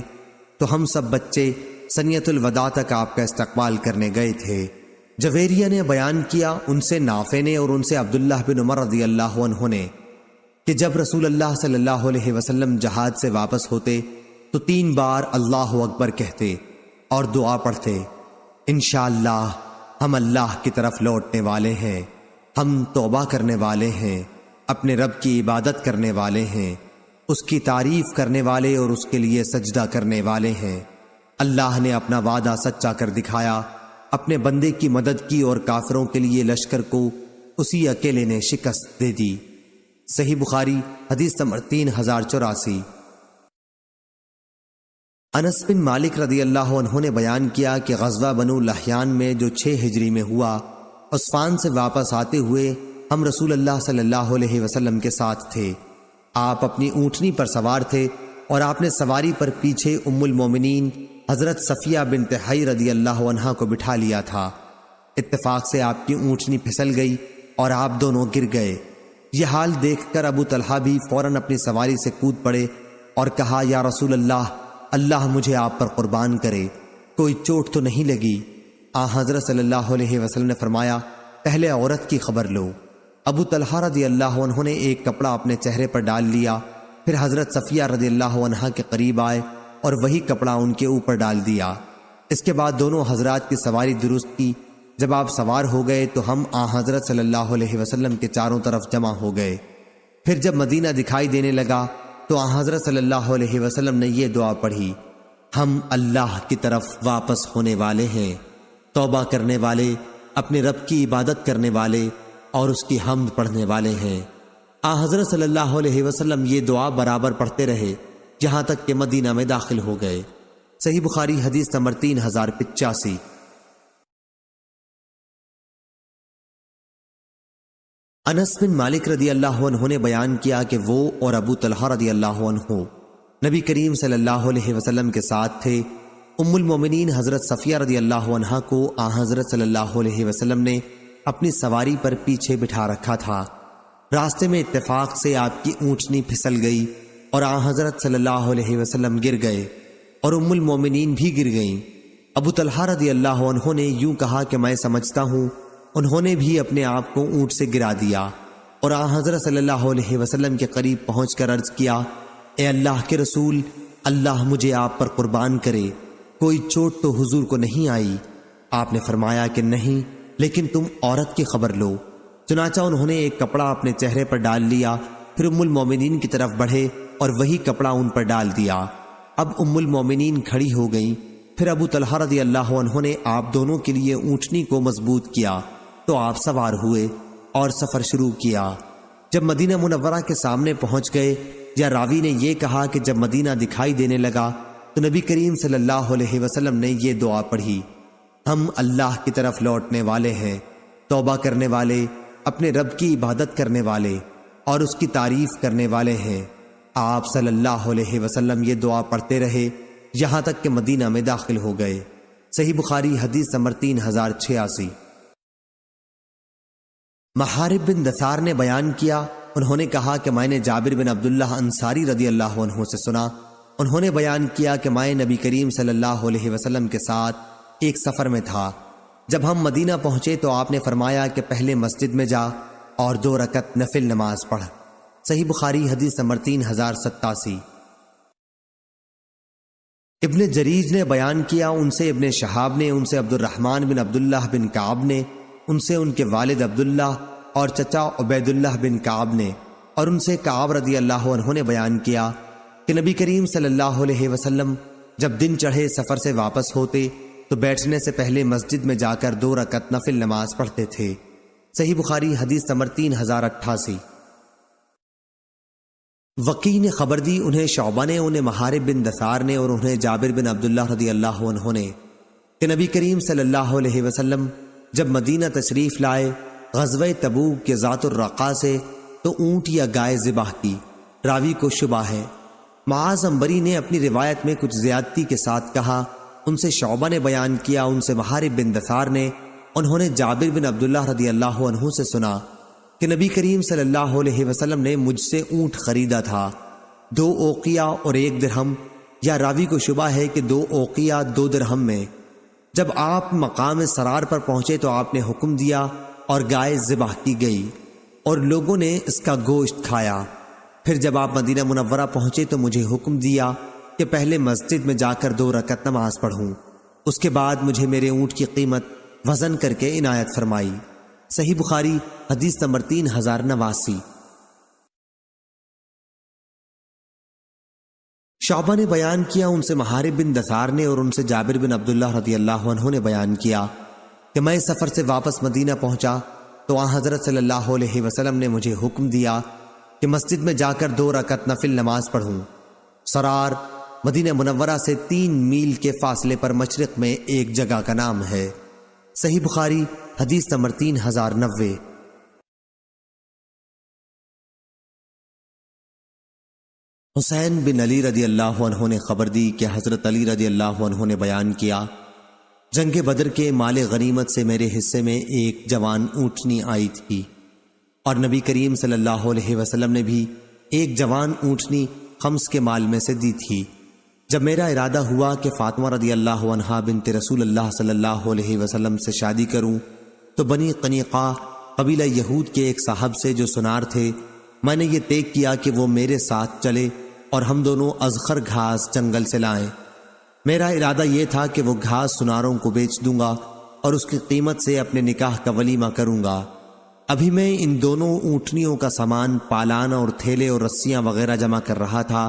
تو ہم سب بچے سنیت الوداع تک آپ کا استقبال کرنے گئے تھے۔ جویریہ نے بیان کیا، ان سے نافع نے اور ان سے عبداللہ بن عمر رضی اللہ عنہ نے کہ جب رسول اللہ صلی اللہ علیہ وسلم جہاد سے واپس ہوتے تو 3 بار اللہ اکبر کہتے اور دعا پڑھتے، انشاءاللہ ہم اللہ کی طرف لوٹنے والے ہیں، ہم توبہ کرنے والے ہیں، اپنے رب کی عبادت کرنے والے ہیں، اس کی تعریف کرنے والے اور اس کے لیے سجدہ کرنے والے ہیں۔ اللہ نے اپنا وعدہ سچا کر دکھایا، اپنے بندے کی مدد کی اور کافروں کے لیے لشکر کو اسی اکیلے نے شکست دے دی۔ صحیح بخاری حدیث نمبر 3084۔ انس بن مالک رضی اللہ عنہ نے بیان کیا کہ غزوہ بنو لحیان میں جو 6 ہجری میں ہوا، عسفان سے واپس آتے ہوئے ہم رسول اللہ صلی اللہ علیہ وسلم کے ساتھ تھے۔ آپ اپنی اونٹنی پر سوار تھے اور آپ نے سواری پر پیچھے ام المومنین حضرت صفیہ بنت حی رضی اللہ عنہا کو بٹھا لیا تھا۔ اتفاق سے آپ کی اونٹنی پھسل گئی اور آپ دونوں گر گئے۔ یہ حال دیکھ کر ابو طلحہ بھی فوراً اپنی سواری سے کود پڑے اور کہا، یا رسول اللہ، اللہ مجھے آپ پر قربان کرے، کوئی چوٹ تو نہیں لگی؟ حضرت صلی اللہ علیہ وسلم نے فرمایا، پہلے عورت کی خبر لو۔ ابو طلحہ رضی اللہ عنہ نے ایک کپڑا اپنے چہرے پر ڈال لیا، پھر حضرت صفیہ رضی اللہ عنہا کے قریب آئے اور وہی کپڑا ان کے اوپر ڈال دیا۔ اس کے بعد دونوں حضرات کی سواری درست کی۔ جب آپ سوار ہو گئے تو ہم حضرت صلی اللہ علیہ وسلم کے چاروں طرف جمع ہو گئے۔ پھر جب مدینہ دکھائی دینے لگا تو حضرت صلی اللہ علیہ وسلم نے یہ دعا پڑھی، ہم اللہ کی طرف واپس ہونے والے ہیں، توبہ کرنے والے، اپنے رب کی عبادت کرنے والے اور اس کی حمد پڑھنے والے ہیں۔ حضرت صلی اللہ علیہ وسلم یہ دعا برابر پڑھتے رہے یہاں تک کہ مدینہ میں داخل ہو گئے۔ صحیح بخاری حدیث نمبر 3085۔ انس بن مالک رضی اللہ عنہ نے بیان کیا کہ وہ اور ابو طلحہ رضی اللہ عنہ نبی کریم صلی اللہ علیہ وسلم کے ساتھ تھے۔ ام المومنین حضرت صفیہ رضی اللہ عنہا کو حضرت صلی اللہ علیہ وسلم نے اپنی سواری پر پیچھے بٹھا رکھا تھا۔ راستے میں اتفاق سے آپ کی اونٹنی پھسل گئی اور حضرت صلی اللہ علیہ وسلم گر گئے اور ام المومنین بھی گر گئیں۔ ابو طلحہ رضی اللہ عنہ نے یوں کہا کہ میں سمجھتا ہوں انہوں نے بھی اپنے آپ کو اونٹ سے گرا دیا اور حضرت صلی اللہ علیہ وسلم کے قریب پہنچ کر عرض کیا، اے اللہ کے رسول، اللہ مجھے آپ پر قربان کرے، کوئی چوٹ تو حضور کو نہیں آئی؟ آپ نے فرمایا کہ نہیں، لیکن تم عورت کی خبر لو۔ چنانچہ انہوں نے ایک کپڑا اپنے چہرے پر ڈال لیا، پھر ام المومنین کی طرف بڑھے اور وہی کپڑا ان پر ڈال دیا۔ اب ام المومنین کھڑی ہو گئیں۔ پھر ابو طلحہ رضی اللہ عنہ نے آپ دونوں کے لیے اونٹنی کو مضبوط کیا تو آپ سوار ہوئے اور سفر شروع کیا۔ جب مدینہ منورہ کے سامنے پہنچ گئے، یا راوی نے یہ کہا کہ جب مدینہ دکھائی دینے لگا تو نبی کریم صلی اللہ علیہ وسلم نے یہ دعا پڑھی، ہم اللہ کی طرف لوٹنے والے ہیں، توبہ کرنے والے، اپنے رب کی عبادت کرنے والے اور اس کی تعریف کرنے والے ہیں۔ آپ صلی اللہ علیہ وسلم یہ دعا پڑھتے رہے یہاں تک کہ مدینہ میں داخل ہو گئے۔ صحیح بخاری حدیث نمبر 3086۔ محارب بن دثار نے بیان کیا، انہوں نے کہا کہ میں نے جابر بن عبداللہ انصاری رضی اللہ عنہ سے سنا، انہوں نے بیان کیا کہ میں نبی کریم صلی اللہ علیہ وسلم کے ساتھ ایک سفر میں تھا۔ جب ہم مدینہ پہنچے تو آپ نے فرمایا کہ پہلے مسجد میں جا اور 2 رکعت نفل نماز پڑھ۔ صحیح بخاری حدیث نمبر 3087۔ ابن جریج نے بیان کیا، ان سے ابن شہاب نے، ان سے عبد الرحمن بن عبداللہ بن کعب نے، ان سے ان کے والد عبداللہ اور چچا عبید اللہ بن کعب نے، اور ان سے کعب رضی اللہ عنہ نے بیان کیا کہ نبی کریم صلی اللہ علیہ وسلم جب دن چڑھے سفر سے واپس ہوتے تو بیٹھنے سے پہلے مسجد میں جا کر 2 رکعت نفل نماز پڑھتے تھے۔ صحیح بخاری حدیث نمبر 3088۔ وقی نے خبر دی، انہیں شعبہ نے، انہیں محارب بن دثار نے اور انہیں جابر بن عبداللہ رضی اللہ عنہ نے کہ نبی کریم صلی اللہ علیہ وسلم جب مدینہ تشریف لائے غزوہ تبوک کے ذات الرقا سے تو اونٹ یا گائے ذبح کی۔ راوی کو شبہ ہے۔ معاذ عنبری نے اپنی روایت میں کچھ زیادتی کے ساتھ کہا، ان سے شعبہ نے بیان کیا، ان سے محارب بن دثار نے، انہوں نے جابر بن عبداللہ رضی اللہ عنہ سے سنا کہ نبی کریم صلی اللہ علیہ وسلم نے مجھ سے اونٹ خریدا تھا 2 اوقیہ اور 1 درہم، یا راوی کو شبہ ہے کہ 2 اوقیہ 2 درہم میں۔ جب آپ مقام سرار پر پہنچے تو آپ نے حکم دیا اور گائے ذبح کی گئی اور لوگوں نے اس کا گوشت کھایا۔ پھر جب آپ مدینہ منورہ پہنچے تو مجھے حکم دیا کہ پہلے مسجد میں جا کر 2 رکعت نماز پڑھوں، اس کے بعد مجھے میرے اونٹ کی قیمت وزن کر کے عنایت فرمائی۔ صحیح بخاری حدیث نمبر 3089۔ شعبہ نے بیان کیا، ان سے محارب بن دثار نے اور ان سے جابر بن عبداللہ رضی اللہ عنہ نے بیان کیا کہ میں سفر سے واپس مدینہ پہنچا تو آن حضرت صلی اللہ علیہ وسلم نے مجھے حکم دیا کہ مسجد میں جا کر 2 رکعت نفل نماز پڑھوں۔ سرار مدینہ منورہ سے 3 میل کے فاصلے پر مشرق میں ایک جگہ کا نام ہے۔ صحیح بخاری حدیث نمبر 3090۔ حسین بن علی رضی اللہ عنہ نے خبر دی کہ حضرت علی رضی اللہ عنہ نے بیان کیا، جنگ بدر کے مال غنیمت سے میرے حصے میں ایک جوان اونٹنی آئی تھی اور نبی کریم صلی اللہ علیہ وسلم نے بھی ایک جوان اونٹنی خمس کے مال میں سے دی تھی۔ جب میرا ارادہ ہوا کہ فاطمہ رضی اللہ عنہا بنت رسول اللہ صلی اللہ علیہ وسلم سے شادی کروں تو بنی قنیقہ قبیلہ یہود کے ایک صاحب سے جو سنار تھے، میں نے یہ طے کیا کہ وہ میرے ساتھ چلے اور ہم دونوں ازخر گھاس جنگل سے لائیں۔ میرا ارادہ یہ تھا کہ وہ گھاس سناروں کو بیچ دوں گا اور اس کی قیمت سے اپنے نکاح کا ولیمہ کروں گا۔ ابھی میں ان دونوں اونٹنیوں کا سامان، پالان اور تھیلے اور رسیاں وغیرہ جمع کر رہا تھا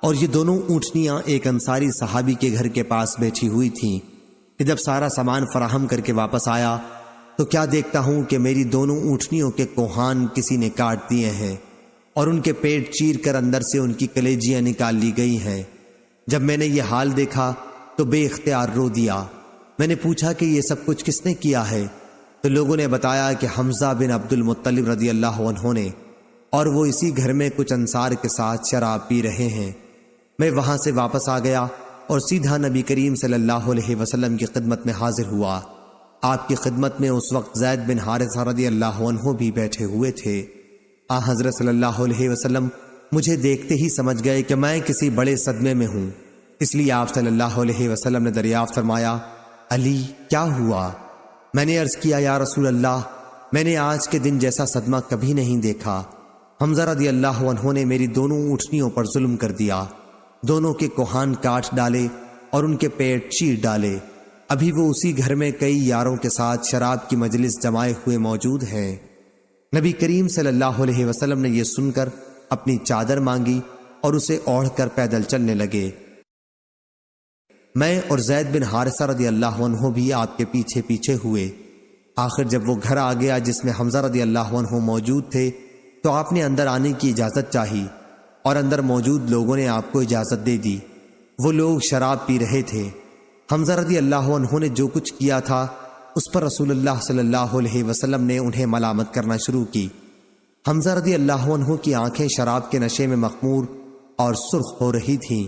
اور یہ دونوں اونٹنیاں ایک انصاری صحابی کے گھر کے پاس بیٹھی ہوئی تھیں کہ جب سارا سامان فراہم کر کے واپس آیا تو کیا دیکھتا ہوں کہ میری دونوں اونٹنیوں کے کوہان کسی نے کاٹ دیے ہیں اور ان کے پیٹ چیر کر اندر سے ان کی کلیجیاں نکال لی گئی ہیں۔ جب میں نے یہ حال دیکھا تو بے اختیار رو دیا۔ میں نے پوچھا کہ یہ سب کچھ کس نے کیا ہے؟ تو لوگوں نے بتایا کہ حمزہ بن عبد المطلب رضی اللہ عنہ نے، اور وہ اسی گھر میں کچھ انصار کے ساتھ شراب پی رہے ہیں۔ میں وہاں سے واپس آ گیا اور سیدھا نبی کریم صلی اللہ علیہ وسلم کی خدمت میں حاضر ہوا۔ آپ کی خدمت میں اس وقت زید بن حارثہ رضی اللہ عنہ بھی بیٹھے ہوئے تھے۔ حضرت صلی اللہ علیہ وسلم مجھے دیکھتے ہی سمجھ گئے کہ میں کسی بڑے صدمے میں ہوں، اس لیے آپ صلی اللہ علیہ وسلم نے دریافت فرمایا، علی کیا ہوا؟ میں نے عرض کیا، یا رسول اللہ، میں نے آج کے دن جیسا صدمہ کبھی نہیں دیکھا۔ حمزہ رضی اللہ عنہ نے میری دونوں اونٹنیوں پر ظلم کر دیا، دونوں کے کوہان کاٹ ڈالے اور ان کے پیٹ چیر ڈالے۔ ابھی وہ اسی گھر میں کئی یاروں کے ساتھ شراب کی مجلس جمائے ہوئے موجود ہیں۔ نبی کریم صلی اللہ علیہ وسلم نے یہ سن کر اپنی چادر مانگی اور اسے اوڑھ کر پیدل چلنے لگے۔ میں اور زید بن حارثہ رضی اللہ عنہ بھی آپ کے پیچھے پیچھے ہوئے۔ آخر جب وہ گھر آ گیا جس میں حمزہ رضی اللہ عنہ موجود تھے تو آپ نے اندر آنے کی اجازت چاہی اور اندر موجود لوگوں نے آپ کو اجازت دے دی۔ وہ لوگ شراب پی رہے تھے۔ حمزہ رضی اللہ عنہ نے جو کچھ کیا تھا اس پر رسول اللہ صلی اللہ علیہ وسلم نے انہیں ملامت کرنا شروع کی۔ حمزہ رضی اللہ عنہ کی آنکھیں شراب کے نشے میں مخمور اور سرخ ہو رہی تھیں۔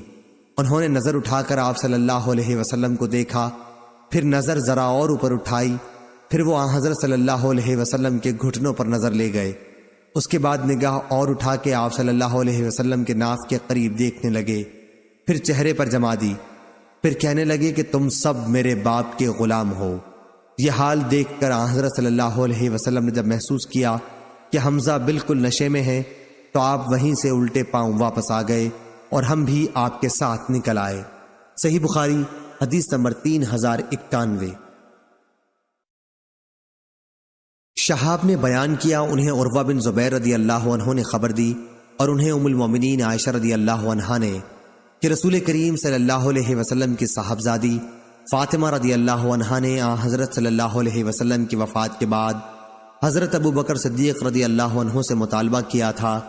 انہوں نے نظر اٹھا کر آپ صلی اللہ علیہ وسلم کو دیکھا، پھر نظر ذرا اور اوپر اٹھائی، پھر وہ آن حضرت صلی اللہ علیہ وسلم کے گھٹنوں پر نظر لے گئے۔ اس کے بعد نگاہ اور اٹھا کے آپ صلی اللہ علیہ وسلم کے ناف کے قریب دیکھنے لگے، پھر چہرے پر جما دی، پھر کہنے لگے کہ تم سب میرے باپ کے غلام ہو۔ یہ حال دیکھ کر آن حضرت صلی اللہ علیہ وسلم نے جب محسوس کیا کہ حمزہ بالکل نشے میں ہیں تو آپ وہیں سے الٹے پاؤں واپس آ گئے اور ہم بھی آپ کے ساتھ نکل آئے۔ صحیح بخاری حدیث نمبر 3091۔ شہاب نے بیان کیا انہیں عروہ بن زبیر رضی اللہ عنہ نے خبر دی اور انہیں ام المومنین عائشہ رضی اللہ عنہا نے کہ رسول کریم صلی اللہ علیہ وسلم کی صاحبزادی فاطمہ رضی اللہ عنہا نے حضرت صلی اللہ علیہ وسلم کی وفات کے بعد حضرت ابو بکر صدیق رضی اللہ عنہ سے مطالبہ کیا تھا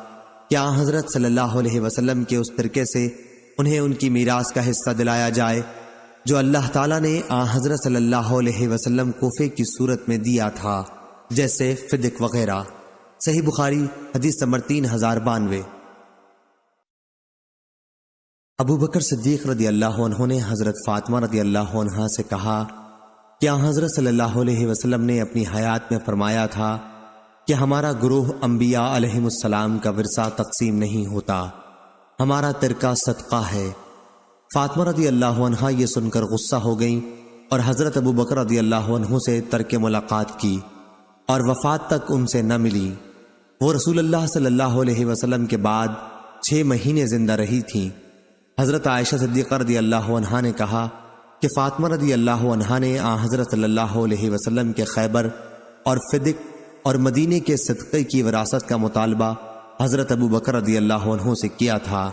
کہ حضرت صلی اللہ علیہ وسلم کے اس ترکے سے انہیں ان کی میراث کا حصہ دلایا جائے جو اللہ تعالیٰ نے حضرت صلی اللہ علیہ وسلم کوفے کی صورت میں دیا تھا، جیسے فدق وغیرہ۔ صحیح بخاری حدیث نمبر 3092۔ ابو بکر صدیق رضی اللہ عنہ نے حضرت فاطمہ رضی اللہ عنہا سے کہا کہ حضرت صلی اللہ علیہ وسلم نے اپنی حیات میں فرمایا تھا کہ ہمارا گروہ انبیاء علیہم السلام کا ورثہ تقسیم نہیں ہوتا، ہمارا ترکہ صدقہ ہے۔ فاطمہ رضی اللہ عنہا یہ سن کر غصہ ہو گئیں اور حضرت ابو بکر رضی اللہ عنہ سے ترک ملاقات کی اور وفات تک ان سے نہ ملی۔ وہ رسول اللہ صلی اللہ علیہ وسلم کے بعد 6 مہینے زندہ رہی تھیں۔ حضرت عائشہ صدیقہ رضی اللہ عنہا نے کہا کہ فاطمہ رضی اللہ عنہا نے حضرت صلی اللہ علیہ وسلم کے خیبر اور فدق اور مدینے کے صدقے کی وراثت کا مطالبہ حضرت ابو بکر رضی اللہ عنہ سے کیا تھا۔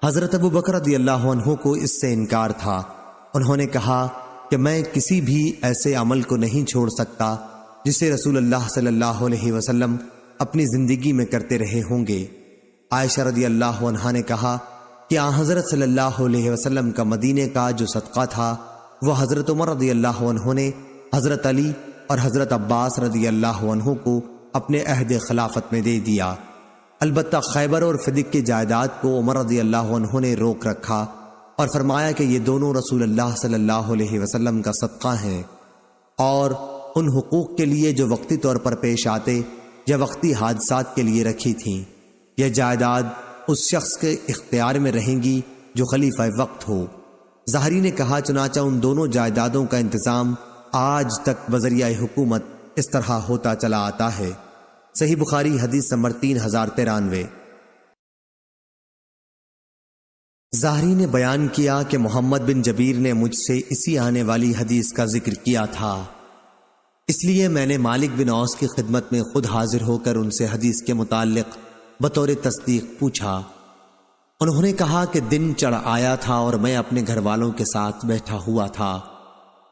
حضرت ابو بکر رضی اللہ عنہ کو اس سے انکار تھا۔ انہوں نے کہا کہ میں کسی بھی ایسے عمل کو نہیں چھوڑ سکتا جسے رسول اللہ صلی اللہ علیہ وسلم اپنی زندگی میں کرتے رہے ہوں گے۔ عائشہ رضی اللہ عنہا نے کہا کہ حضرت صلی اللہ علیہ وسلم کا مدینے کا جو صدقہ تھا وہ حضرت عمر رضی اللہ عنہ نے حضرت علی اور حضرت عباس رضی اللہ عنہ کو اپنے عہد خلافت میں دے دیا۔ البتہ خیبر اور فدق کی جائیداد کو عمر رضی اللہ عنہ نے روک رکھا اور فرمایا کہ یہ دونوں رسول اللہ صلی اللہ علیہ وسلم کا صدقہ ہیں اور ان حقوق کے لیے جو وقتی طور پر پیش آتے یا وقتی حادثات کے لیے رکھی تھیں۔ یہ جائیداد اس شخص کے اختیار میں رہیں گی جو خلیفہ وقت ہو۔ ظاہری نے کہا چنانچہ ان دونوں جائیدادوں کا انتظام آج تک بذریعہ حکومت اس طرح ہوتا چلا آتا ہے۔ صحیح بخاری حدیث نمبر 3093۔ ظاہری نے بیان کیا کہ محمد بن جبیر نے مجھ سے اسی آنے والی حدیث کا ذکر کیا تھا، اس لیے میں نے مالک بن اوس کی خدمت میں خود حاضر ہو کر ان سے حدیث کے متعلق بطور تصدیق پوچھا۔ انہوں نے کہا کہ دن چڑھ آیا تھا اور میں اپنے گھر والوں کے ساتھ بیٹھا ہوا تھا،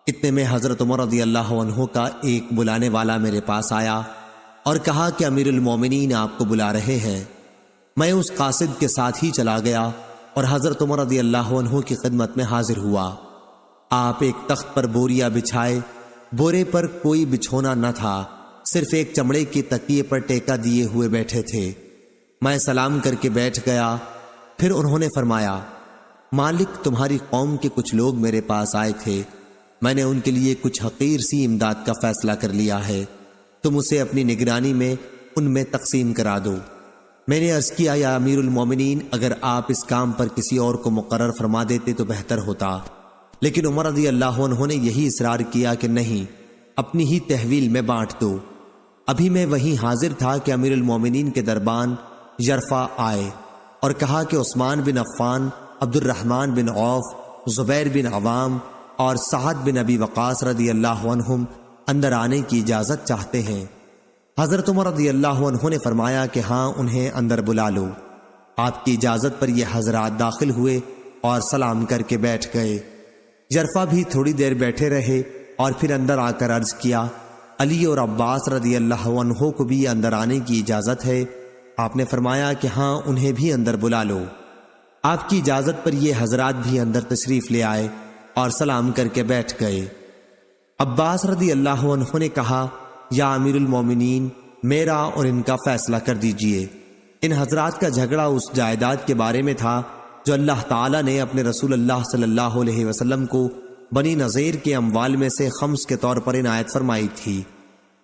اتنے میں حضرت عمر رضی اللہ عنہ کا ایک بلانے والا میرے پاس آیا اور کہا کہ امیر المومنین آپ کو بلا رہے ہیں۔ میں اس قاصد کے ساتھ ہی چلا گیا اور حضرت عمر رضی اللہ عنہ کی خدمت میں حاضر ہوا۔ آپ ایک تخت پر بوریا بچھائے، بورے پر کوئی بچھونا نہ تھا، صرف ایک چمڑے کی تکیے پر ٹیکا دیے ہوئے بیٹھے تھے۔ میں سلام کر کے بیٹھ گیا، پھر انہوں نے فرمایا مالک تمہاری قوم کے کچھ لوگ میرے پاس آئے تھے، میں نے ان کے لیے کچھ حقیر سی امداد کا فیصلہ کر لیا ہے، تم اسے اپنی نگرانی میں ان میں تقسیم کرا دو۔ میں نے عرض کیا یا امیر المومنین اگر آپ اس کام پر کسی اور کو مقرر فرما دیتے تو بہتر ہوتا، لیکن عمر رضی اللہ عنہ نے یہی اصرار کیا کہ نہیں، اپنی ہی تحویل میں بانٹ دو۔ ابھی میں وہیں حاضر تھا کہ امیر المومنین کے دربان یرفع آئے اور کہا کہ عثمان بن عفان، عبد الرحمن بن عوف، زبیر بن عوام اور سعد بن ابی وقاص رضی اللہ عنہم اندر آنے کی اجازت چاہتے ہیں۔ حضرت عمر رضی اللہ عنہ نے فرمایا کہ ہاں انہیں اندر بلا لو۔ آپ کی اجازت پر یہ حضرات داخل ہوئے اور سلام کر کے بیٹھ گئے۔ یرفع بھی تھوڑی دیر بیٹھے رہے اور پھر اندر آ کر عرض کیا علی اور عباس رضی اللہ عنہ کو بھی اندر آنے کی اجازت ہے؟ آپ نے فرمایا کہ ہاں انہیں بھی اندر بلا لو۔ آپ کی اجازت پر یہ حضرات بھی اندر تشریف لے آئے اور سلام کر کے بیٹھ گئے۔ عباس رضی اللہ عنہ نے کہا یا امیر المومنین میرا اور ان کا فیصلہ کر دیجئے۔ ان حضرات کا جھگڑا اس جائیداد کے بارے میں تھا جو اللہ تعالیٰ نے اپنے رسول اللہ صلی اللہ علیہ وسلم کو بنی نذیر کے اموال میں سے خمس کے طور پر عنایت فرمائی تھی۔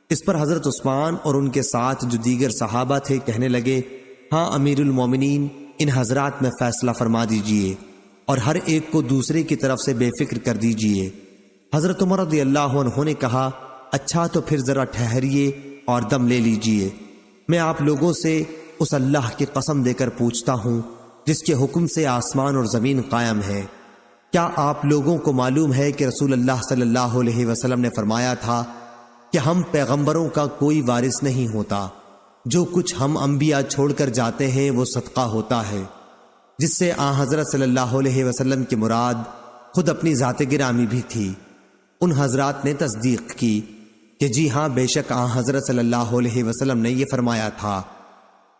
اس پر حضرت عثمان اور ان کے ساتھ جو دیگر صحابہ تھے کہنے لگے، ہاں امیر المومنین، ان حضرات میں فیصلہ فرما دیجئے اور ہر ایک کو دوسرے کی طرف سے بے فکر کر دیجئے۔ حضرت عمر رضی اللہ عنہ نے کہا، اچھا تو پھر ذرا ٹھہریے اور دم لے لیجئے، میں آپ لوگوں سے اس اللہ کی قسم دے کر پوچھتا ہوں جس کے حکم سے آسمان اور زمین قائم ہے، کیا آپ لوگوں کو معلوم ہے کہ رسول اللہ صلی اللہ علیہ وسلم نے فرمایا تھا کہ ہم پیغمبروں کا کوئی وارث نہیں ہوتا، جو کچھ ہم انبیاء چھوڑ کر جاتے ہیں وہ صدقہ ہوتا ہے، جس سے آن حضرت صلی اللہ علیہ وسلم کی مراد خود اپنی ذات گرامی بھی تھی۔ ان حضرات نے تصدیق کی کہ جی ہاں، بے شک آن حضرت صلی اللہ علیہ وسلم نے یہ فرمایا تھا۔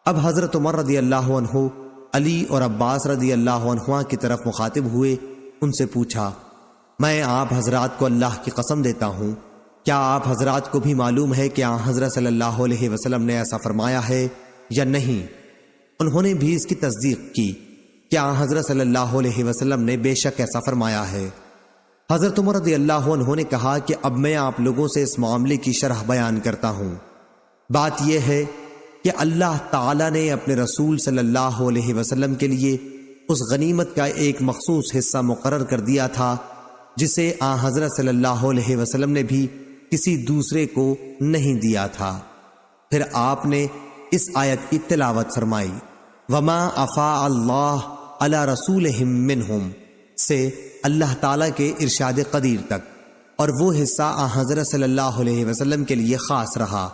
اب حضرت عمر رضی اللہ عنہ علی اور عباس رضی اللہ عنہ کی طرف مخاطب ہوئے، ان سے پوچھا، میں آپ حضرات کو اللہ کی قسم دیتا ہوں، کیا آپ حضرات کو بھی معلوم ہے کہ آن حضرت صلی اللہ علیہ وسلم نے ایسا فرمایا ہے یا نہیں؟ انہوں نے بھی اس کی تصدیق کی کہ آن حضرت صلی اللہ علیہ وسلم نے بے شک ایسا فرمایا ہے۔ حضرت عمر رضی اللہ عنہ نے کہا کہ اب میں آپ لوگوں سے اس معاملے کی شرح بیان کرتا ہوں۔ بات یہ ہے کہ اللہ تعالیٰ نے اپنے رسول صلی اللہ علیہ وسلم کے لیے اس غنیمت کا ایک مخصوص حصہ مقرر کر دیا تھا جسے آن حضرت صلی اللہ علیہ وسلم نے بھی کسی دوسرے کو نہیں دیا تھا۔ پھر آپ نے اس آیت کی تلاوت فرمائی، وما افاء اللہ علی رسولہم منہم سے اللہ تعالیٰ کے ارشاد قدیر تک، اور وہ حصہ آن حضرت صلی اللہ علیہ وسلم کے لیے خاص رہا،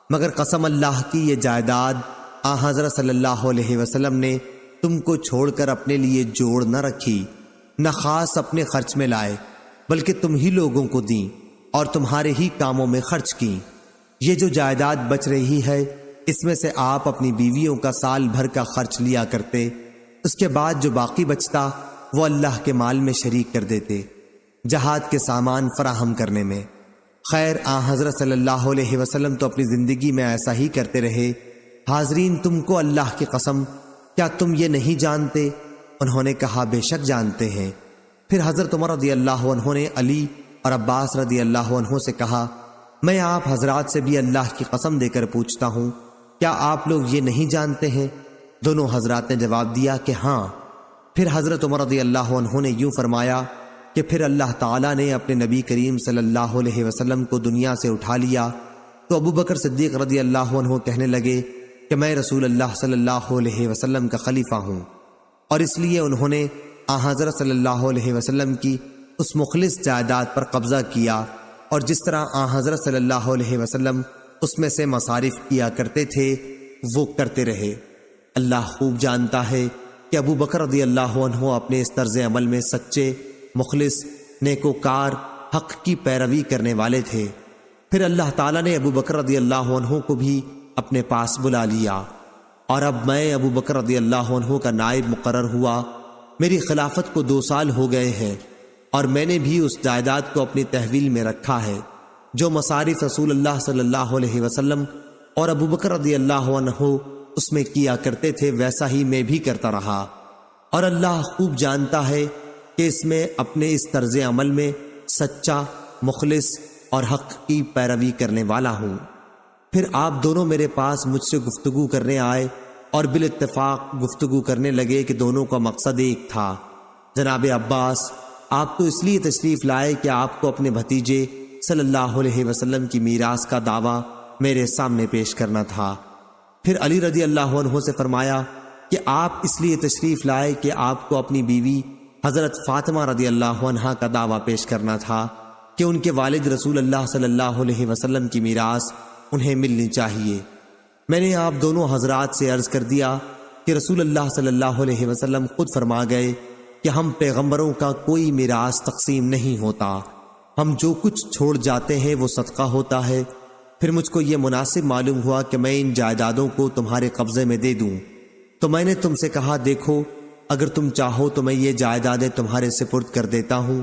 مگر قسم اللہ کی یہ جائیداد آن حضرت صلی اللہ علیہ وسلم نے تم کو چھوڑ کر اپنے لیے جوڑ نہ رکھی، نہ خاص اپنے خرچ میں لائے، بلکہ تم ہی لوگوں کو دیں اور تمہارے ہی کاموں میں خرچ کی۔ یہ جو جائیداد بچ رہی ہے، اس میں سے آپ اپنی بیویوں کا سال بھر کا خرچ لیا کرتے، اس کے بعد جو باقی بچتا وہ اللہ کے مال میں شریک کر دیتے، جہاد کے سامان فراہم کرنے میں۔ خیر، آن حضرت صلی اللہ علیہ وسلم تو اپنی زندگی میں ایسا ہی کرتے رہے۔ حاضرین، تم کو اللہ کی قسم، کیا تم یہ نہیں جانتے؟ انہوں نے کہا، بے شک جانتے ہیں۔ پھر حضرت عمر رضی اللہ عنہ نے علی اور عباس رضی اللہ عنہ سے کہا، میں آپ حضرات سے بھی اللہ کی قسم دے کر پوچھتا ہوں، کیا آپ لوگ یہ نہیں جانتے ہیں؟ دونوں حضرات نے جواب دیا کہ ہاں۔ پھر حضرت عمر رضی اللہ عنہ نے یوں فرمایا کہ پھر اللہ تعالیٰ نے اپنے نبی کریم صلی اللہ علیہ وسلم کو دنیا سے اٹھا لیا تو ابو بکر صدیق رضی اللہ عنہ کہنے لگے کہ میں رسول اللہ صلی اللہ علیہ وسلم کا خلیفہ ہوں، اور اس لیے انہوں نے آن حضرت صلی اللہ علیہ وسلم کی اس مخلص جائیداد پر قبضہ کیا، اور جس طرح آن حضرت صلی اللہ علیہ وسلم اس میں سے مصارف کیا کرتے تھے وہ کرتے رہے۔ اللہ خوب جانتا ہے کہ ابو بکر رضی اللہ عنہ اپنے اس طرز عمل میں سچے، مخلص، نیکوکار، حق کی پیروی کرنے والے تھے۔ پھر اللہ تعالیٰ نے ابو بکر رضی اللہ عنہ کو بھی اپنے پاس بلا لیا، اور اب میں ابو بکر رضی اللہ عنہ کا نائب مقرر ہوا۔ میری خلافت کو 2 سال ہو گئے ہیں، اور میں نے بھی اس جائیداد کو اپنی تحویل میں رکھا ہے، جو مصارف رسول اللہ صلی اللہ علیہ وسلم اور ابو بکر رضی اللہ عنہ اس میں کیا کرتے تھے، ویسا ہی میں بھی کرتا رہا، اور اللہ خوب جانتا ہے کہ اس میں اپنے اس طرز عمل میں سچا، مخلص اور حق کی پیروی کرنے والا ہوں۔ پھر آپ دونوں میرے پاس مجھ سے گفتگو کرنے آئے، اور بالاتفاق گفتگو کرنے لگے کہ دونوں کا مقصد ایک تھا۔ جناب عباس، آپ تو اس لیے تشریف لائے کہ آپ کو اپنے بھتیجے صلی اللہ علیہ وسلم کی میراث کا دعویٰ میرے سامنے پیش کرنا تھا۔ پھر علی رضی اللہ عنہ سے فرمایا کہ آپ اس لیے تشریف لائے کہ آپ کو اپنی بیوی حضرت فاطمہ رضی اللہ عنہا کا دعویٰ پیش کرنا تھا کہ ان کے والد رسول اللہ صلی اللہ علیہ وسلم کی میراث انہیں ملنی چاہیے۔ میں نے آپ دونوں حضرات سے عرض کر دیا کہ رسول اللہ صلی اللہ علیہ وسلم خود فرما گئے کہ ہم پیغمبروں کا کوئی میراث تقسیم نہیں ہوتا، ہم جو کچھ چھوڑ جاتے ہیں وہ صدقہ ہوتا ہے۔ پھر مجھ کو یہ مناسب معلوم ہوا کہ میں ان جائیدادوں کو تمہارے قبضے میں دے دوں، تو میں نے تم سے کہا، دیکھو، اگر تم چاہو تو میں یہ جائیدادیں تمہارے سپرد کر دیتا ہوں،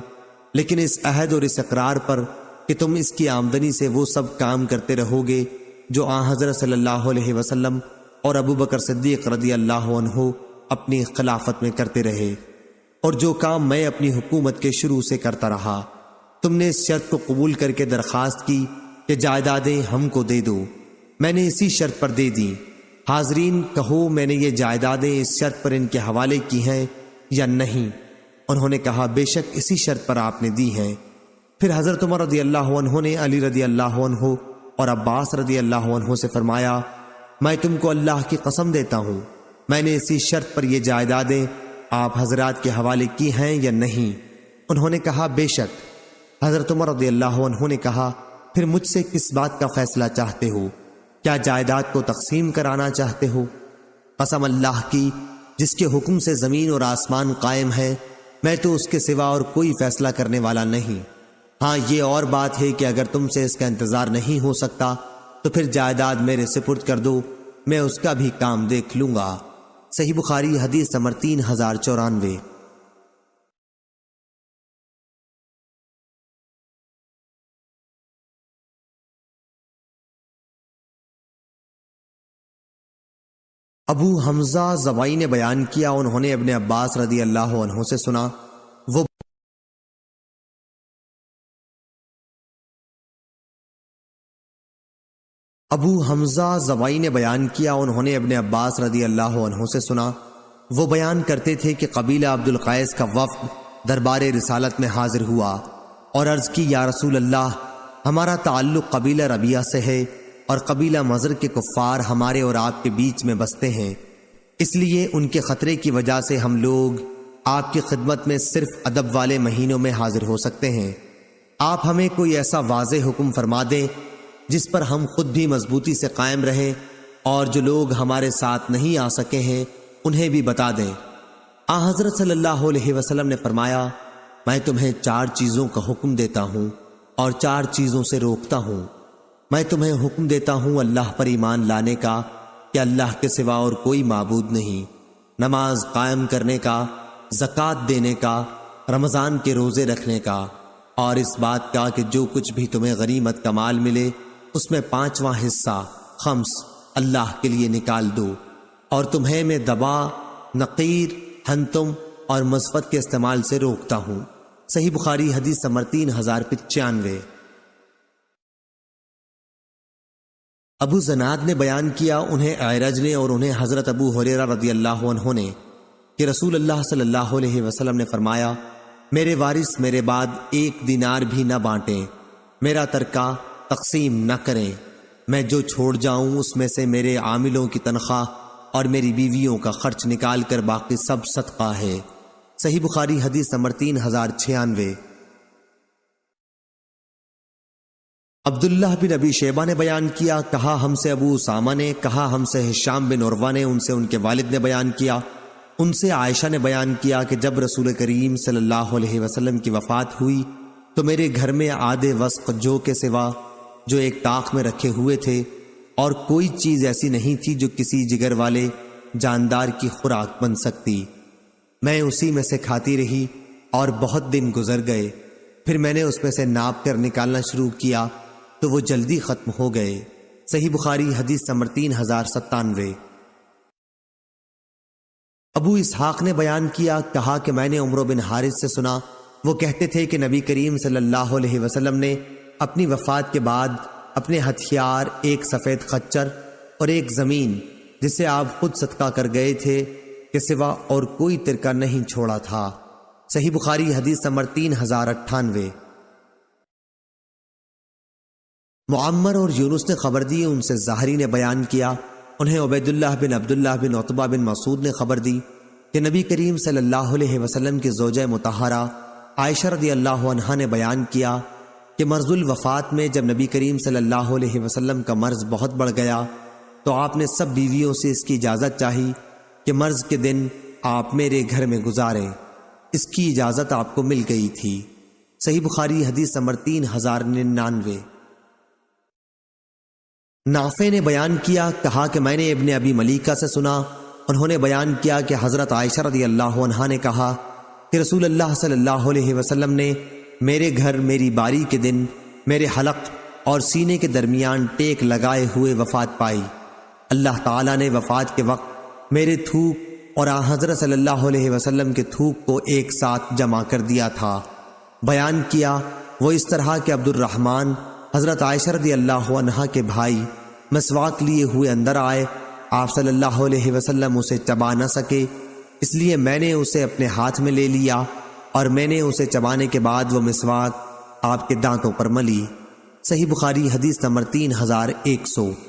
لیکن اس عہد اور اس اقرار پر کہ تم اس کی آمدنی سے وہ سب کام کرتے رہو گے جو آن حضرت صلی اللہ علیہ وسلم اور ابو بکر صدیق رضی اللہ عنہ اپنی خلافت میں کرتے رہے۔ اور جو کام میں اپنی حکومت کے شروع سے کرتا رہا۔ تم نے اس شرط کو قبول کر کے درخواست کی کہ جائیدادیں ہم کو دے دو، میں نے اسی شرط پر دے دی۔ حاضرین کہو میں نے یہ جائیدادیں اس شرط پر ان کے حوالے کی ہیں یا نہیں؟ انہوں نے کہا بے شک اسی شرط پر آپ نے دی ہیں۔ پھر حضرت عمر رضی اللہ عنہ نے علی رضی اللہ عنہ اور عباس رضی اللہ عنہ سے فرمایا میں تم کو اللہ کی قسم دیتا ہوں میں نے اسی شرط پر یہ جائیدادیں آپ حضرات کے حوالے کی ہیں یا نہیں؟ انہوں نے کہا بے شک۔ حضرت عمر رضی اللہ عنہ نے کہا پھر مجھ سے کس بات کا فیصلہ چاہتے ہو؟ کیا جائیداد کو تقسیم کرانا چاہتے ہو؟ قسم اللہ کی جس کے حکم سے زمین اور آسمان قائم ہے، میں تو اس کے سوا اور کوئی فیصلہ کرنے والا نہیں۔ ہاں یہ اور بات ہے کہ اگر تم سے اس کا انتظار نہیں ہو سکتا تو پھر جائیداد میرے سپرد کر دو، میں اس کا بھی کام دیکھ لوں گا۔ صحیح بخاری حدیث نمبر 3094۔ ابو حمزہ زبائی نے بیان کیا انہوں نے ابن عباس رضی اللہ عنہ سے سنا وہ ابو حمزہ زبائی نے بیان کیا انہوں نے ابن عباس رضی اللہ عنہ سے سنا وہ بیان کرتے تھے کہ قبیلہ عبد القیس کا وفد دربار رسالت میں حاضر ہوا اور عرض کی یا رسول اللہ ہمارا تعلق قبیلہ ربیعہ سے ہے اور قبیلہ مضر کے کفار ہمارے اور آپ کے بیچ میں بستے ہیں، اس لیے ان کے خطرے کی وجہ سے ہم لوگ آپ کی خدمت میں صرف ادب والے مہینوں میں حاضر ہو سکتے ہیں۔ آپ ہمیں کوئی ایسا واضح حکم فرما دیں جس پر ہم خود بھی مضبوطی سے قائم رہیں اور جو لوگ ہمارے ساتھ نہیں آ سکے ہیں انہیں بھی بتا دیں۔ حضرت صلی اللہ علیہ وسلم نے فرمایا میں تمہیں 4 چیزوں کا حکم دیتا ہوں اور 4 چیزوں سے روکتا ہوں۔ میں تمہیں حکم دیتا ہوں اللہ پر ایمان لانے کا کہ اللہ کے سوا اور کوئی معبود نہیں، نماز قائم کرنے کا، زکوٰۃ دینے کا، رمضان کے روزے رکھنے کا، اور اس بات کا کہ جو کچھ بھی تمہیں غنیمت کا مال ملے اس میں 5واں حصہ خمس اللہ کے لیے نکال دو، اور تمہیں میں دبا، نقیر، ہنتم اور مصفت کے استعمال سے روکتا ہوں۔ صحیح بخاری حدیث نمبر 3095۔ ابو زناد نے بیان کیا انہیں اعرج نے اور انہیں حضرت ابو ہریرہ رضی اللہ عنہ نے کہ رسول اللہ صلی اللہ علیہ وسلم نے فرمایا میرے وارث میرے بعد 1 دینار بھی نہ بانٹیں، میرا ترکہ تقسیم نہ کریں، میں جو چھوڑ جاؤں اس میں سے میرے عاملوں کی تنخواہ اور میری بیویوں کا خرچ نکال کر باقی سب صدقہ ہے۔ صحیح بخاری حدیث نمبر 3096۔ عبداللہ بن ابی شیبہ نے بیان کیا کہا ہم سے ابو اسامہ نے کہا ہم سے ہشام بن عروہ نے ان سے ان کے والد نے بیان کیا ان سے عائشہ نے بیان کیا کہ جب رسول کریم صلی اللہ علیہ وسلم کی وفات ہوئی تو میرے گھر میں آدھے وسق جو کے سوا جو ایک طاق میں رکھے ہوئے تھے اور کوئی چیز ایسی نہیں تھی جو کسی جگر والے جاندار کی خوراک بن سکتی، میں اسی میں سے کھاتی رہی اور بہت دن گزر گئے، پھر میں نے اس میں سے ناپ کر نکالنا شروع کیا تو وہ جلدی ختم ہو گئے۔ صحیح بخاری حدیث نمبر 3097۔ ابو اسحاق نے بیان کیا کہا کہ میں نے عمرو بن حارث سے سنا وہ کہتے تھے کہ نبی کریم صلی اللہ علیہ وسلم نے اپنی وفات کے بعد اپنے ہتھیار، 1 سفید خچر اور 1 زمین جسے آپ خود صدقہ کر گئے تھے کے سوا اور کوئی ترکہ نہیں چھوڑا تھا۔ صحیح بخاری حدیث نمبر 3098۔ معمر اور یونس نے خبر دی ان سے زہری نے بیان کیا انہیں عبیداللہ بن عبداللہ بن عتبہ بن مسعود نے خبر دی کہ نبی کریم صلی اللہ علیہ وسلم کی زوجہ مطہرہ عائشہ رضی اللہ عنہا نے بیان کیا کہ مرض الوفات میں جب نبی کریم صلی اللہ علیہ وسلم کا مرض بہت بڑھ گیا تو آپ نے سب بیویوں سے اس کی اجازت چاہی کہ مرض کے دن آپ میرے گھر میں گزاریں، اس کی اجازت آپ کو مل گئی تھی۔ صحیح بخاری حدیث نمبر 3099۔ نافع نے بیان کیا کہا کہ میں نے ابن ابی ملیکہ سے سنا انہوں نے بیان کیا کہ حضرت عائشہ رضی اللہ عنہا نے کہا کہ رسول اللہ صلی اللہ علیہ وسلم نے میرے گھر میری باری کے دن میرے حلق اور سینے کے درمیان ٹیک لگائے ہوئے وفات پائی۔ اللہ تعالیٰ نے وفات کے وقت میرے تھوک اور آن حضرت صلی اللہ علیہ وسلم کے تھوک کو ایک ساتھ جمع کر دیا تھا۔ بیان کیا وہ اس طرح کہ عبد الرحمن حضرت عائشہ رضی اللہ عنہا کے بھائی مسواک لیے ہوئے اندر آئے، آپ صلی اللہ علیہ وسلم اسے چبا نہ سکے، اس لیے میں نے اسے اپنے ہاتھ میں لے لیا اور میں نے اسے چبانے کے بعد وہ مسواک آپ کے دانتوں پر ملی۔ صحیح بخاری حدیث نمبر 3100۔